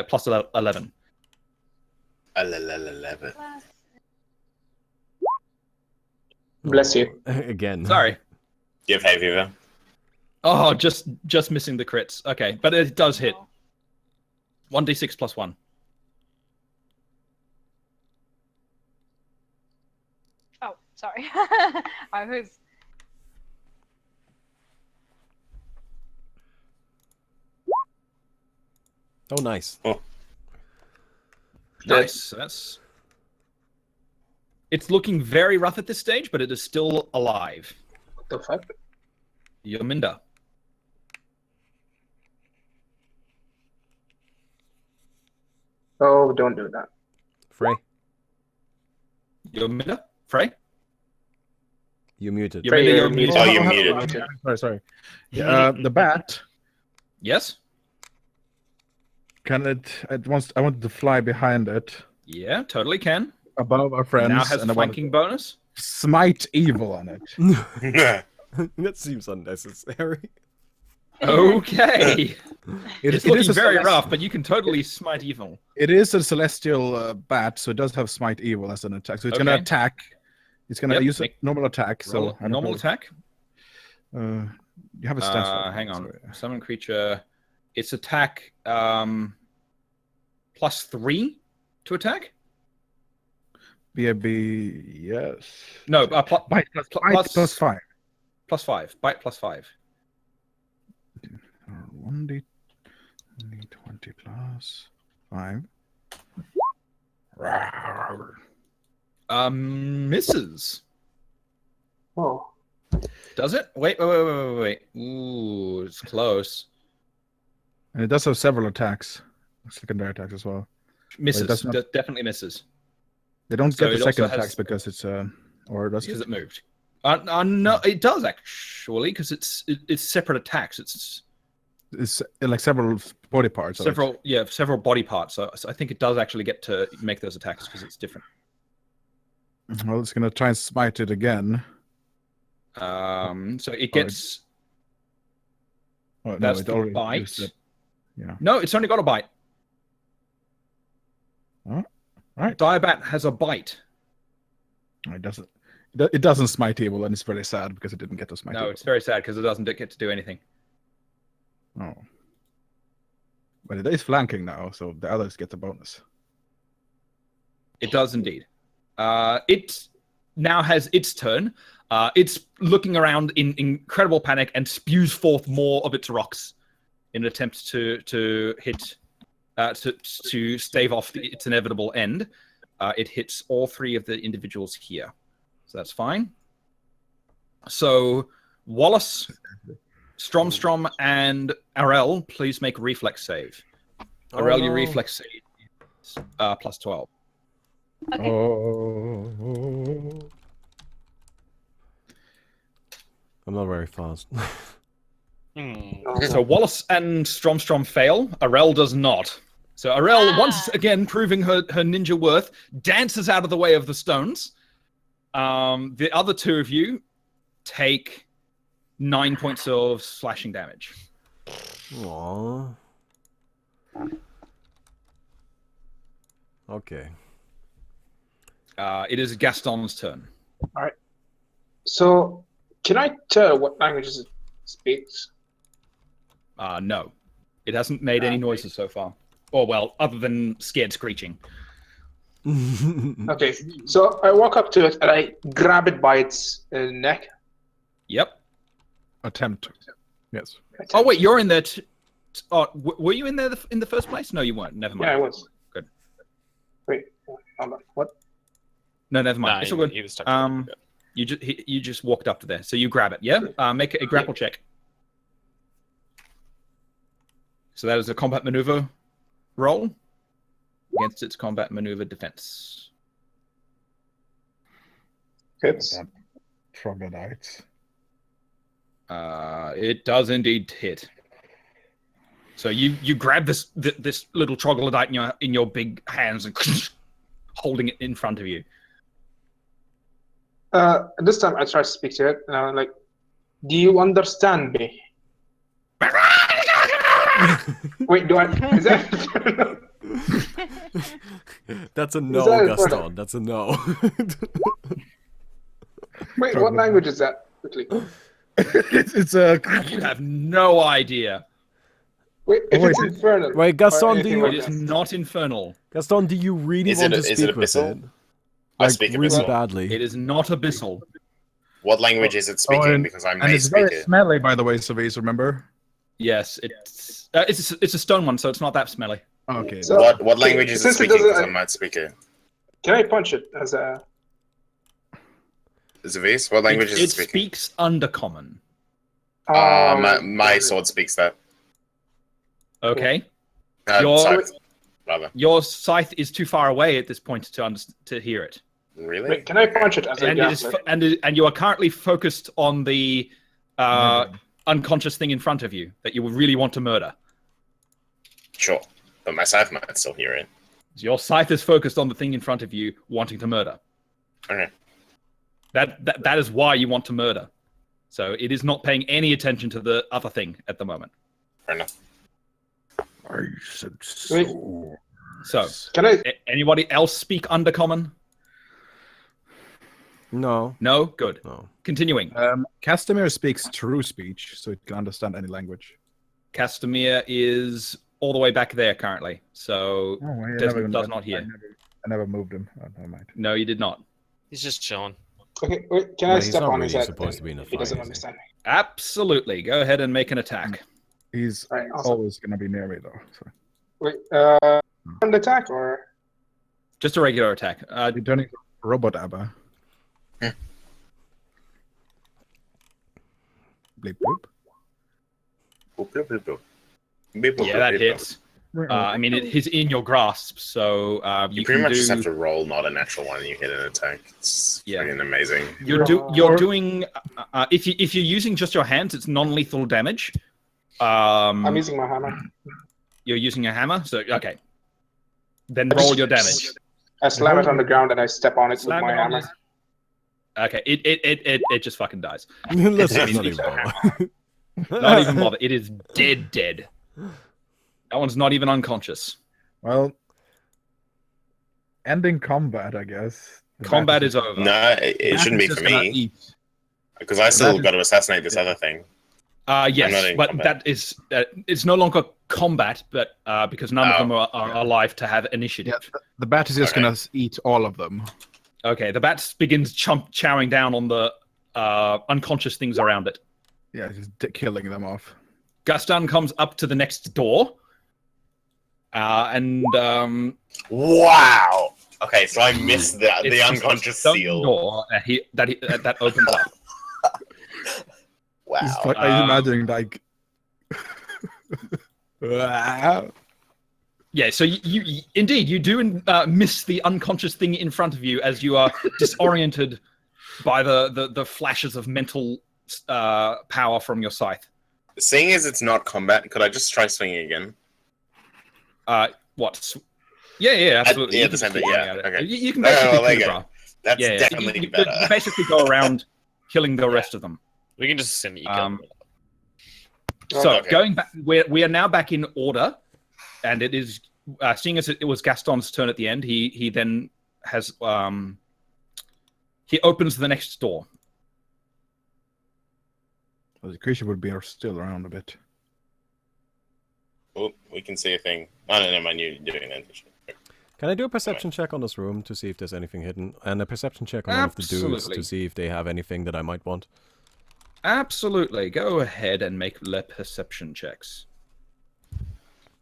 plus 11. 11. Plus- Bless you. Again. Sorry. Do you have hay fever? Oh, just missing the crits. Okay, but it does hit. 1d6 plus 1. Oh, sorry. I was. Oh, nice. Nice. That's. It's looking very rough at this stage, but it is still alive. What the fuck? Yominda. Oh, don't do that. Frey, Yominda? Frey? you muted. Yominda, Frey, you're you're muted. Oh, you're muted. Sorry. Yeah, the bat. Yes? Can it? I wanted to fly behind it, Yeah, totally can. above our friends, Now has and I want to flanking bonus. smite evil on it. That seems unnecessary. Okay. It's looking a very celest- rough, but you can totally smite evil. It is a celestial bat, so it does have smite evil as an attack. So it's gonna Okay. attack. It's gonna Yep, use a make- normal attack. So Roll I don't normal know. attack. You have a stat. for it, Hang on. so- Summon creature. Its attack plus 3 to attack? BAB, yes. No, Bite plus, bite plus 5. plus 5. Bite plus 5. 1d20 plus 5. Misses. Oh, Does it? Wait. Ooh, it's close. And it does have several attacks, secondary attacks as well. Misses. does not- Definitely misses. They don't So get it the also second has- attacks because it's or does Because it? it moved. No, it does actually, because it's separate attacks. It's It's like several body parts. of it. several body parts. So I think it does actually get to make those attacks because it's different. Well, it's gonna try and smite it again. So it gets. Oh, no, That's it the already bite. used it. Yeah. No, it's only got a bite. Oh, right. Diabat has a bite. It doesn't. It doesn't smite evil, and it's very sad because it didn't get to smite No, evil. it's very sad because it doesn't get to do anything. Oh. But it is flanking now, so the others get the bonus. It does indeed. It now has its turn. It's looking around in incredible panic and spews forth more of its rocks in an attempt to hit, to stave off its inevitable end. It hits all 3 of the individuals here. So that's fine. So Wallace, Stromstrom, and Arel, please make reflex save. Arel, your no. reflex save is plus 12. Okay. Oh. I'm not very fast. So Wallace and Stromstrom fail. Arel does not. So Arel, once again proving her ninja worth, dances out of the way of the stones. The other 2 of you take 9 points of slashing damage. Aww. Okay. It is Gaston's turn. so can I tell what languages it speaks? No. It hasn't made any noises so far. Or, well, other than scared screeching. Okay, so I walk up to it and I grab it by its neck. Yep. Attempt. Yes. Oh, wait, you're in there. Were you in there in the first place? No, you weren't. Never mind. Yeah, I was. Good. Wait, hold on. What? No, never mind. Nah, It's all good. he was stuck. You just walked up to there, so you grab it. Yeah. Make a grapple check. So that is a combat maneuver roll against its combat maneuver defense. Hits. Troglodytes. It does indeed hit. So you grab this little troglodyte in your big hands and holding it in front of you. This time I try to speak to it and I'm like, do you understand me? Wait, do I? Is that? That's a no, that Gaston. That's a no. Wait, what language is that? Quickly. it's a. You have no idea. Wait, if Oh, it's wait. infernal. Wait, or Gaston, do anything you- It like is that. not infernal. Gaston, do you really Is want it- to is it speak with abyssal? it? I Like, speak really abyssal. badly. It is not abyssal. What language is it speaking? and- Because I And may it's speak very it. smelly, by the way, Savis, remember? Yes, it's a stone one, so it's not that smelly. Okay. So- What language is it since it speaking? Because I doesn't- might speak it. Can I punch it as a? Zavis, what language is it It speaking? speaks Undercommon. My sword speaks that. Okay. Your- Scythe, rather. Your scythe is too far away at this point to hear it. Really? Wait, can I punch it as a And it is grappler? and you are currently focused on the unconscious thing in front of you that you would really want to murder. Sure. But my scythe might still hear it. Your scythe is focused on the thing in front of you wanting to murder. Okay. That is why you want to murder. So it is not paying any attention to the other thing at the moment. Fair enough. I said Wait. so. So Can I? anybody else speak Undercommon? No. No? Good. No. Continuing. Castamere speaks true speech, so it can understand any language. Castamere is all the way back there currently. So Oh, I does not hear. I never moved him. Oh, never mind. No, you did not. He's just chilling. Okay, wait, can No, I he's step not on his really head? supposed to be in a He doesn't fight, is he? understand me. Absolutely. Go ahead and make an attack. He's Alright, awesome. always gonna be near me though. So. Wait, an attack or? Just a regular attack. Returning robot Abba. Hmm. Bleep bloop. Boop, boop, boop, boop. Beep, boop, Yeah, boop, that beep, hits. I mean, he's in your grasp, so You you pretty can much do. just have to roll not a natural one and you hit an attack. It's Yeah. freaking amazing. You're doing. If you're using just your hands, it's non-lethal damage. I'm using my hammer. You're using a hammer, so okay. Then roll your damage. I slam it on the ground and I step on it Slam with it my on hammer. this- Okay, it just fucking dies. Let's I mean, not even bother. Not even bother. It is dead. That one's not even unconscious. Well, ending combat, I guess. The Combat bat is over. No, it shouldn't be just for gonna me. eat. Because I still That got to assassinate this other thing. I'm not Yes, in but combat. that is it's no longer combat, but because none of them are yeah. alive to have initiative. Yeah, the bat is just Okay. gonna eat all of them. Okay, the bat begins chowing down on the unconscious things around it. Yeah, just killing them off. Gaston comes up to the next door, and Wow! Okay, so I missed the it's just a unconscious stone seal. door that opens up. Wow. It's like, I'm imagining like. Wow. Yeah, so you indeed you do miss the unconscious thing in front of you as you are disoriented by the flashes of mental power from your scythe. Seeing as it's not combat, could I just try swinging again? What? Yeah, absolutely. yeah, You the can same just thing, keep yeah, going at it. okay. You can Oh, basically there you coup de go. grace. That's Yeah, definitely you better. basically go around killing the rest of them. We can just assume that you killed Um, him. So Okay. going back, we are now back in order, and it is seeing as it was Gaston's turn at the end. He then has he opens the next door. Well, the creature would be still around a bit. Oh, we can see a thing. Oh, no, never mind. You're doing it. Can I do a perception check on this room to see if there's anything hidden? And a perception check on one of the dudes Absolutely. to see if they have anything that I might want? Absolutely, go ahead and make le perception checks.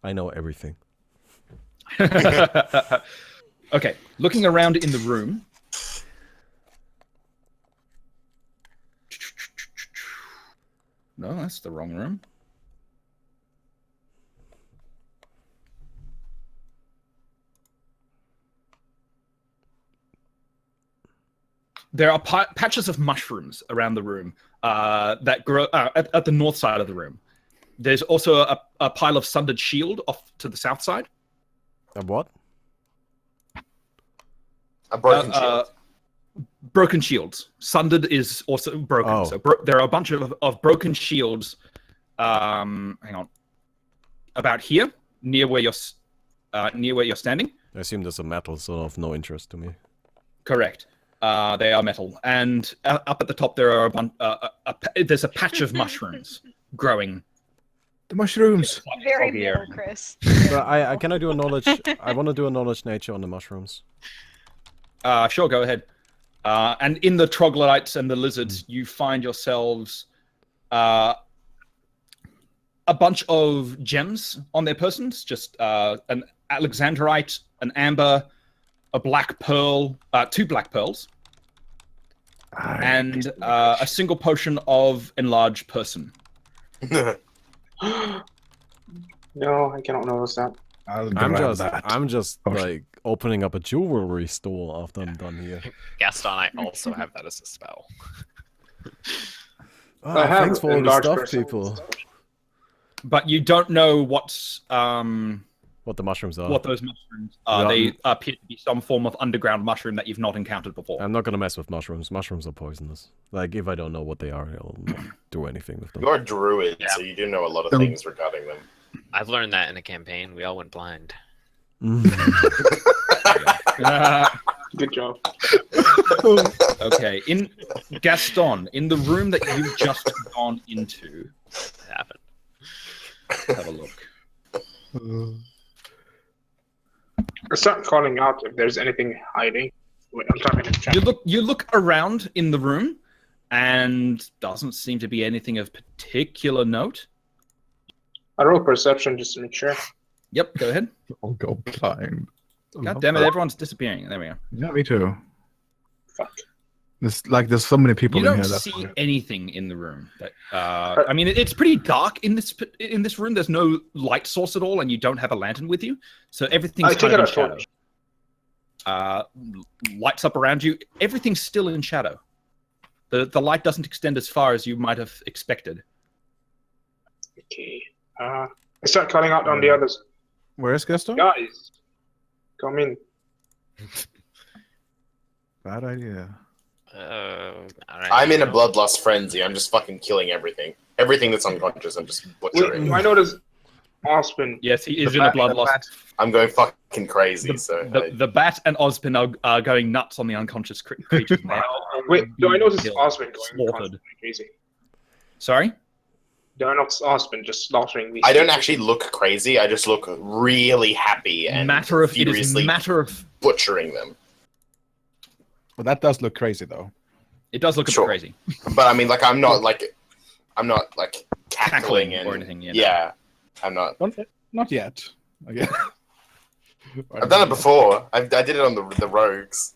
I know everything. Okay, looking around in the room. No, that's the wrong room. There are patches of mushrooms around the room that grow at the north side of the room. There's also a pile of sundered shield off to the south side. A what? A broken shield. Broken shields. Sundered is also broken. Oh. So there are a bunch of broken shields. Hang on. About here, near where you're standing. I assume there's a metal, so of no interest to me. Correct. They are metal, and up at the top there are there's a patch of mushrooms growing. The mushrooms. Very Foggy area. middle, Chris. But can I do a knowledge? I want to do a knowledge nature on the mushrooms. Sure, go ahead. And in the troglodytes and the lizards, you find yourselves a bunch of gems on their persons, just an alexandrite, an amber, a black pearl, 2 black pearls, and a single potion of enlarged person. No, I cannot notice that. I'm just like opening up a jewelry store after I'm done here. Gaston, I also have that as a spell. Ah, I have thanks for all the enlarged stuff, person. people. But you don't know what the mushrooms are. what those mushrooms are. Yeah. They appear to be some form of underground mushroom that you've not encountered before. I'm not gonna mess with mushrooms. Mushrooms are poisonous. Like, if I don't know what they are, I'll not do anything with them. You're a druid, Yeah. so you do know a lot of things regarding them. I've learned that in a campaign. We all went blind. Good job. Okay, in Gaston, in the room that you've just gone into, It happened. have a look. I start calling out if there's anything hiding. Wait, I'm talking to chat. You look around in the room, and doesn't seem to be anything of particular note. I roll perception just to make sure. Yep, go ahead. I'll go blind. God damn it, everyone's disappearing. There we go. Yeah, me too. Fuck. There's so many people You in don't here. That's see why. anything in the room. That, I mean, it's pretty dark in this room. There's no light source at all, and you don't have a lantern with you, so everything's I kind take of in out a shadow. torch. Lights up around you. Everything's still in shadow. The light doesn't extend as far as you might have expected. Okay. I start calling out on the others. Where is Gaston? Guys, come in. Bad idea. All right, I'm in a so- bloodlust frenzy. I'm just fucking killing everything. Everything that's unconscious, I'm just butchering. Wait, I noticed Ospen. Yes, he is The in a bat- the bloodlust. bat- I'm going fucking crazy. The bat and Ozpin are going nuts on the unconscious creatures now. Wait, do I notice Killed, Ospen going slaughtered. constantly crazy? Sorry? Do I notice Ospen just slaughtering these? I don't people? actually look crazy. I just look really happy and It is furiously matter of. butchering them. Well, that does look crazy, though. It does look a bit Sure. crazy. But I mean, like, I'm not like cackling Cackling and or anything, yeah, no. yeah, I'm not. Not yet. Okay. I've done it before. I did it on the rogues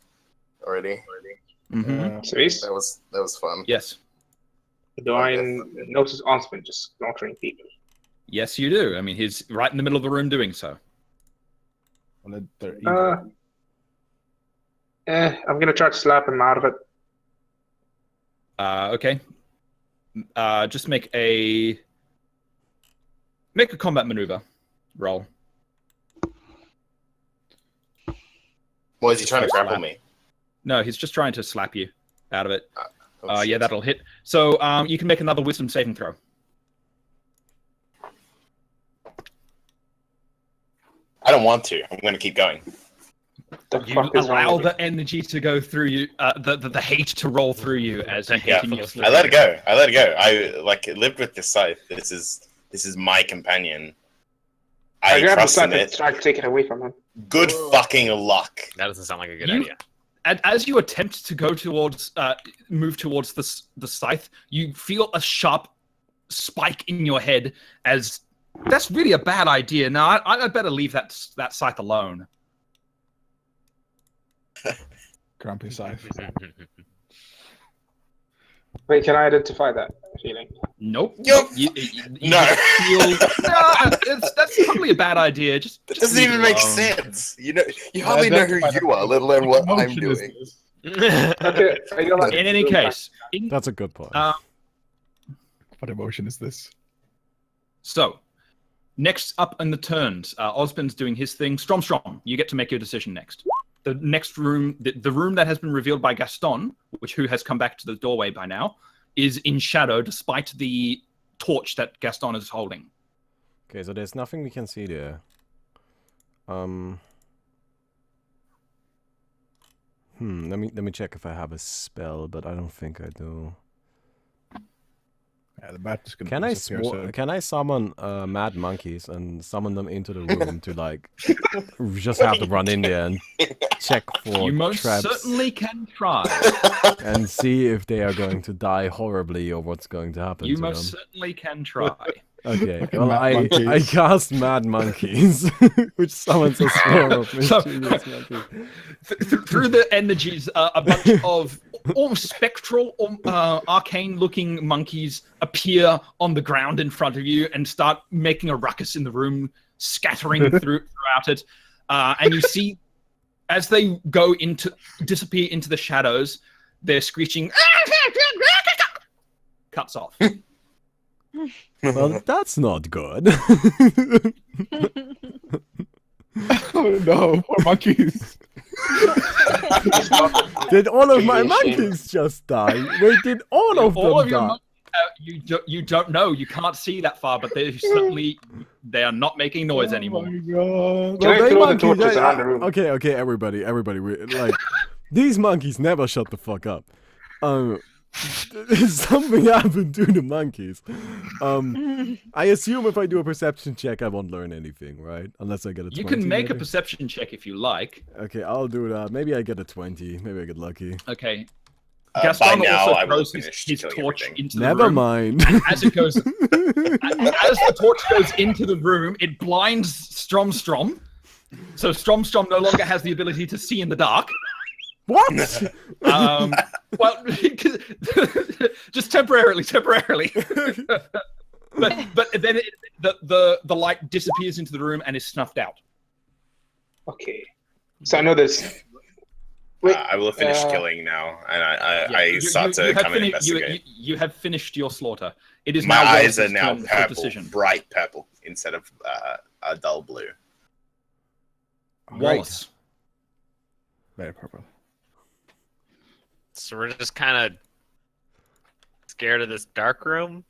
already. Mm-hmm. Serious? That was fun. Yes. Do I notice Ospen just slaughtering people? Yes, you do. I mean, he's right in the middle of the room doing so. Well, they're evil. I'm gonna try to slap him out of it. Okay. Just make a combat maneuver roll. What is he trying to Slap. grapple me? No, he's just trying to slap you out of it. Oh, Yeah, shit. that'll hit. So you can make another wisdom saving throw. I don't want to. I'm going to keep going. The You fuck is allow wrong with the energy to go through you, the hate to roll through you as you Yeah, continuously. I let it go. I like lived with this scythe. This is my companion. I I grabbed the trust in scythe and it. tried to take it away from him. Good fucking luck. That doesn't sound like a good You- idea. And as you attempt to go towards, move towards the scythe, you feel a sharp spike in your head. As that's really a bad idea. Now I better leave that scythe alone. Grumpy scythe. Wait, can I identify that feeling? Nope. Yup. You No. just feel, that's probably a bad idea. That Just doesn't leave even it make alone. sense. You hardly know who identify you are, let alone what I'm Emotion is doing. this? Okay, I go back In to any the case, That's a good point. What emotion is this? So, next up in the turns, Osbin's doing his thing. Strom, you get to make your decision next. The next room, the room that has been revealed by Gaston, who has come back to the doorway by now, is in shadow despite the torch that Gaston is holding. Okay, so there's nothing we can see there. Let me check if I have a spell, but I don't think I do. Yeah, the bat is gonna Can I disappear soon. can I summon mad monkeys and summon them into the room to like just have to run in there and check for You most traps certainly can try. and see if they are going to die horribly or what's going to happen You to most them. certainly can try. Okay, Fucking well mad I monkeys. cast mad monkeys, which summons a swarm of mischievous monkeys. Through the energies, a bunch of almost spectral, arcane-looking monkeys appear on the ground in front of you and start making a ruckus in the room, scattering throughout it. And you see, as they disappear into the shadows, they're screeching. Cuts off. Well, that's not good. Oh no, poor monkeys. Did all of my Should be ashamed. monkeys just die? Wait, did all of All them of your die? monkeys, you don't know. You can't see that far, but they are not making noise anymore. Oh my god. Can I they throw the torches around the room? Okay, everybody, like these monkeys never shut the fuck up. Something happened to the monkeys. I assume if I do a perception check, I won't learn anything, right? Unless I get a 20. You can make a maybe? perception check if you like. Okay, I'll do that. Maybe I get a 20. Maybe I get lucky. Okay. By Gaston now, also I will have throws finished his killing torch everything. into the Never room. mind. As it goes, as the torch goes into the room, it blinds Strom. So Strom no longer has the ability to see in the dark. What? Well, just temporarily. but then the light disappears into the room and is snuffed out. Okay. So I know this. Wait, I will finish killing now, and I start to you have come and finished- investigate. You have finished your slaughter. It is My now eyes are Wells's now turn for purple, decision. bright purple, instead of a dull blue. Wallace. Very purple. So we're just kind of scared of this dark room.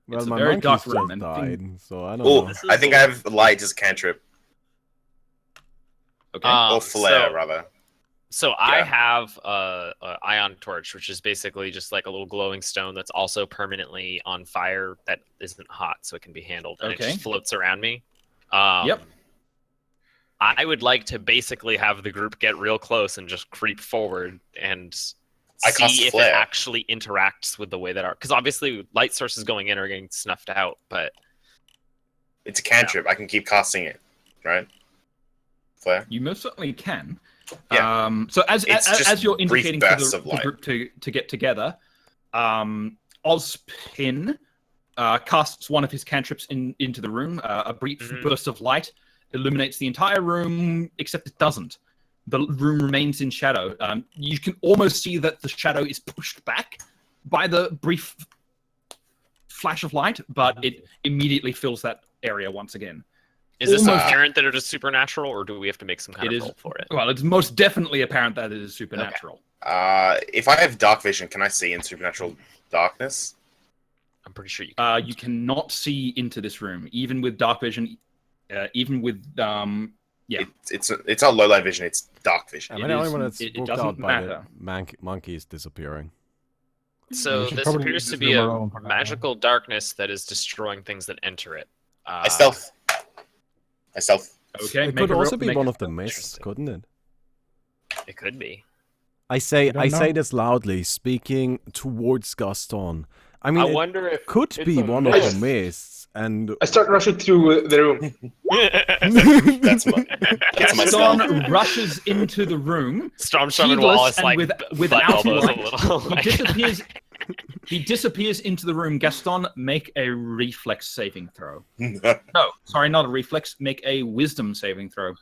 Well, It's a my very monkeys dark just room, and died, so I don't Oh, know. I think I have light as a cantrip, Okay. Um, or flare so- rather. So I Yeah. have a ion torch, which is basically just like a little glowing stone that's also permanently on fire that isn't hot, so it can be handled, and it Okay. just floats around me. Yep. I would like to basically have the group get real close and just creep forward and I cast see if flare. it actually interacts with the way that our, because obviously light sources going in are getting snuffed out, but It's a cantrip. I can keep casting it, right? Flare. You most certainly can. Yeah. So as It's just as you're brief indicating for bursts the of light. group to get together, Ozpin casts one of his cantrips into the room. A brief Mhm. burst of light illuminates the entire room, except it doesn't. The room remains in shadow. You can almost see that the shadow is pushed back by the brief flash of light, but it immediately fills that area once again. is this Almost- apparent that it is supernatural, or do we have to make some kind It of is- roll for it? Well, it's most definitely apparent that it is supernatural. If I have dark vision, can I see in supernatural darkness? I'm pretty sure you can. You cannot see into this room, even with dark vision. Even with Yeah. It's not low light vision. It's dark vision. Am I It the only is- one that's it spooked doesn't out by the matter. monkeys disappearing? So we should this probably appears just to be leave a them alone for now. magical darkness that is destroying things that enter it. I stealth. Okay. It make could a also roll- be make one a- of the mists, Interesting. couldn't it? It could be. I say I don't know. this loudly, speaking towards Gaston. I mean, I it wonder if could it's be a one of mist. the mists, and I start rushing through the room. That's my Gaston stealth. rushes into the room. Stormstorm and Heedless Wallace and like without butt elbows light, a little. He like- disappears. He disappears into the room. Gaston, make a reflex saving throw. No, sorry, not a reflex. Make a wisdom saving throw.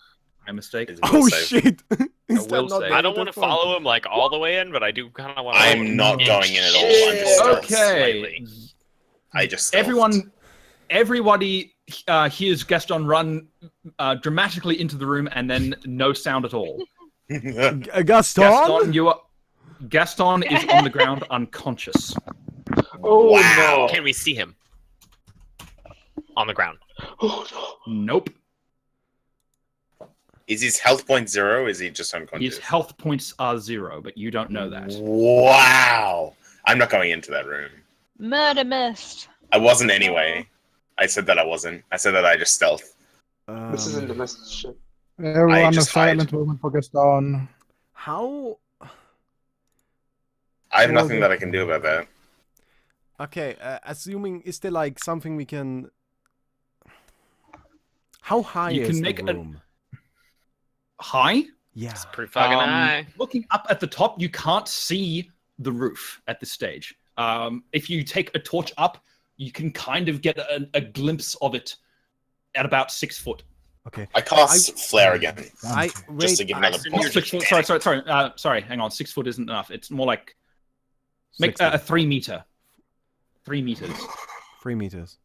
My mistake. oh shit! Is will that not save. the I don't want to other one? follow him like all the way in, but I do kind of want to. I'm not going in at all. I'm just stealth. Okay. I just stealthed. Everybody hears Gaston run dramatically into the room, and then no sound at all. Gaston? Gaston is on the ground, unconscious. Oh Wow. Can we see him on the ground? no! Oh no! Nope. Is his health point 0? Is he just unconscious? His health points are 0, but you don't know that. Wow. I'm not going into that room. Murder mist. I wasn't anyway. I said that I wasn't. I said that I just stealth. This isn't the mist shit. Everyone, a just hide. silent moment for Gaston. How? I have nothing that I can do about that. Okay, assuming, is there like something we can... How high You is can the make a- room? High? Yeah. It's pretty fucking high. Looking up at the top, you can't see the roof at this stage. If you take a torch up, you can kind of get a glimpse of it at about 6 foot. Okay. I cast flare again, Wait, just to give another Oh, point. 6 foot. Sorry. Hang on. 6 foot isn't enough. It's more like make 6 a 3 meter. 3 meters. 3 meters.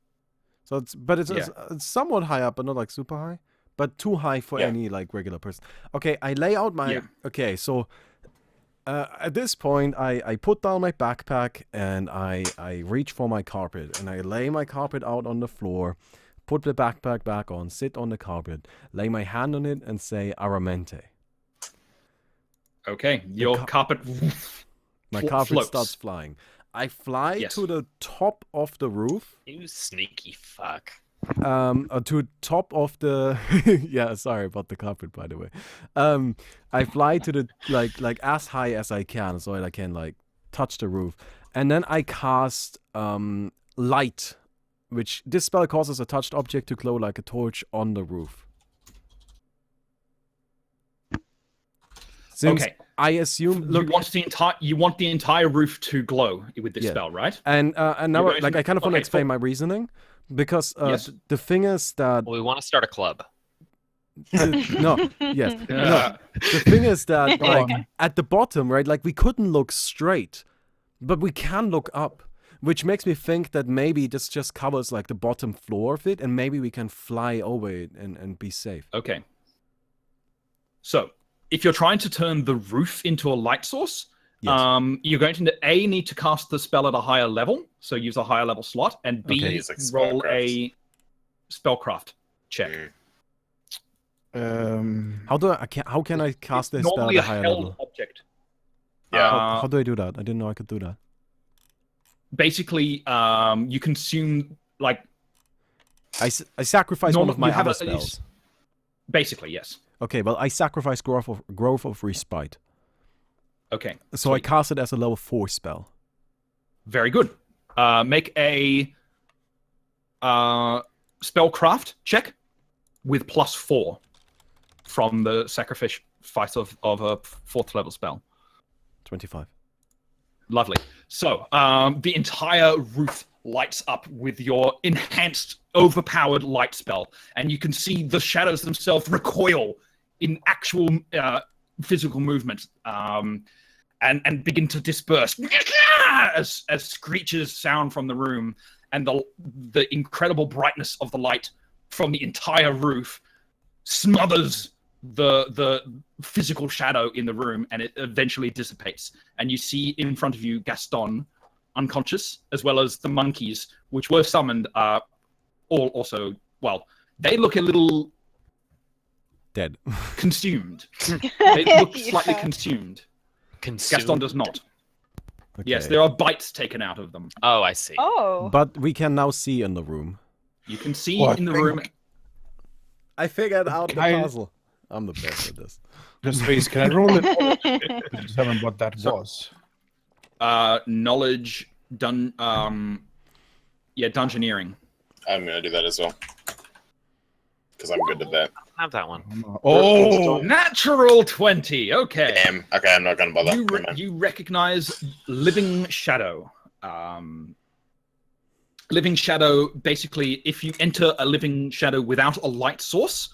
So it's somewhat high up, but not like super high. But too high for Yeah. any like regular person. Okay, I lay out my. Yeah. Okay, so at this point, I put down my backpack and I reach for my carpet and I lay my carpet out on the floor, put the backpack back on, sit on the carpet, lay my hand on it, and say Aramente. Okay. Your carpet. My carpet floats. starts flying. I fly Yes. to the top of the roof. You sneaky fuck. To top of the yeah, sorry about the carpet, by the way. I fly to the like as high as I can, so I can like touch the roof, and then I cast light, which this spell causes a touched object to glow like a torch on the roof. Since Okay. I assume you want the entire roof to glow with this Yeah. spell, right? and now going like to- I kind of want to okay, explain cool. my reasoning, because Yes. the thing is that Well, we want to start a club. no, yes, no. Uh, The thing is that Go like on. at the bottom, right? Like we couldn't look straight, but we can look up, which makes me think that maybe this just covers like the bottom floor of it, and maybe we can fly over it and be safe. Okay. So, if you're trying to turn the roof into a light source, Yes. you're going to need to cast the spell at a higher level, so use a higher level slot, and B, Okay. Use, like, roll spellcraft. a spellcraft check. How can I cast this spell at Normally a a higher held level? object. Yeah. How do I do that? I didn't know I could do that. Basically, you consume like I sacrifice one of my you have other a- spells. basically yes. Okay, well I sacrifice growth of respite, Okay. so I sweet. cast it as a level 4 spell. Very good. Make a spellcraft check with +4 from the sacrifice of a 4th level spell. 25. Lovely. So the entire roof lights up with your enhanced, overpowered light spell, and you can see the shadows themselves recoil in actual physical movement, and begin to disperse as screeches sound from the room, and the incredible brightness of the light from the entire roof smothers the physical shadow in the room, and it eventually dissipates, and you see in front of you Gaston unconscious, as well as the monkeys which were summoned all also, well, they look a little Dead. consumed. They look slightly Yeah. consumed. Consumed. Gaston does not. Yes, Okay. there are bites taken out of them. Oh, I see. Oh. But we can now see in the room. You can see Well, I in the think- room. I figured out the I- puzzle. I'm the best at this. Just please, can I roll it to determine what that was? Knowledge dungeoneering. I'm gonna do that as well. Because I'm good at that. Have that one. Oh, Natural 20. Okay. Damn. Okay, I'm not gonna bother. You, Never mind. you recognize Living Shadow. Living Shadow, basically, if you enter a Living Shadow without a light source,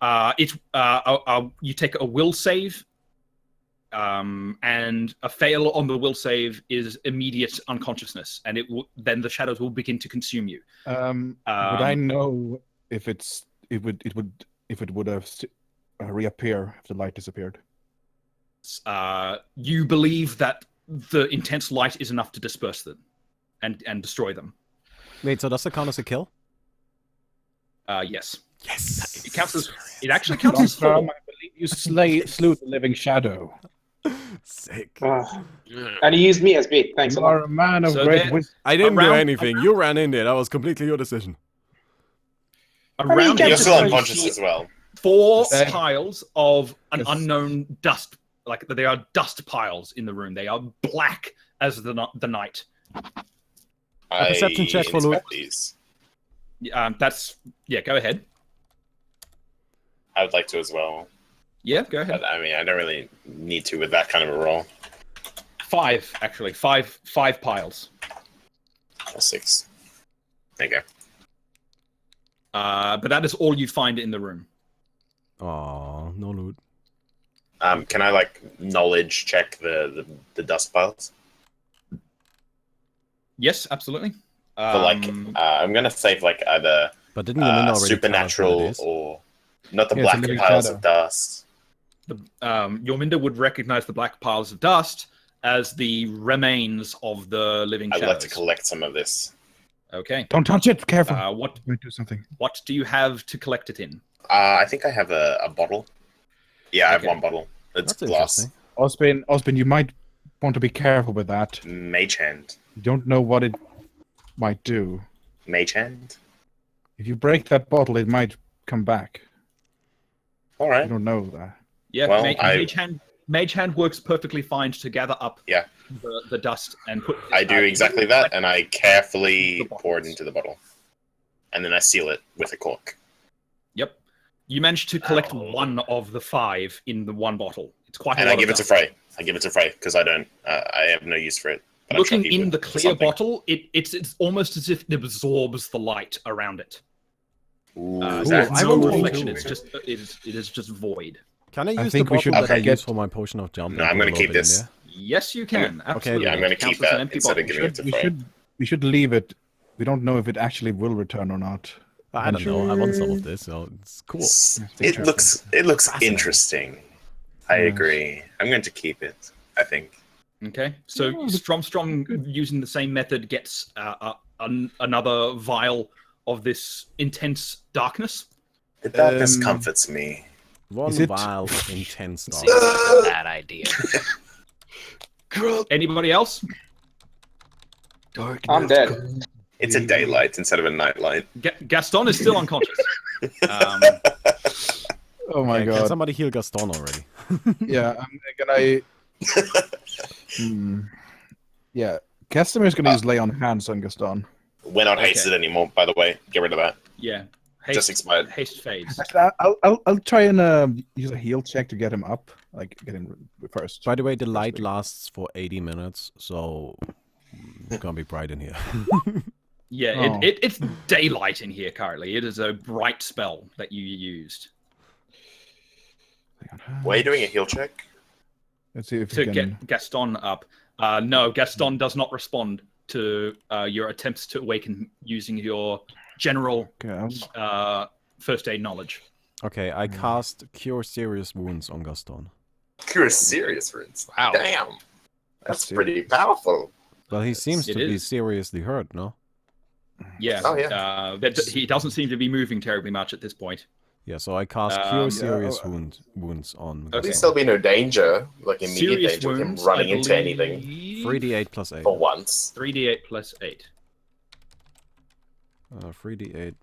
you take a will save, and a fail on the will save is immediate unconsciousness, and then the shadows will begin to consume you. would I know if it would have reappear if the light disappeared? You believe that the intense light is enough to disperse them and destroy them. Wait, so does it count as a kill? Yes. Yes. It counts as It actually counts as Storm, 4. I believe you slew the living shadow. Sick. And he used me as bait. Thanks a You lot. are a man of So great there- wisdom. I didn't do Around- anything. You ran in there. That was completely your decision. Around can't You're just still like unconscious see- as well. 4 Yes. piles of an Yes. unknown dust. Like they are dust piles in the room. They are black as the night. A perception check for Luke. inspect these. That's go ahead. I would like to as well. Yeah, go ahead. But I mean, I don't really need to with that kind of a roll. 5 actually. 5 piles. 6. There you go. But that is all you find in the room. Aw, no loot. Can I knowledge check the dust piles? Yes, absolutely. For I'm gonna save either But didn't you already supernatural tell us what it is? or not the Yeah, it's a black living piles shadow. of dust. Yorminda would recognize the black piles of dust as the remains of the living I would shadows. like to collect some of this. Okay. Don't touch it. Careful. What Might do something. do you have to collect it in? I think I have a bottle. Yeah, I have Okay. one bottle. It's That's glass. interesting. Osbin, you might want to be careful with that. Mage hand. You don't know what it might do. Mage hand. If you break that bottle, it might come back. All You right. don't know that. Yeah, Well, mage hand works perfectly fine to gather up Yeah. the dust and put. I do exactly that, and I carefully The bottles. pour it into the bottle, and then I seal it with a cork. Yep. You managed to collect Oh. 1 of the 5 in the one bottle. It's quite a And lot I give of it to dust. Frey. I give it to Frey because I don't. I have no use for it. But I'm sure Looking he in would the for clear something. bottle, it's almost as if it absorbs the light around it. Ooh, There's I no want one reflection. too. It's just it is just void. Can I I use the think we bottle should that I get- use for my potion of jump? No, and I'm put a gonna little keep bit in this. there? Yes, you can. Absolutely. Yeah, I'm gonna It counts keep as an that empty instead of bottle. giving it to We Frey. should leave it. We don't know if it actually will return or not. I don't know. I want some of this, so it's cool. It looks Fascinating. interesting. I Yes. agree. I'm going to keep it. I think. Okay, so No, but- Strom using the same method gets another vial of this intense darkness. The darkness Um, comforts me. One Is it- vial of intense Seems dark. like a bad idea. Anybody else? I'm dead. It's a daylight instead of a nightlight. Gaston is still unconscious. Oh my Okay, can god. somebody heal Gaston already? Yeah, can I? Yeah, Castamir's gonna use lay on hands on Gaston. We're not Okay. hasted anymore, by the way. Get rid of that. Yeah. Just expired. Haste fades. I'll try and use a heal check to get him up, like get him first. By the way, the light Perfect. lasts for 80 minutes, so it's gonna be bright in here. Yeah, Oh. it's daylight in here currently. It is a bright spell that you used Lay on hands. Were you doing a heal check? Let's see if to we can. get Gaston up. No, Gaston does not respond to your attempts to awaken using your general Okay, I'll- first aid knowledge. Okay, I cast Cure Serious Wounds on Gaston. Cure serious runes. Wow. Damn. That's That's pretty serious. powerful. Well, he seems It to be is. seriously hurt, no? Yeah. Oh, yeah. He doesn't seem to be moving terribly much at this point. Yeah, so I cast Um, Cure yeah, Serious oh, wounds on At Gaston. least there'll be no danger, like immediate Serious danger of him wounds. running I into anything believe 3d8 plus 8. for once. 3d8 plus 8. 3d8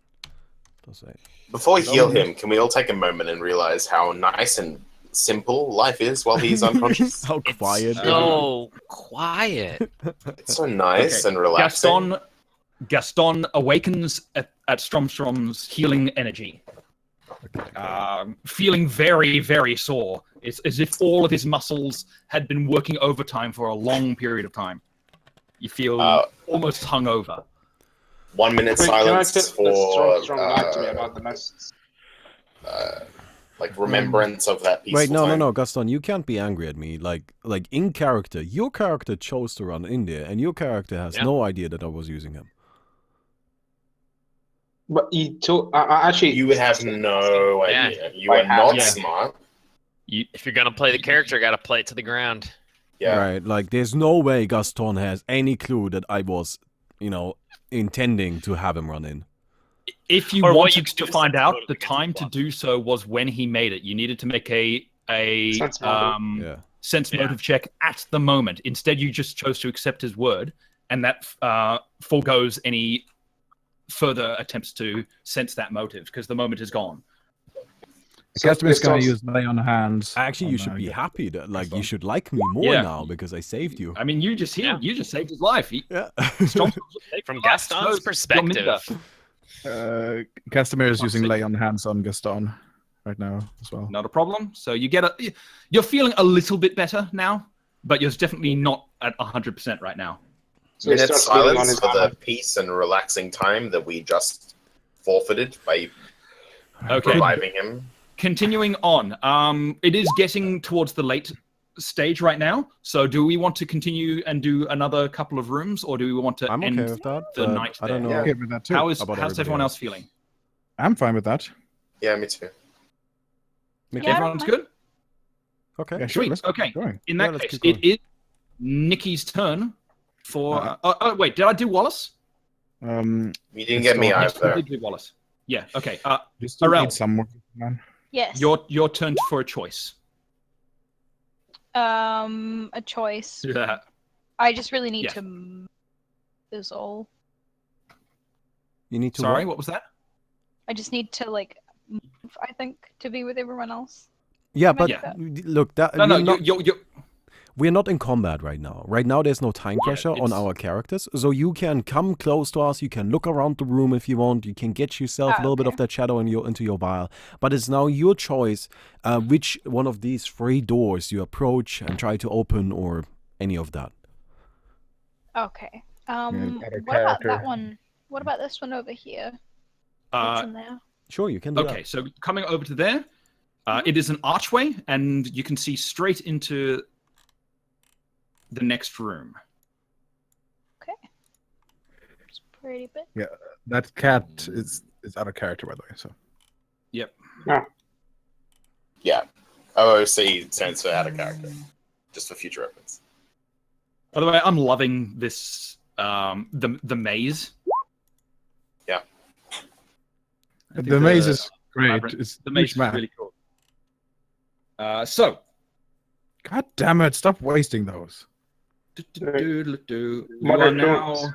plus 8. Before we heal him, can we all take a moment and realize how nice and simple life is while he's unconscious? How quiet. So quiet. It's so nice Okay. and relaxing. Gaston awakens at Strom's healing energy. Feeling very, very sore. It's as if all of his muscles had been working overtime for a long period of time. You feel almost hungover. 1 minute Wait, can I silence just for strong back to me about the mess? like remembrance of that peaceful Wait, no, time. Gaston, you can't be angry at me. Like in character, your character chose to run in there, and your character has Yeah. no idea that I was using him. But you told actually. You have no Yeah. idea. You are I not have- smart. If you're gonna play the character, gotta play it to the ground. Yeah. Right, like there's no way Gaston has any clue that I was, intending to have him run in. If you Or what wanted you could do to to find sense out, motive the against time the to plot. do so was when he made it. You needed to make a Sense motive. Yeah. sense Yeah. motive check at the moment. Instead, you just chose to accept his word, and that foregoes any further attempts to sense that motive because the moment is gone. The So customer is going to Gaston's- use lay on hands. Actually, you on, should be Gaston. happy that, like, you Gaston. should like me more Yeah. now because I saved you. I mean, you just healed. You just saved his life. Yeah. Strong From Gaston's perspective, Customer is using see. lay on hands on Gaston right now as well. Not a problem. So you get you're feeling a little bit better now, but you're definitely not at 100% right now. So he Minute starts leaning on silence his for the armor. peace and relaxing time that we just forfeited by Okay. reviving him. Continuing on. It is getting towards the late stage right now. So do we want to continue and do another couple of rooms, or do we want to I'm end okay with that. the but night I don't know. there? Okay with that too. How's about everyone everybody else else? feeling? I'm fine with that. Yeah, me too. Mickey? Yeah. Everyone's good? Okay. Yeah, sure. Sweet. Let's Okay. keep going. In Yeah, that let's case, keep it is Nikki's turn for... wait, did I do Wallace? Um, You didn't get me Gaston. Yes, I either. did do Wallace. Yeah, okay. you still Arel. need some more, man. Yes. Your turn for a choice. A choice. Yeah. I just really need Yeah. to. Is all. You need to. Sorry, what? what was that? I just need to like move. I think to be with everyone else. Yeah, Something but like that. look, that No, we're not, you're we're not in combat right now. Right now, there's no time pressure on it's- our characters, so you can come close to us. You can look around the room if you want. You can get yourself a little bit of okay. that shadow into your vial. But it's now your choice which one of these 3 doors you approach and try to open, or any of that. Okay. add a What about character. that one? What about this one over here? What's in there? Sure, you can do okay, so coming over to there, it is an archway, and you can see straight into the next room. Okay. It's pretty big. That cat is out of character, by the way. So Yep. Yeah. OOC stands for out of character. Just for future reference. By the way, I'm loving this the maze. Yeah. I think the maze is great. labyrinth- It's the huge maze is map. really cool. So God damn it! Stop wasting those. you What are are now those?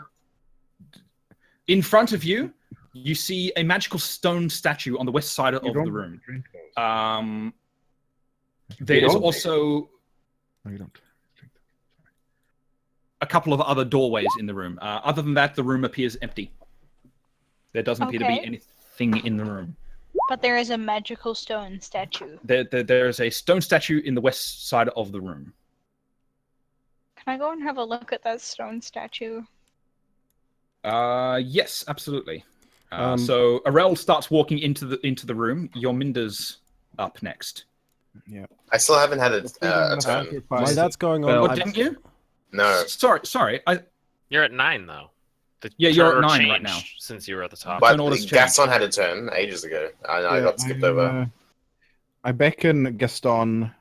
in front of you. You see a magical stone statue on the west side of You the don't room. drink those. There is don't? also No, you don't. a couple of other doorways in the room. Other than that, the room appears empty. There doesn't appear to be Okay. anything in the room. But there is a magical stone statue. There is a stone statue in the west side of the room. Can I go and have a look at that stone statue? Yes, absolutely. Um, So Arel starts walking into the room. Yorminder's up next. I still haven't had a turn. While that's going on, Oh, I've- didn't you? No. Sorry. you're at 9 though. The Yeah, you're at turn 9 right changed now. Since you were at the top. But turn order's changed. Gaston had a turn ages ago. I got skipped over. I beckon Gaston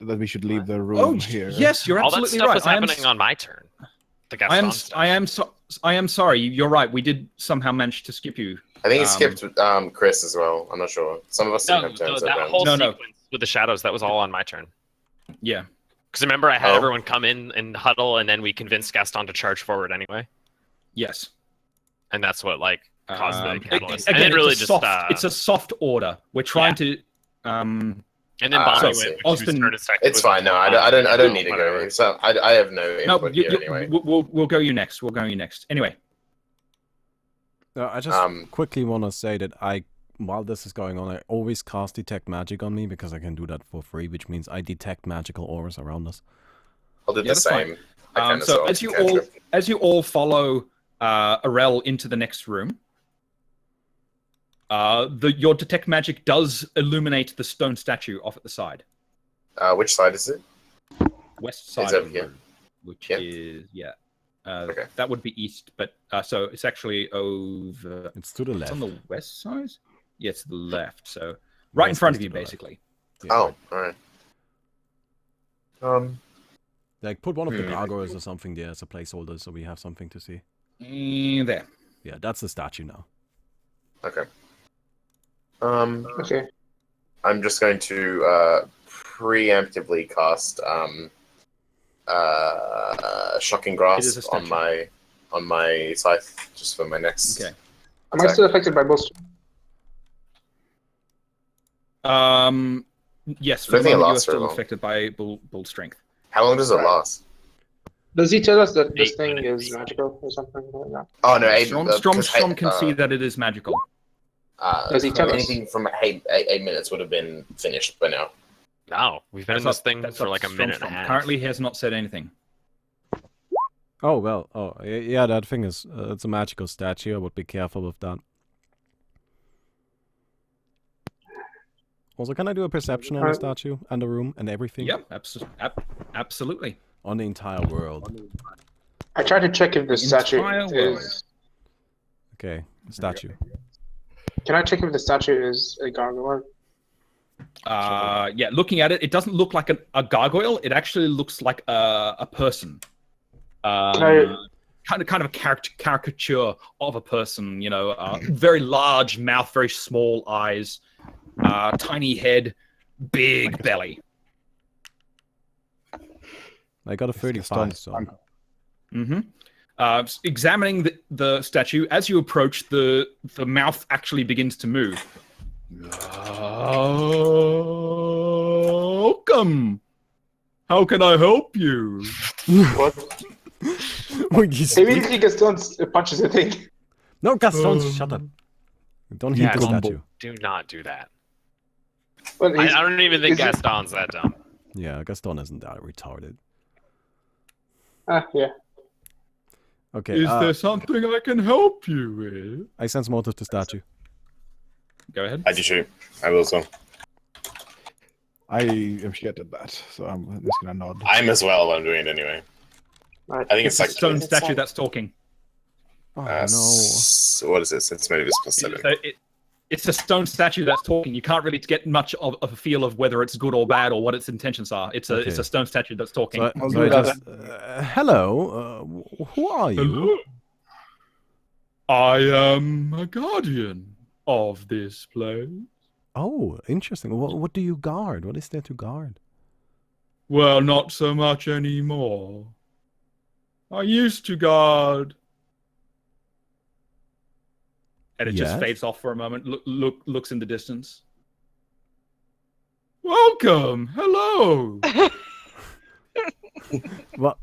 that we should leave the room Oh, here. yes, you're All that absolutely stuff right. was happening on my turn. The Gaston stuff. I am sorry. You're right. We did somehow manage to skip you. I think he skipped Chris as well. I'm not sure. Some of us didn't No, have turns. that at whole No, no. sequence with the shadows, that was all on my turn. Yeah. Because remember, I had Oh. everyone come in and huddle, and then we convinced Gaston to charge forward anyway. Yes. And that's what caused the catalyst. Again, and it really it's a just soft. It's a soft order. We're trying to. and then Bonnie I went see. with Austin- whose turn it's It's fine. No, I don't need to go. So I have no input here anyway. We'll go you next. We'll go you next. Anyway. I just quickly want to say that while this is going on, I always cast Detect Magic on me because I can do that for free, which means I detect magical auras around us. I'll do Yeah, the that's fine. same. I kinda So saw as you all follow Arel into the next room, your detect magic does illuminate the stone statue off at the side, which side is it? west side It's of over the here. room, which Yeah. is Okay. that would be east, but so it's actually over. It's to the It's left. on the west side. Yeah, it's to the left. So right in West front is of you, to the left. basically. Yeah, Oh, all right. like put one of the Hmm. gargoyles or something there as a placeholder, so we have something to see. There. Yeah, that's the statue now. Okay. Okay. I'm just going to preemptively cast shocking It is a grasp statue. on my scythe just for my next. Okay. Am I still affected by both? Yes, I for don't the think it moment you are lasts very still long. affected by bull strength. How long does it Right. last? Does he tell us that this 8 thing minutes. is magical or something like that? Oh no, Strom can see that it is magical. Does he tell us? anything from 8 minutes would have been finished by now. No, we've been in this thing That's for up like to a minute and a Strom. half. Currently, he has not said anything. Oh, well. Oh, yeah, that thing is... it's a magical statue. I would be careful with that. Also, can I do a perception on the statue and the room and everything? Yep, absolutely. On the entire world. I tried to check if the statue entire world. is. Okay, statue. Can I check if the statue is a gargoyle? Yeah, looking at it, it doesn't look like a gargoyle. It actually looks like a person. Kind of a caricature of a person. You know, very large mouth, very small eyes, tiny head, big belly. I got a 35, so... Mm-hmm. Examining the statue, as you approach, the mouth actually begins to move. Welcome. How can I help you? What? Would you speak? Immediately Gaston punches the thing. No, Gaston, shut up. Don't hit the Gaston, statue. do not do that. Well, I don't even think is it- Gaston's that dumb. Yeah, Gaston isn't that retarded. Yeah. Okay, Is there something I can help you with? I sense motive to statue. Go ahead. I do too. I will so. I am scared of that, so I'm just gonna nod. I'm as well. I'm doing it anyway. Right. I think It's it's a like stone statue that's talking. Oh, no. What is it? Since maybe it's +7. It's a stone statue that's talking. You can't really get much of a feel of whether it's good or bad or what its intentions are. It's Okay. a stone statue that's talking. So, I'll so do I that. just... hello, who are you? Hello. I am a guardian of this place. Oh, interesting. What do you guard? What is there to guard? Well, not so much anymore. I used to guard. And it just Yes? fades off for a moment. Looks in the distance. Welcome. Hello. Well,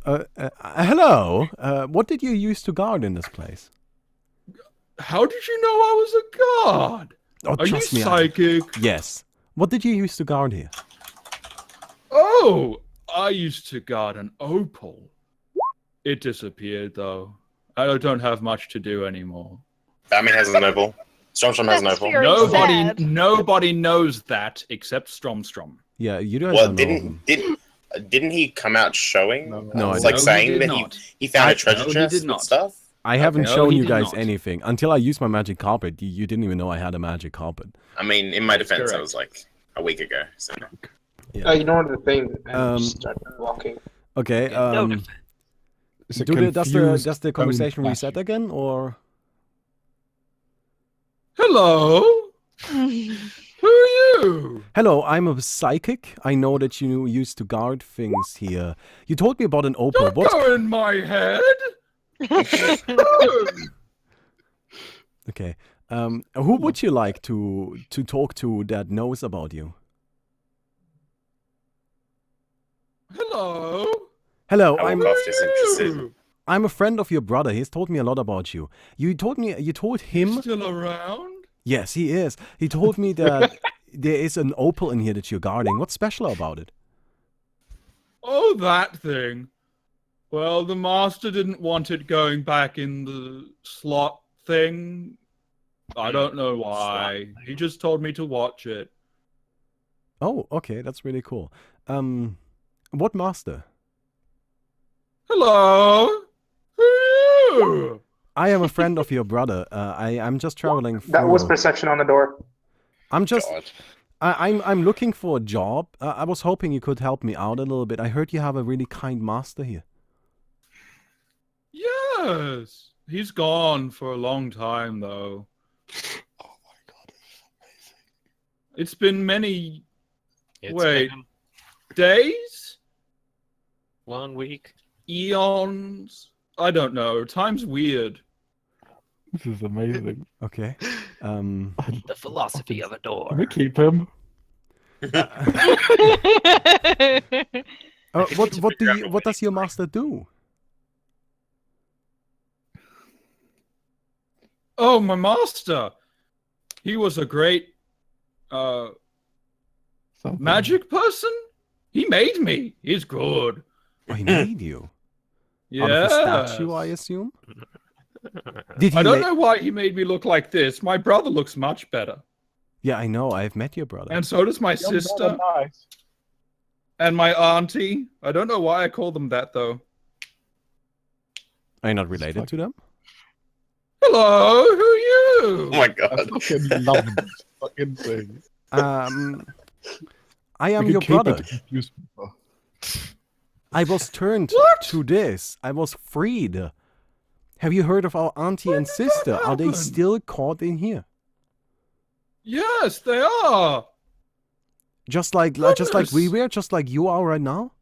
hello. What did you use to guard in this place? How did you know I was a guard? Oh, Are you trust me. psychic? Yes. What did you use to guard here? Oh, I used to guard an opal. It disappeared, though. I don't have much to do anymore. Batman has an opal. Stromstrom has an That's opal. very sad. Nobody knows that except Stromstrom. Yeah, you guys Well, don't know. didn't he come out showing? No, I It's like No, he saying did that not. he found I- a treasure No, he chest did with not. stuff. I haven't No, shown he you did guys not. anything. Until I used my magic carpet, you didn't even know I had a magic carpet. I mean, in my That's defense, that correct. was like a week ago. So Yeah. I ignored the thing and Um, just started walking. Okay, It's a does confused the conversation stone reset statue. again, or... Hello. Who are you? Hello, I'm a psychic. I know that you used to guard things here. You told me about an opal. Don't go in my head. Okay. Who would you like to talk to that knows about you? Hello. Hello, I will I'm cough disinterested. I'm a friend of your brother. He's told me a lot about you. You told him. Still around? Yes, he is. He told me that there is an opal in here that you're guarding. What's special about it? Oh, that thing. Well, the master didn't want it going back in the slot thing. I don't know why. He just told me to watch it. Oh, okay, that's really cool. What master? Hello. Who are you? I am a friend of your brother. I'm just traveling through. That was perception on the door. I'm just. God. I'm looking for a job. I was hoping you could help me out a little bit. I heard you have a really kind master here. Yes. He's gone for a long time, though. It's been many It's Wait. been days, 1 week. eons. I don't know. Time's weird. This is amazing. Okay. The philosophy of a door. Can we keep him? What does your master do? Oh, my master. He was a great Something. magic person. He made me. He's good. Oh, he made you. Yeah. Out of a statue, I assume? Did he I don't ma- know why he made me look like this. My brother looks much better. Yeah, I know. I've met your brother. And so does my Young brother, sister nice. and my auntie. I don't know why I call them that, though. Are you not related to them? Hello, who are you? Oh my I god. fucking love this fucking thing. I am We your can keep it brother. to confuse people. I was turned to this. I was freed. Have you heard of our auntie and sister? Are they happen? still caught in here? Yes, they are. Just like we Goodness. were, just like you are right now?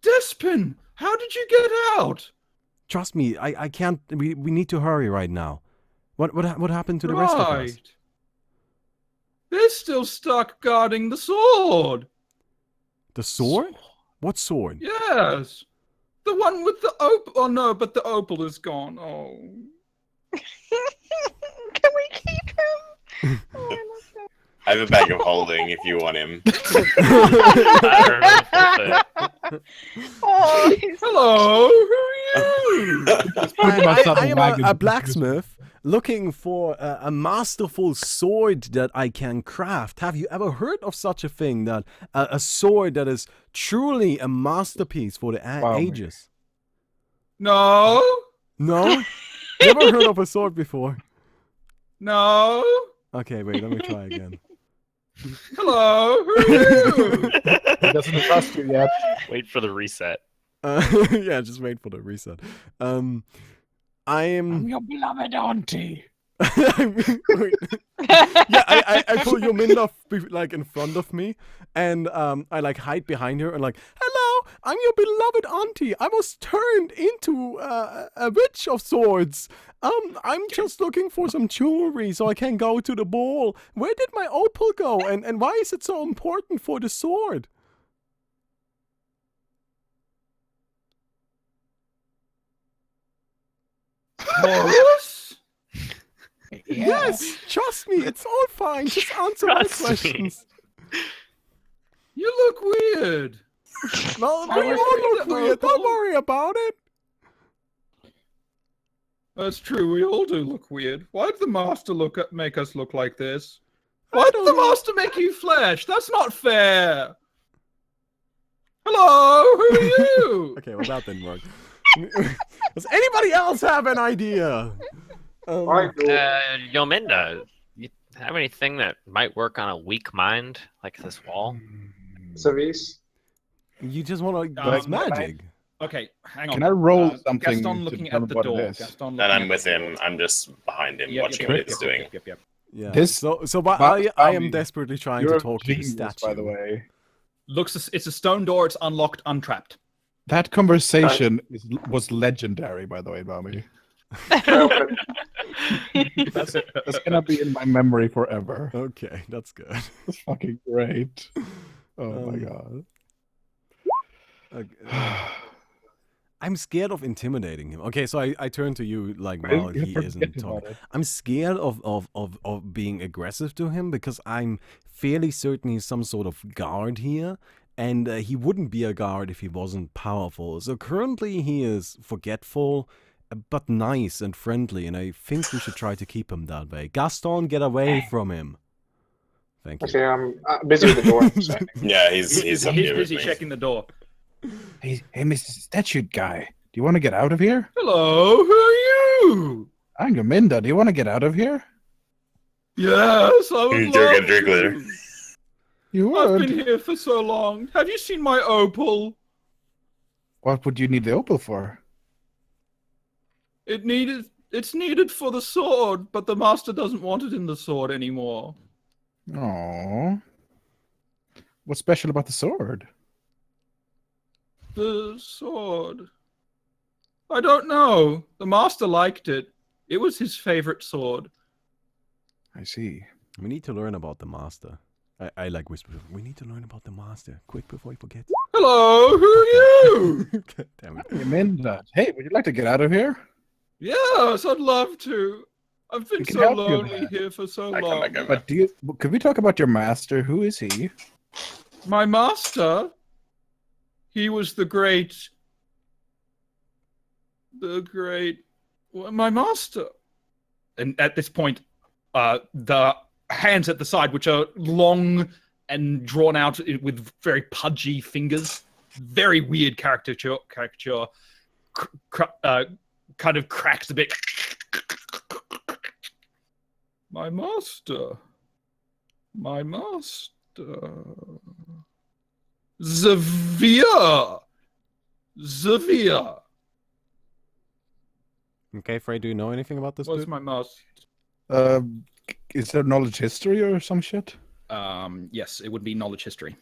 Despin, how did you get out? Trust me, I can't. We need to hurry right now. What happened to the rest of us? They're still stuck guarding the sword. The sword? What sword? Yes. The one with the opal. Oh, no, but the opal is gone. Oh. Can we keep him? Oh, I love that. I have a bag of holding if you want him. Oh, he's Hello, who are you? Put myself I in am wagon a to blacksmith looking for a masterful sword that I can craft. Have you ever heard of such a thing? That a sword that is truly a masterpiece for the Wow. ages? No, No? Never heard of a sword before. no. Okay, wait, let me try again. Hello, who are you? He doesn't trust you yet. Wait for the reset. Yeah, just wait for the reset. I'm your beloved auntie. Wait. Yeah, I pull Yominda like in front of me, and I like hide behind her and like, hello, I'm your beloved auntie. I was turned into a witch of sorts. I'm just looking for some jewelry so I can go to the ball. Where did my opal go? And why is it so important for the sword? Horus? Yes, trust me, it's all fine. Just answer my Trust me. questions. You look weird. No, I we was all thinking look the weird. Don't opal. worry about it. That's true. We all do look weird. Why did the master make us look like this? I Why did don't the know. master make you flesh? That's not fair. Hello, who are you? Okay, well that didn't work. Does anybody else have an idea? I do. Yominda, you have anything that might work on a weak mind like this wall? Service. You just want to Um, use magic. Okay, hang on. Can I roll something Gaston to looking determine at the what it door. is? Gaston And looking I'm at with the him. door. I'm just behind him, Yep, watching yep, what yep, he's yep, doing. yep, yep, yep. Yeah. This- So But, I am Bobby, desperately trying You're to a talk to the genius, statue. by the way. It's a stone door. It's unlocked, untrapped. That conversation was legendary, by the way, Bobby. That's gonna be in my memory forever. Okay, that's good. That's fucking great. Oh my god. I'm scared of intimidating him. Okay, so I turn to you like Well, while you he forget isn't about talking. it. I'm scared of being aggressive to him because I'm fairly certain he's some sort of guard here, and he wouldn't be a guard if he wasn't powerful. So currently he is forgetful, but nice and friendly, and I think we should try to keep him that way. Gaston, get away from him. Thank you. Okay, I'm busy with the door. So. Yeah, he's up He's here with busy me. checking the door. Hey, Mr. Statue guy, do you want to get out of here? Hello, who are you? I'm Gaminda. Do you want to get out of here? Yes, I would You drink love and drink to. later. You I've would. been here for so long. Have you seen my opal? What would you need the opal for? It's needed for the sword, but the master doesn't want it in the sword anymore. Oh. What's special about the sword? The sword. I don't know. The master liked it. It was his favorite sword. I see. We need to learn about the master. I like whisper. We need to learn about the master. Quick before he forgets. Hello, who are you? God damn it. Amanda. Hey, would you like to get out of here? Yes, I'd love to. I've been We can so help you lonely there. here for so I long. can't go. But could we talk about your master? Who is he? My master, he was the great, my master. And at this point, the hands at the side, which are long and drawn out with very pudgy fingers, very weird caricature, kind of cracks a bit. My master. Xavier. Okay, Frey, do you know anything about this Was dude? my master. Is there knowledge history or some shit? Yes, it would be knowledge history.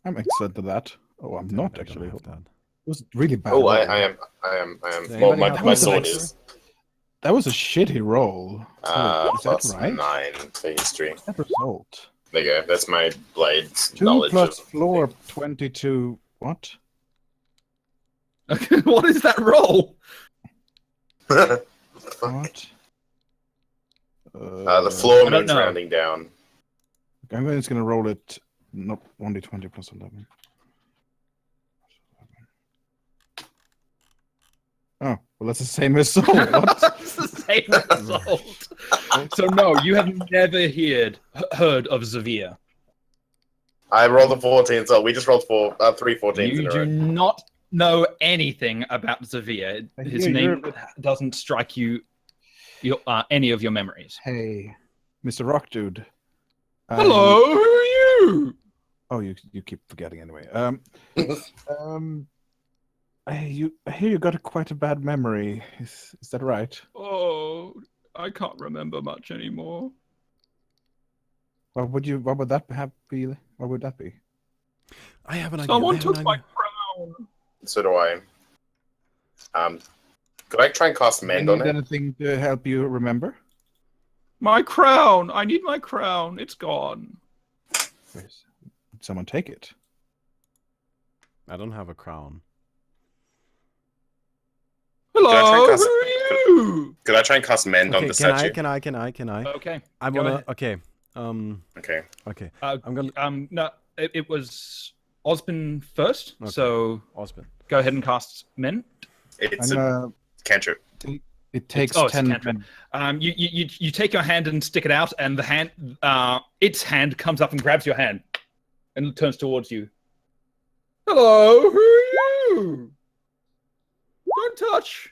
I'm excellent at that. Oh, I'm not I don't actually. have It that. was really bad. Oh, roll. I am. Does Well, anybody have my that sword history? is That was a shitty roll. Is that plus right? 9 for history. That result. There you go. That's my blade 2 knowledge. plus of floor 22. What? What is that roll? What? What? The floor I don't means know. rounding down. I'm just gonna roll it. Not 1d20 plus 11. Oh, well, that's the same as soul. What? That's the same result. So no, you have never heard of Xavier. I rolled a 14, so we just rolled 3 14s in You a do row. not know anything about Xavier. I His hear name you're- doesn't strike you any of your memories. Hey, Mr. Rock Dude. Hello, who are you? Oh, you keep forgetting anyway. I hear you got quite a bad memory. Is that right? Oh, I can't remember much anymore. What would that be? What would that be? I have an idea. Someone I have an took my idea. crown. So do I. Could I try and cast Do you Mend need on it? anything to help you remember? My crown. I need my crown. It's gone. Did someone take it? I don't have a crown. Hello, cast- who are you? Could I try and cast Mend on Okay, the can I? statue? Can I? Okay. I Go wanna. ahead. Okay. Okay. Okay. I'm gonna. No, it was Osmond first. Okay. So Osmond. go ahead and cast Men. It's I'm a gonna. cantrip. It takes it's a 10 cantrip. You take your hand and stick it out, and the hand, its hand comes up and grabs your hand, and turns towards you. Hello, who are you? Don't touch.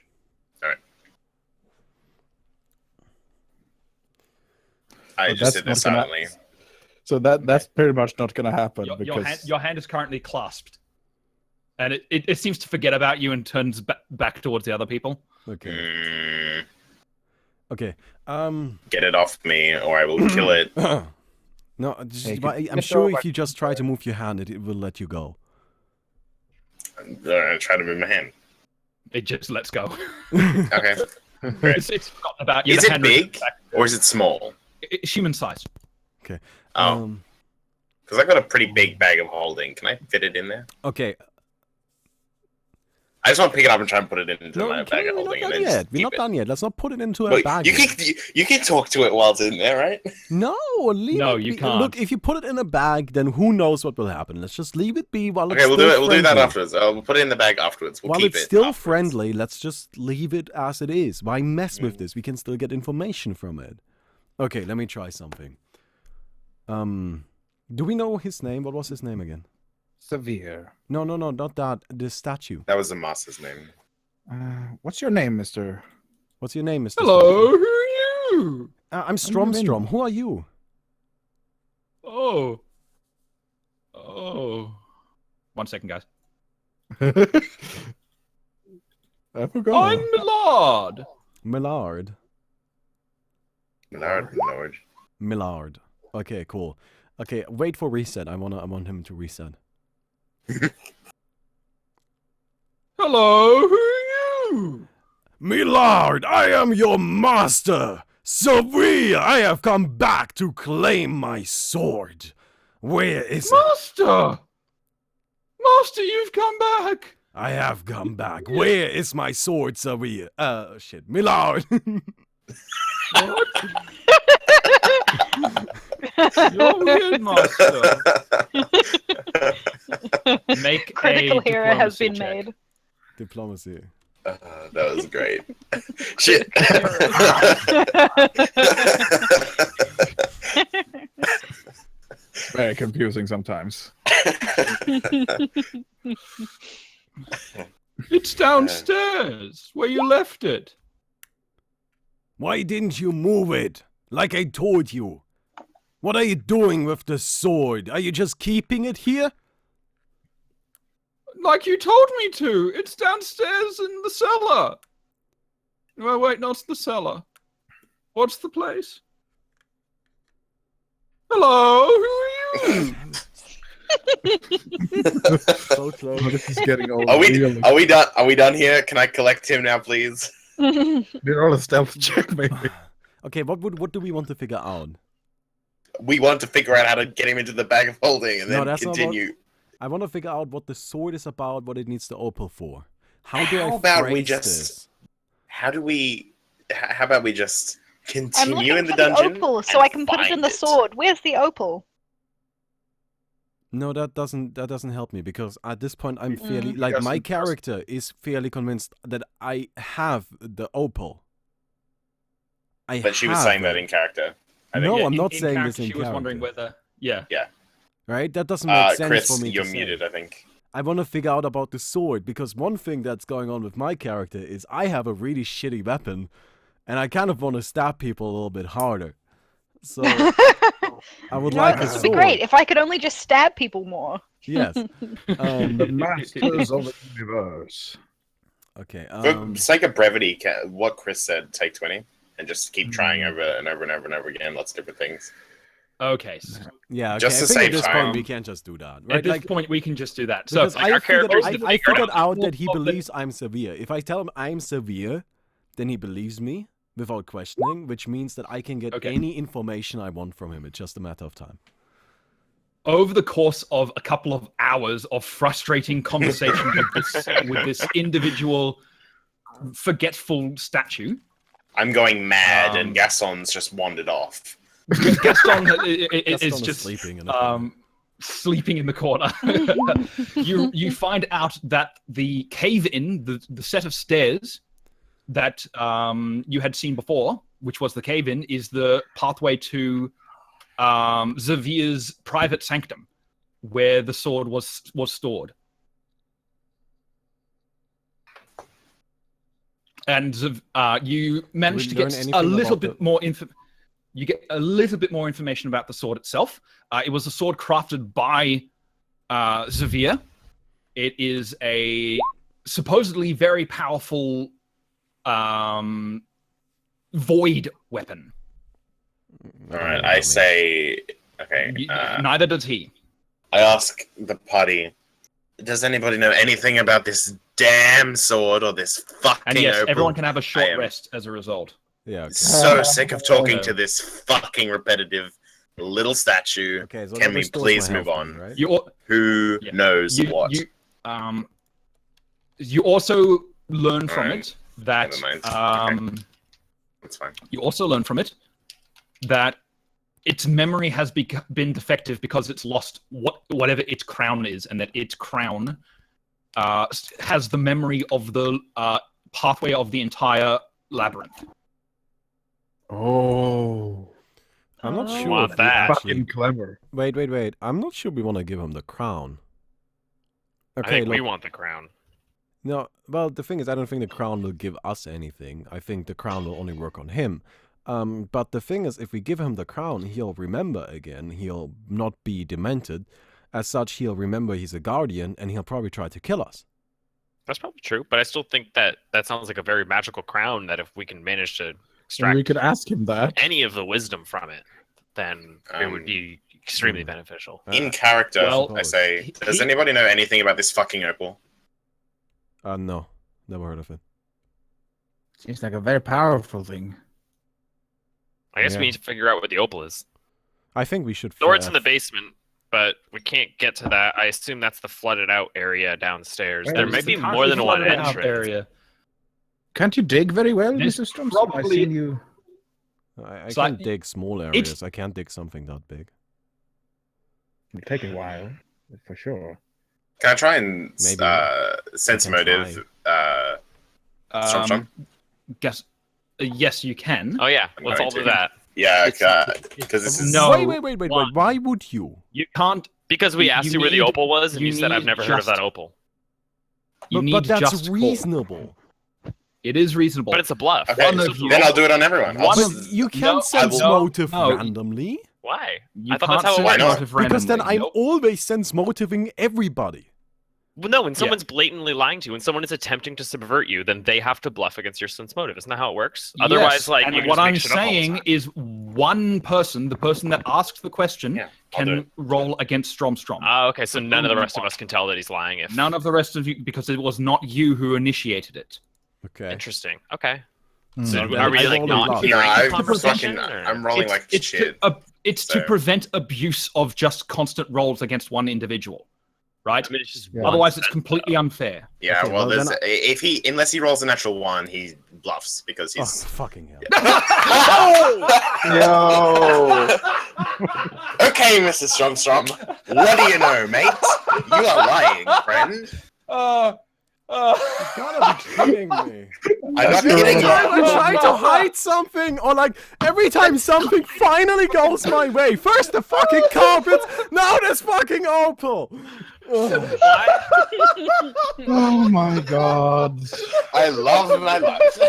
I But just that's did this not gonna- silently. So that's pretty much not gonna happen Your hand is currently clasped, and it seems to forget about you and turns back towards the other people. Okay. Mm, Okay. get it off me, or I will kill it. No, just, Hey, I'm get sure over if you just try to move your hand, it will let you go. I'm gonna try to move my hand. It just lets go. Okay. Great. It's forgotten about you. Is The it hand big returns back. or is it small? It's human sized. Oh, because I got a pretty big bag of holding. Can I fit it in there? Okay. I just want to pick it up and try and put it into No, my bag of we're not holding and done then yet. just We're keep not it. done yet. Let's not put it into a Wait, bag. you can talk to it while it's in there, right? No, leave No, it you be. can't. Look, if you put it in a bag, then who knows what will happen. Let's just leave it be while it's Okay, we'll do still it. We'll do that friendly. afterwards. We'll put it in the bag afterwards. We'll While keep it's it still afterwards. friendly, let's just leave it as it is. Why mess with this? We can still get information from it. Okay, let me try something. Do we know his name? What was his name again? Severe. No, not that. The statue. That was the master's name. What's your name, Mister? What's your name, Mr. Hello, Statue? who are you? I'm Strom. Who are you? Oh. 1 second, guys. I forgot. I'm Millard. Millard. Millard. Millard. Okay, cool. Okay, wait for reset. I want him to reset. Hello, who are you? Milord, I am your master. Sevilla, I have come back to claim my sword. Where is it? Master! Master, you've come back! I have come back. Where is my sword, Sevilla? Shit. Milord! What? You're weird, Master. Make Critical a error has diplomacy been check. made. Diplomacy. That was great. Shit. It's very confusing sometimes. It's downstairs, where you left it. Why didn't you move it? Like I told you. What are you doing with the sword? Are you just keeping it here? Like you told me to. It's downstairs in the cellar. Well, wait, not the cellar. What's the place? Hello, who are you? So close. Oh, this is getting old. Are we done? Are we done here? Can I collect him now, please? Did all a stealth check, maybe. Okay, what do we want to figure out? We want to figure out how to get him into the bag of holding and No, then that's not continue. I want to figure out what the sword is about, what it needs the opal for. How do How I about phrase we just- this? How about we just I'm continue looking in the for dungeon? the opal so and I can put it in find the sword. Where's the opal? No, that doesn't help me because at this point I'm fairly Yes, my it does. character is fairly convinced that I have the opal. But she was have saying that it. in character. I No, think. I'm not in saying character, this in she was wondering character. whether... Yeah. Right? That doesn't make sense Chris, for me you're to say. muted, I think. I want to figure out about the sword because one thing that's going on with my character is I have a really shitty weapon and I kind of want to stab people a little bit harder. So I would No, like a this would sword. be great if I could only just stab people more. Yes. The masters of the universe. Okay. For sake of brevity, what Chris said, take 20, and just keep trying over and over and over and over again, lots of different things. Okay. Yeah, okay. Just I to think at save this time. point we can't just do that, right? At this Like, point, we can just do that. So, because I our characters... I figured out that he believes I'm severe. If I tell him I'm severe, then he believes me without questioning, which means that I can get Okay. any information I want from him. It's just a matter of time. Over the course of a couple of hours of frustrating conversation with this individual forgetful statue, I'm going mad, and Gaston's just wandered off. Gaston Gaston is is just sleeping in a corner. sleeping in the corner. you find out that the cave-in, the set of stairs that you had seen before, which was the cave-in, is the pathway to Xavier's private sanctum, where the sword was stored. And you managed to learn get anything a little about bit more info. You get a little bit more information about the sword itself. It was a sword crafted by Xavier. It is a supposedly very powerful void weapon. All right, I say, okay. Neither does he. I ask the party, does anybody know anything about this damn sword or this fucking And yes, opal? everyone can have a short I am rest as a result. Yeah. Okay. so sick of talking to this fucking repetitive little statue. Okay, so Can that we restores please my move health on? then, right? Who Yeah. knows what? You also learn from Alright. it that Never mind. That's fine. you also learn from it that its memory has been defective because it's lost whatever its crown is, and that its crown has the memory of the pathway of the entire labyrinth. Oh, I'm not Oh. sure Want if we that. actually... fucking clever. Wait. I'm not sure we want to give him the crown. I Okay, think we look. want the crown. No, well, the thing is, I don't think the crown will give us anything. I think the crown will only work on him. But the thing is, if we give him the crown, he'll remember again. He'll not be demented. As such, he'll remember he's a guardian, and he'll probably try to kill us. That's probably true, but I still think that sounds like a very magical crown that if we can manage to And extract we could ask him that. any of the wisdom from it, then it would be extremely beneficial. In character, well, I say, does he- anybody know anything about this fucking opal? No, never heard of it. Seems like a very powerful thing. I guess Yeah. we need to figure out what the opal is. I think we should. Or it's in the basement, but we can't get to that. I assume that's the flooded out area downstairs. Where There is may the be currently more than one flooded out entrance. area. Can't you dig very well, There's Mr. Stromstrom? I've probably- seen you. I So can dig small areas. I can't dig something that big. It'll take a while, for sure. Can I try and Maybe. sense You can motive? Stromstrom? Guess. Yes, you can. Oh yeah, let's going all do to. that. Yeah, It's- because this is No. Wait. one. Why would you? You can't. Because we asked You you where the need- opal was, and you you said I've need never heard of just- that opal. You But, need but that's just call. reasonable. It is reasonable. But it's a bluff. okay. One of you- Then I'll do it on everyone. I'll One just- of- You can't No, sense I will- motive no. randomly. Why? You I thought can't that's how it sense Why not? motive Because then randomly. I'm Nope. always sense motiving everybody. Well, no, when someone's blatantly lying to you, when someone is attempting to subvert you, then they have to bluff against your sense motive. Isn't that how it works? Otherwise, Yes, like, and you can what just make I'm shit up all the saying time. is one person, the person that asks the question, Yeah, I'll do can it. roll against Stromstrom. Ah, okay, so none of the only rest of one. us can tell that he's lying. If None of the rest of you, because it was not you who initiated it. Okay. Interesting. Okay. Hmm. So then are we I like roll a not bluff. hearing No, the I'm conversation? fucking. or- I'm rolling like it's shit. it's so- to prevent abuse of just constant rolls against one individual, right? I mean, it's just Yeah. one Otherwise, it's sense, completely unfair. Yeah, Okay, well, well, there's then if he unless he rolls a natural one, he bluffs because Oh, he's. fucking hell. No. Okay, Mr. Stromstrom, what do you know, mate? You are lying, friend. You gotta be kidding me. I'm not Every kidding time I you. try to hide something, or like every time something finally goes my way. First the fucking carpet, now this fucking opal. Ugh. Oh my god. I love my life.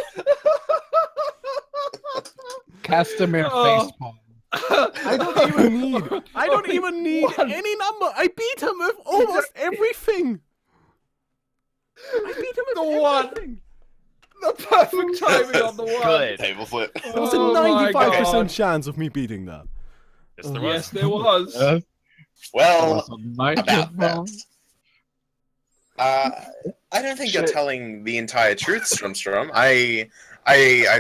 Castamere Oh. facepalm. I don't even need any number. I beat him with almost everything. I beat him with The one. everything. The perfect timing on the one. Good. Table flip. There was a Oh my 95% God. chance of me beating that. Yes, there Yes, was. there was. Well, Night about that. I don't think you're Shit. telling the entire truth, Stromstrom. I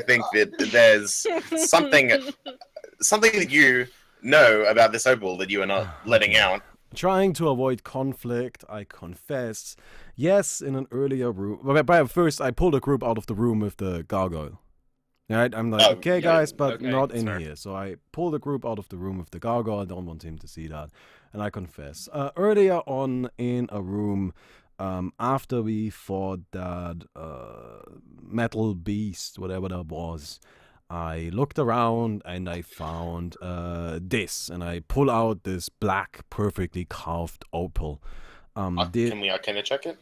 think that there's something that you know about this opal that you are not letting out. Trying to avoid conflict, I confess. Yes, in an earlier room. But first, I pulled a group out of the room with the gargoyle. Right? I'm like, Oh, okay, yeah, guys, but okay, not in sir. here. So I pulled a group out of the room with the gargoyle. I don't want him to see that. And I confess. Earlier on in a room, after we fought that metal beast, whatever that was, I looked around and I found this, and I pull out this black, perfectly carved opal. Can we arcana check it?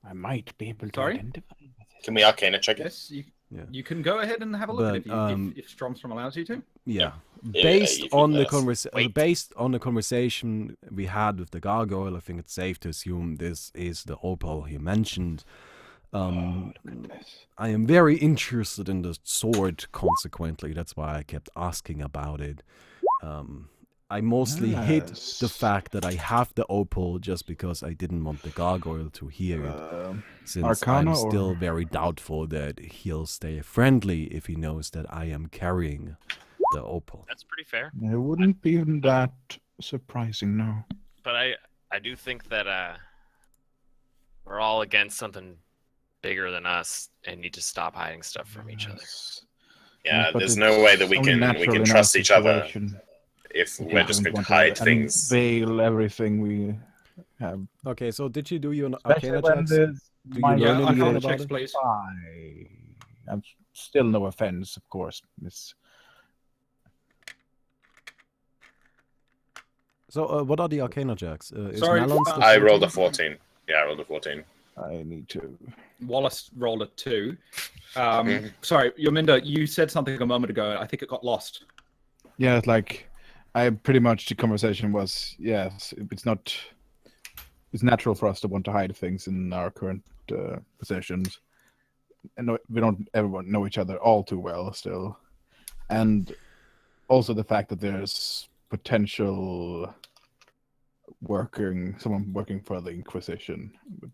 I might be able to Sorry? identify with it. Can we arcana check it? Yes, you, Yeah. you can go ahead and have a look at it But, if Stromstrom allows you to. Yeah, Yeah, based if he on the does. Wait. based on the conversation we had with the gargoyle, I think it's safe to assume this is the opal he mentioned. I am very interested in the sword. Consequently, that's why I kept asking about it. I mostly hid the Yes. fact that I have the opal just because I didn't want the gargoyle to hear it. Since Arcana I'm or- still very doubtful that he'll stay friendly if he knows that I am carrying the opal. That's pretty fair. It wouldn't be that surprising, no. But I do think that we're all against something bigger than us and need to stop hiding stuff from each other. Yeah, But there's it's no way that we only can natural in our trust each other situation. if We we're just don't going to want hide things. Unveil everything we have. Okay, so did you do your Especially arcana when checks? there's Do you minor learn Yeah, anything arcana about checks, it? please. I'm still no offense, of course, Miss. So, what are the arcana checks? Is Sorry, Melon's the I rolled 14? a 14. Yeah, I rolled a 14. I need to. Wallace rolled a 2. Mhm. Sorry, Yominda, you said something a moment ago. I think it got lost. Yeah, it's like I pretty much the conversation was yes, it's not. It's natural for us to want to hide things in our current possessions, and we don't everyone know each other all too well still. and also the fact that there's potential someone working for the Inquisition.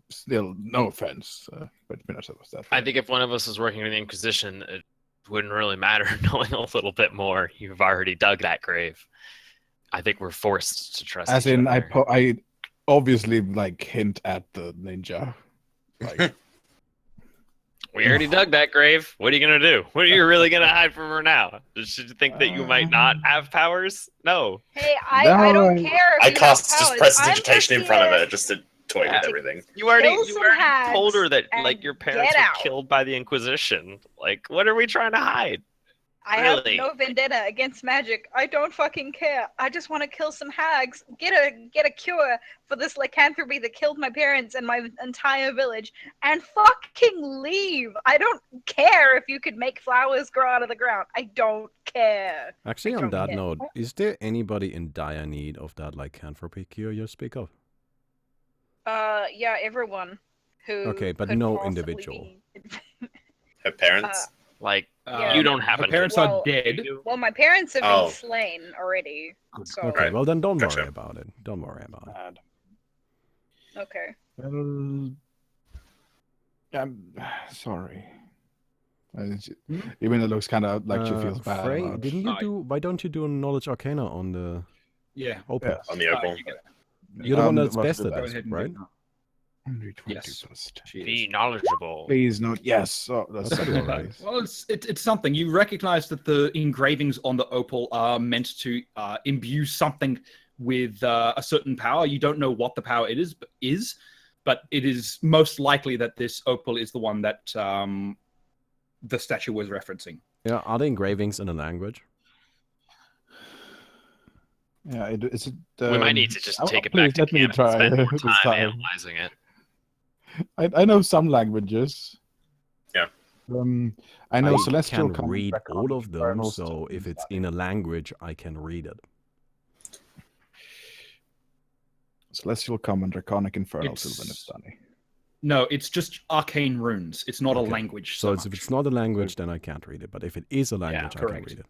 Still, no offense, but that. I think if one of us is working in the Inquisition, it wouldn't really matter knowing a little bit more. You've already dug that grave. I think we're forced to trust As each in, other. I obviously like hint at the ninja. Like, We already dug that grave. What are you gonna do? What are you really gonna hide from her now? Does she think that you might not have powers? No. Hey, I don't No, care. If I you cast have just powers. prestidigitation I'm in front of here her just to toy Yeah. with everything. You already some told her that hags like your and parents get were out. killed by the Inquisition. Like, what are we trying to hide? I Really? have no vendetta against magic. I don't fucking care. I just want to kill some hags, get a cure for this lycanthropy that killed my parents and my entire village, and fucking leave. I don't care if you could make flowers grow out of the ground. I don't care. Actually, I on don't that care. note, is there anybody in dire need of that lycanthropy cure you speak of? Yeah, everyone who Okay, but could no possibly individual. be- Her parents. Like, Yeah. you don't Her happen parents to. are Well, dead. Well, my parents have Oh. been slain already. So Okay, Right. well then don't Gotcha. worry about it. Don't worry about it. bad. okay. Well, I'm sorry. Even it looks kind of like she feels bad Frey, about. didn't you No, do? Why don't you do a knowledge arcana on the Yeah. opal? Yes. On the opal. you get it. You're the one that's well, best do at that. Go this, ahead and right? do it. 120 Yes. plus 10. She Be is. knowledgeable. Please note. Yes. Oh, that's That's pretty all right. nice. Well, it's something. You recognize that the engravings on the opal are meant to imbue something with a certain power. You don't know what the power it is, but it is most likely that this opal is the one that the statue was referencing. Yeah, are the engravings in a language? Yeah, it's. We might need to just take it please back to let me camp and try spend more this time time. analyzing it. I know some languages. Yeah. I know I celestial. can read all of them, so if it's in a language, I can read it. Celestial Common, Draconic, Infernal, It's- Sylvan, Stunny. No, it's just arcane runes. It's not Okay. a language. So So if it's not a language, then I can't read it. But if it is a language, I can correct. read it.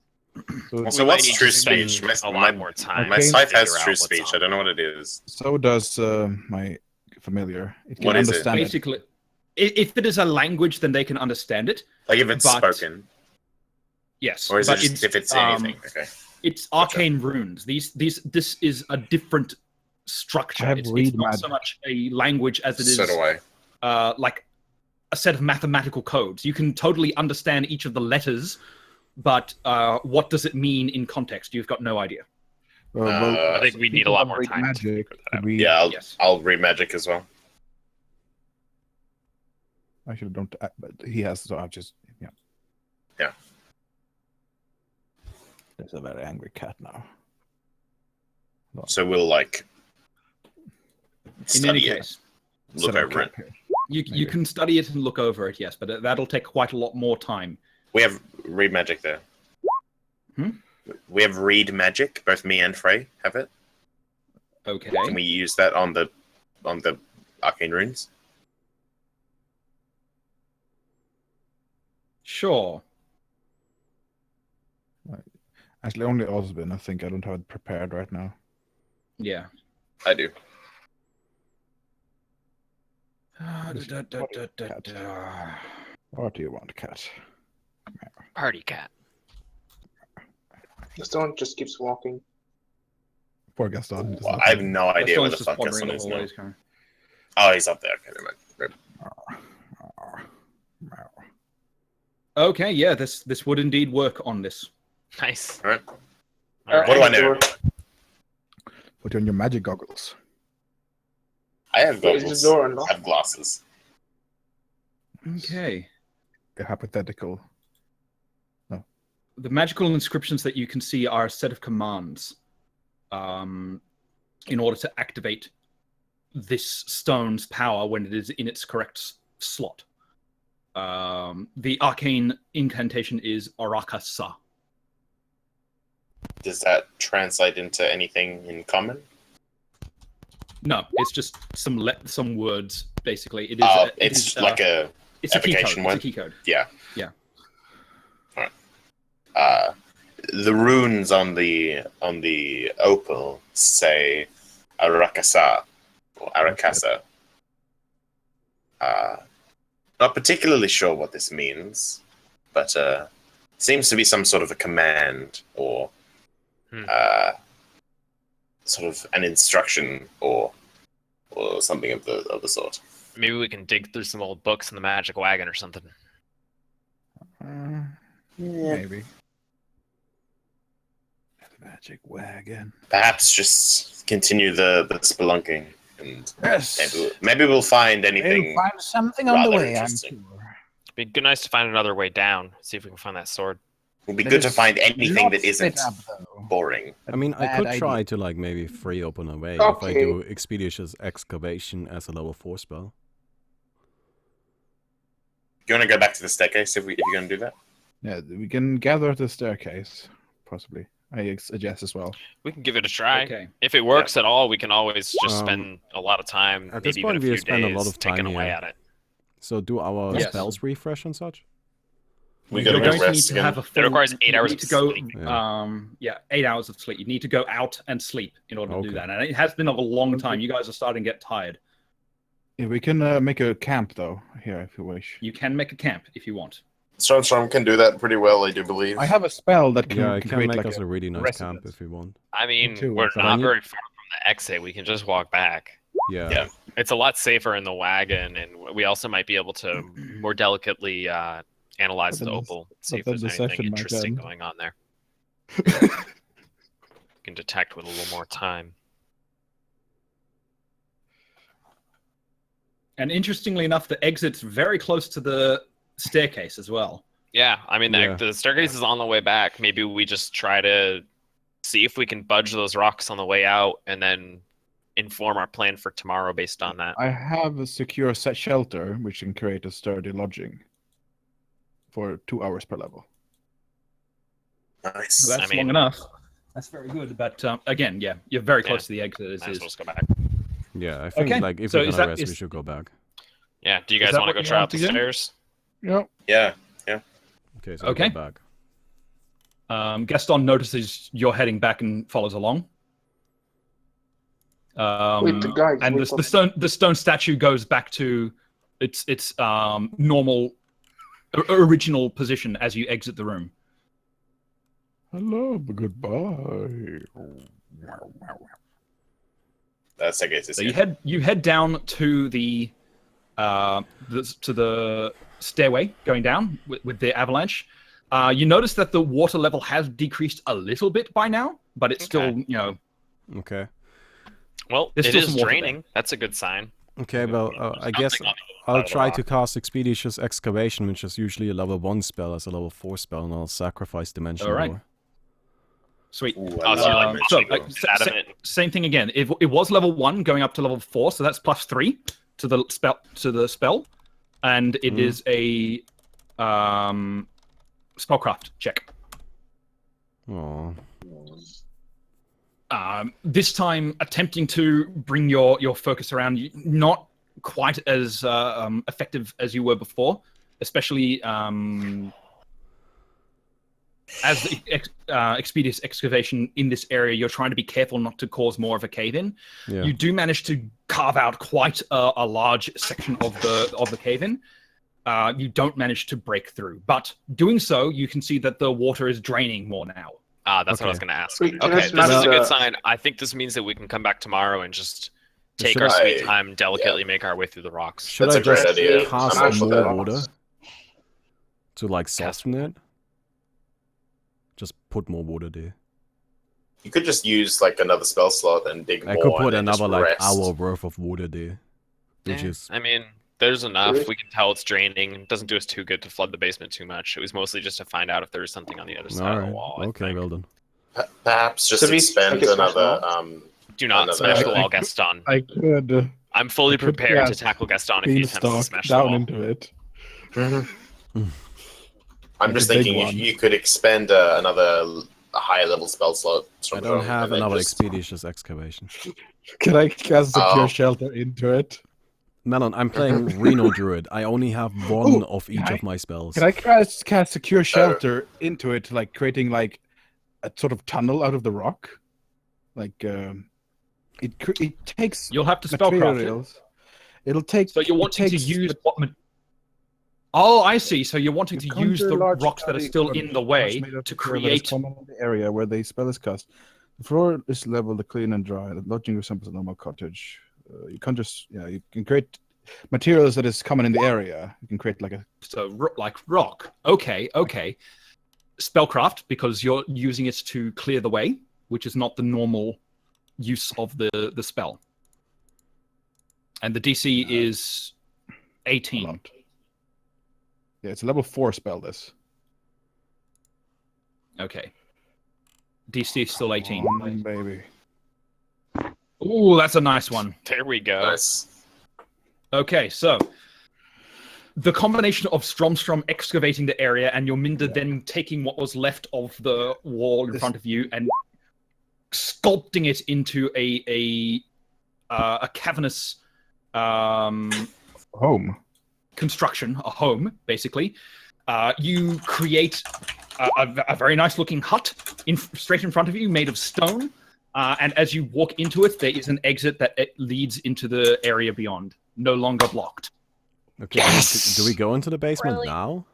So We might what's need true to spend speech? a lot more time. My Okay. scythe has figure out true what's speech. on I don't know what it is. So does my familiar. It can What is it? understand it. basically, if it is a language, then they can understand it. Like if it's But- spoken, Yes. or is it but just if it's anything? Okay. It's arcane runes. This is a different structure. I have It's read not so magic. much a language as it is So do I. like a set of mathematical codes. You can totally understand each of the letters, but what does it mean in context? You've got no idea. I think we need a lot more read time to Magic. figure that out. We, Yeah, Yes. I'll read magic as well. Actually, don't. But he has. So I've just. Yeah. Yeah. There's a very angry cat now. So we'll like In any study it, case, look Set over up it. camp. you can study it and look over it, yes, but that'll take quite a lot more time. We have read magic there. Hmm? We have read magic. Both me and Frey have it. Okay. Can we use that on the arcane runes? Sure. Actually, only Osbin. I think I don't have it prepared right now. Yeah. I do. What do you want, cat? Party cat. The stone just keeps walking. Poor Gaston. Well, I have no idea where the Gaston's just fuck wandering Gaston the is now. hallways, kind of. Oh, he's up there. Okay, never mind. Okay, yeah, this would indeed work on this. Nice. All right. All right. What do I and the know? door- Put on your magic goggles. I have Is goggles. the door I unlocked? have glasses. Okay. A hypothetical. The magical inscriptions that you can see are a set of commands in order to activate this stone's power when it is in its correct slot. The arcane incantation is Arakasa. Does that translate into anything in common? No, it's just some words basically. It is. It's like it's a key code. evocation It's word? a key code. Yeah. Yeah. All right. the runes on the opal say Arakasa or Arakasa. Not particularly sure what this means, but seems to be some sort of a command or sort of an instruction or something of the sort. Maybe we can dig through some old books in the magic wagon or something. Maybe. The magic wagon. Perhaps just continue the spelunking, and Yes. maybe we'll find anything. We'll find something on the rather way, I'm interesting. sure. It'd be good, nice to find another way down. See if we can find that sword. It'll be Let good to us find anything not that isn't split up, though. boring. I mean, I Bad could idea. try to like maybe free open a way if I Okay. do Expeditious Excavation as a level 4 spell. You want to go back to the staircase if you're going to do that? Yeah, we can gather at the staircase, possibly. I suggest as well. We can give it a try. Okay. If it works at all, we can always just Um, spend a lot of time, at this maybe even point a we few spend a days, lot of time ticking away here. at it. So do our Yes. spells refresh and such? We You're gotta going go to need rest to again. have a It full, requires 8 you hours need of to go, sleep. 8 hours of sleep. You need to go out and sleep in order to do Okay. that. And it has been a long time. You guys are starting to get tired. Yeah, we can make a camp, though, here, if you wish. You can make a camp if you want. Storm can do that pretty well, I do believe. I have a spell that can, Yeah, it can create make like us a really nice camp residence. if we want. I mean, too, we're but I not need- very far from the exit. We can just walk back. Yeah. Yeah. It's a lot safer in the wagon, and we also might be able to more delicately analyze But the then opal, see if but then there's the anything session might interesting end. going on there. We can detect with a little more time. And interestingly enough, the exit's very close to the staircase as well. Yeah, I mean, Yeah. the staircase is on the way back. Maybe we just try to see if we can budge those rocks on the way out, and then inform our plan for tomorrow based on that. I have a secure set shelter, which can create a sturdy lodging for 2 hours per level. Nice. So that's I mean- long enough. That's very good. But again, yeah, you're very close Yeah. to the exit as Might as is. well just go back. Yeah, I think Okay, like if so we're is gonna that- rest, we is- should go back. Yeah, do you Is guys that want to what go you try want up the to do? stairs? Yep. Yeah. Okay, so Okay. go back. Gaston notices you're heading back and follows along. Wait, the guys, And wait, the stone statue goes back to its normal original position as you exit the room. Hello, goodbye. That's I guess. So you head down to the stairway going down with the avalanche. You notice that the water level has decreased a little bit by now, but it's still, Okay. Okay. Well, There's it still is some water draining. That's a good sign. Okay, well, I guess Something on the I'll side of the try rock. to cast Expeditious Excavation, which is usually a level 1 spell, as a level 4 spell, and I'll sacrifice Dimension All right. Door. Sweet. Oh, so you're like So, punching the out of it. same thing again. It was level 1 going up to level 4, so that's +3 to the spell, and it is a spellcraft check. Oh, This time, attempting to bring your focus around, not quite as effective as you were before, especially as the Expeditious Excavation in this area. You're trying to be careful not to cause more of a cave-in. yeah. You do manage to carve out quite a large section of the cave-in. You don't manage to break through, but doing so, you can see that the water is draining more now. That's what I was Okay. going to ask. Wait, can I Okay, this smash is a good the- sign. I think this means that we can come back tomorrow and just take Should our I- sweet time and delicately make our way through the rocks. Should That's I a great just idea. cast I'm also more down. water to like soften it? Just put more water there. You could just use like another spell slot and dig I more. could put and then just another like rest. hour worth of water there, which Eh, is I mean, there's enough. Really? We can tell it's draining. It doesn't do us too good to flood the basement too much. It was mostly just to find out if there was something on the other side all of the right. wall. I Okay, think. well done. Perhaps just Should we expend take a smash another. wall? Do not Another- smash the I- wall, Gaston. I could I'm fully I could prepared to cast tackle Gaston if he attempts to beanstalk smash the down wall. into it. I'm just Like a big thinking if one. you could expend another a higher level spell slot. I don't have and then another just- Expeditious Excavation. Can I cast secure Oh. shelter into it? Melon, I'm playing Reno Druid. I only have one Ooh, of each can of my spells. Can I cast secure shelter into it, like creating like a sort of tunnel out of the rock. Like it takes You'll have to spellcraft it. materials. It'll take. So you're wanting to use what? Oh, I see. So you're wanting to use the rocks that are still in the way to create. Common in the area where the spell is cast. The floor is leveled, clean and dry. The lodging resembles a normal cottage. You can just, you can create materials that is common in the area. You can create like a like rock. Okay. Spellcraft, because you're using it to clear the way, which is not the normal use of the spell. And the DC is 18. Yeah, it's a level 4 spell. This. Okay. DC is still 18. Baby. Ooh, that's a nice one. There we go. Nice. Okay, so the combination of Stromstrom excavating the area and Jormungandr then taking what was left of the wall in front of you and sculpting it into a cavernous home construction, a home, basically. You create a very nice looking hut straight in front of you, made of stone. And as you walk into it, there is an exit that leads into the area beyond, no longer blocked. Okay, Yes! do we go into the basement Really? now?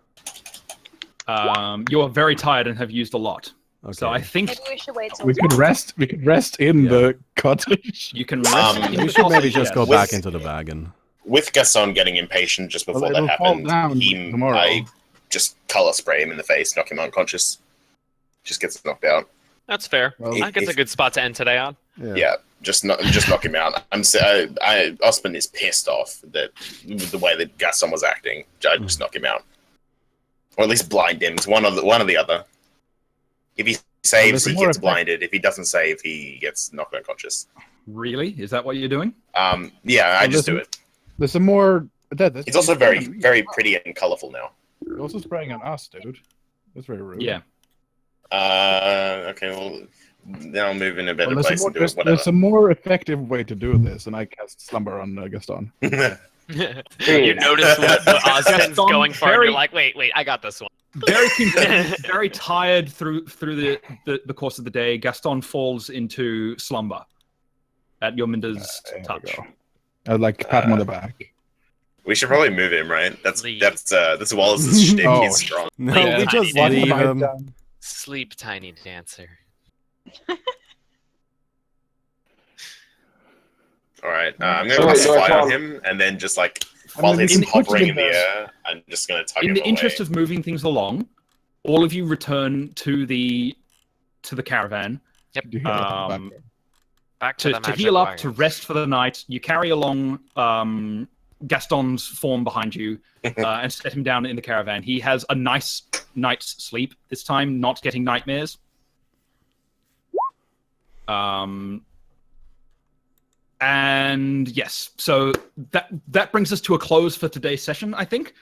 You are very tired and have used a lot. Okay. So I think Maybe we should wait till We could rest. We could rest in the cottage. you can rest in we the should maybe cottage, just go yes. back into the wagon. With Gaston getting impatient just before Well, that it'll fall happened, down tomorrow. I just color spray him in the face, knock him unconscious. Just gets knocked out. That's fair. Well, I think it's a good spot to end today on. Yeah, just knock him out. Osmond is pissed off that with the way that Gaston was acting. I just knock him out, or at least blind him. It's one or the other. If he saves, he gets blinded. If he doesn't save, he gets knocked unconscious. Really? Is that what you're doing? Yeah, I just do it. There's some more. He's also very, very pretty and colorful now. You're also spraying on us, dude. That's very rude. Yeah. Okay, well, then I'll move in a better place and do it, whatever. There's a more effective way to do this, and I cast Slumber on Gaston. You notice what Osmond's going for, and you're like, wait, I got this one. Very confused, very tired through the course of the day. Gaston falls into slumber at Jormundra's touch. I'd like pat him on the back. We should probably move him, right? That's Leave. Wallace's shtick. Oh. He's strong. No, Yeah. we just Tiny leave him. Sleep, tiny dancer. All right, I'm gonna So cast wait, fly so- on him, and then just like while mean, he's in- hovering in the in the- air, I'm just gonna tug In him the away. interest of moving things along, all of you return to the caravan Um, Back to, the to magic heal up, wagon. to rest for the night. You carry along Gaston's form behind you and set him down in the caravan. He has a nice night's sleep this time, not getting nightmares. And yes, so that brings us to a close for today's session. I think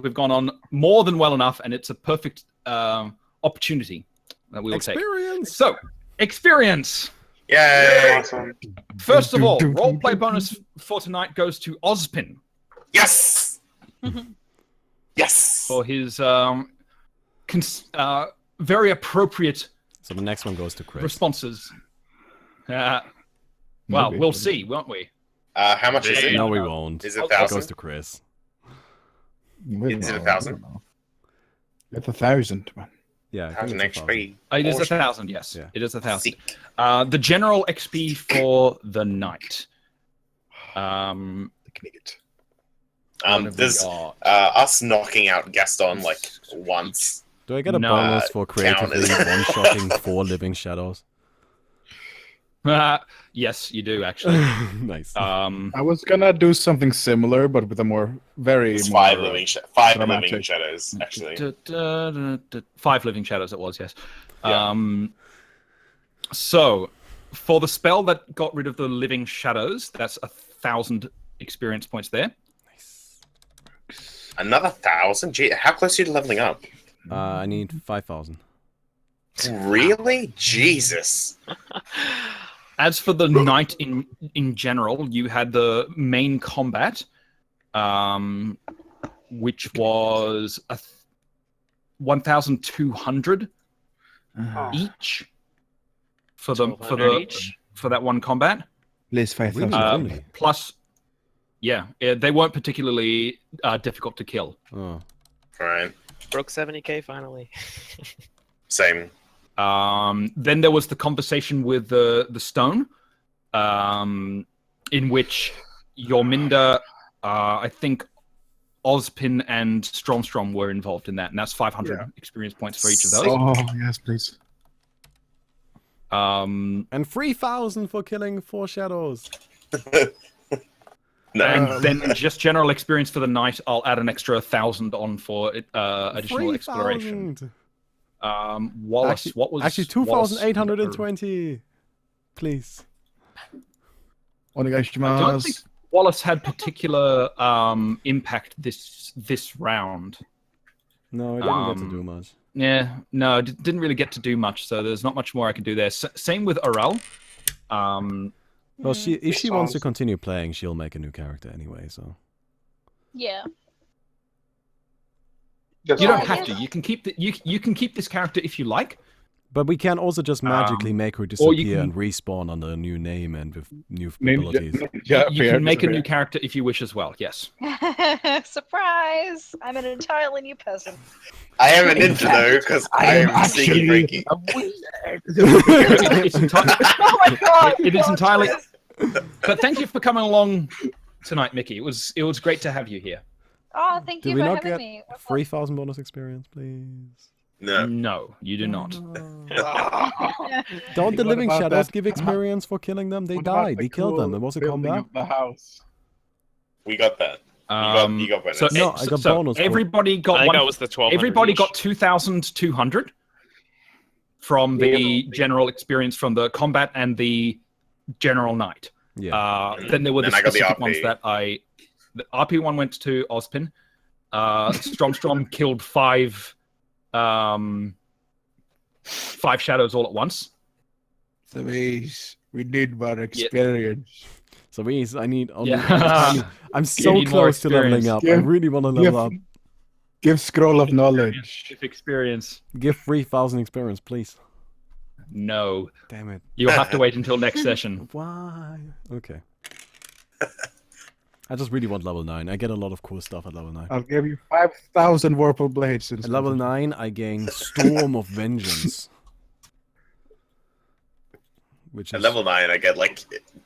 we've gone on more than well enough, and it's a perfect opportunity that we will take. So, experience. Yay! Awesome. First of all, roleplay bonus for tonight goes to Ozpin Yes. Yes. for his very appropriate So the next one goes to Chris. responses. Well, Maybe. we'll see, won't we? How much is it? No, we won't. Is it It It 1,000? goes to Chris. Is it 1,000? It's 1,000, man. Yeah, I think 1,000 it's 1,000. XP. It is Or- 1,000, yes. Yeah. It is 1,000. Sick. The general XP for the night. What have we There's got? us knocking out Gaston like once. Do I get a No, bonus for creatively count. one-shotting 4 living shadows? Yes, you do actually. Nice. I was gonna do something similar, but with a It's more, five living dramatic. shadows actually. 5 living shadows it was, yes. Yeah. So, for the spell that got rid of the living shadows, that's 1,000 experience points there. Another 1,000. Gee, how close are you to leveling up? I need 5,000. Really? Jesus. As for the night in general, you had the main combat, which was 1,200 each. for 1200 each? for that one combat. Less 5,000. Really? Only? Plus, yeah, they weren't particularly difficult to kill. Oh. Right. Broke 70k finally. Same. Then there was the conversation with the stone, in which Jorminda, I think Ozpin and Stromstrom were involved in that, and that's 500 experience points for each of those. Oh, yes, please. And And 3,000 for killing 4 shadows. No. then just general experience for the night, I'll add an extra 1,000 on for additional exploration. 3,000. Wallace, what was Actually, 2,820. Please. I don't think Onegaishimasu. Wallace had particular impact this round. No, I didn't get to do much. Yeah, no, didn't really get to do much, so there's not much more I can do there. Same with Aurel. Well, if she wants to sounds- continue playing, she'll make a new character anyway, so. Yeah. That's You don't fine. have to. You can keep you can keep this character if you like. But we can also just magically make her or you disappear can- and respawn under a new name and with new Ninja, abilities. ninja You can make a fair. new character if you wish as well. Yes. Surprise! I'm an entirely new person. I am a ninja though, because I am sneaky freaky. It's entirely, Oh my god! it is plot entirely. twist. But thank you for coming along tonight, Mickey. It was great to have you here. Oh, thank Do you we for not having get me. What- 3,000 bonus experience, please? No. No, you do not. Don't the What living about shadows that- give experience for killing them? They What about died. the We killed them. cool It was a building combat. of the house. We got that. You got bonus. So, No, I got bonus for- everybody got I think one. that was the 1200 Everybody each. got 2,200 from the general experience from the combat and the general night. Yeah. Then there were the Then I got the specific RP. ones that the RP one went to Ozpin. Stromstrom killed 5 shadows all at once. So we need more experience. So means I need only. Yeah. I'm so need more close to leveling up. I Give- really want to level up. Give scroll of knowledge. If experience. Give 3,000 experience, please. No. Damn it. You'll have to wait until next session. Why? Okay. I just really want level 9. I get a lot of cool stuff at level 9. I'll give you 5,000 Warple Blades. At level 9, I gain Storm of Vengeance. Which At is level 9, I get like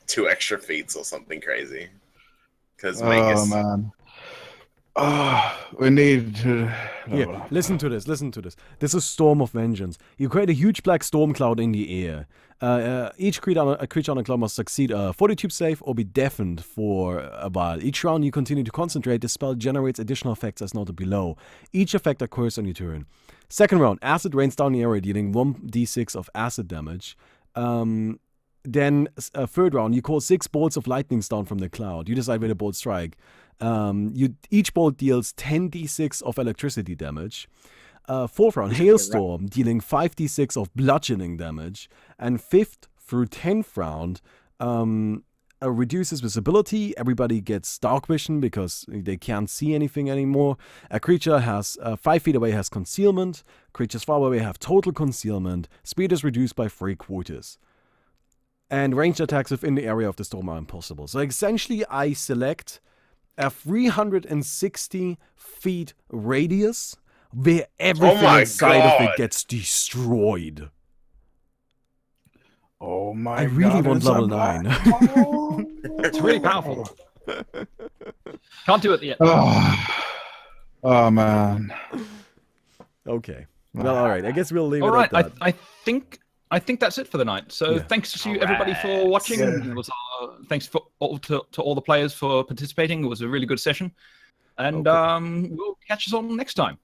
2 extra feats or something crazy. Because Oh, Magus. man. Oh, we need to... Here, listen to this, listen to this. This is Storm of Vengeance. You create a huge black storm cloud in the air. Each creature on a cloud must succeed a fortitude save or be deafened for a while. Each round you continue to concentrate, the spell generates additional effects as noted below. Each effect occurs on your turn. Second round, acid rains down the area, dealing 1d6 of acid damage. Then, third round, you call 6 bolts of lightning down from the cloud. You decide where the bolts strike. Each bolt deals 10d6 of electricity damage. Fourth round, hailstorm, dealing 5d6 of bludgeoning damage. And fifth through 10th round, reduces visibility. Everybody gets dark vision because they can't see anything anymore. A creature has 5 feet away has concealment. Creatures far away have total concealment. Speed is reduced by 3/4. And ranged attacks within the area of the storm are impossible. So essentially, I select a 360 feet radius where everything my inside of it God. gets destroyed. Oh my I really God, want it's level a 9. It's really powerful. Can't do it yet. Oh, man. Okay. Well, all right. I guess we'll leave All it right, at that. I think that's it for the night. So Yeah. thanks to everybody for watching. Yeah. It was, thanks to all the players for participating. It was a really good session, and Okay. we'll catch us all next time.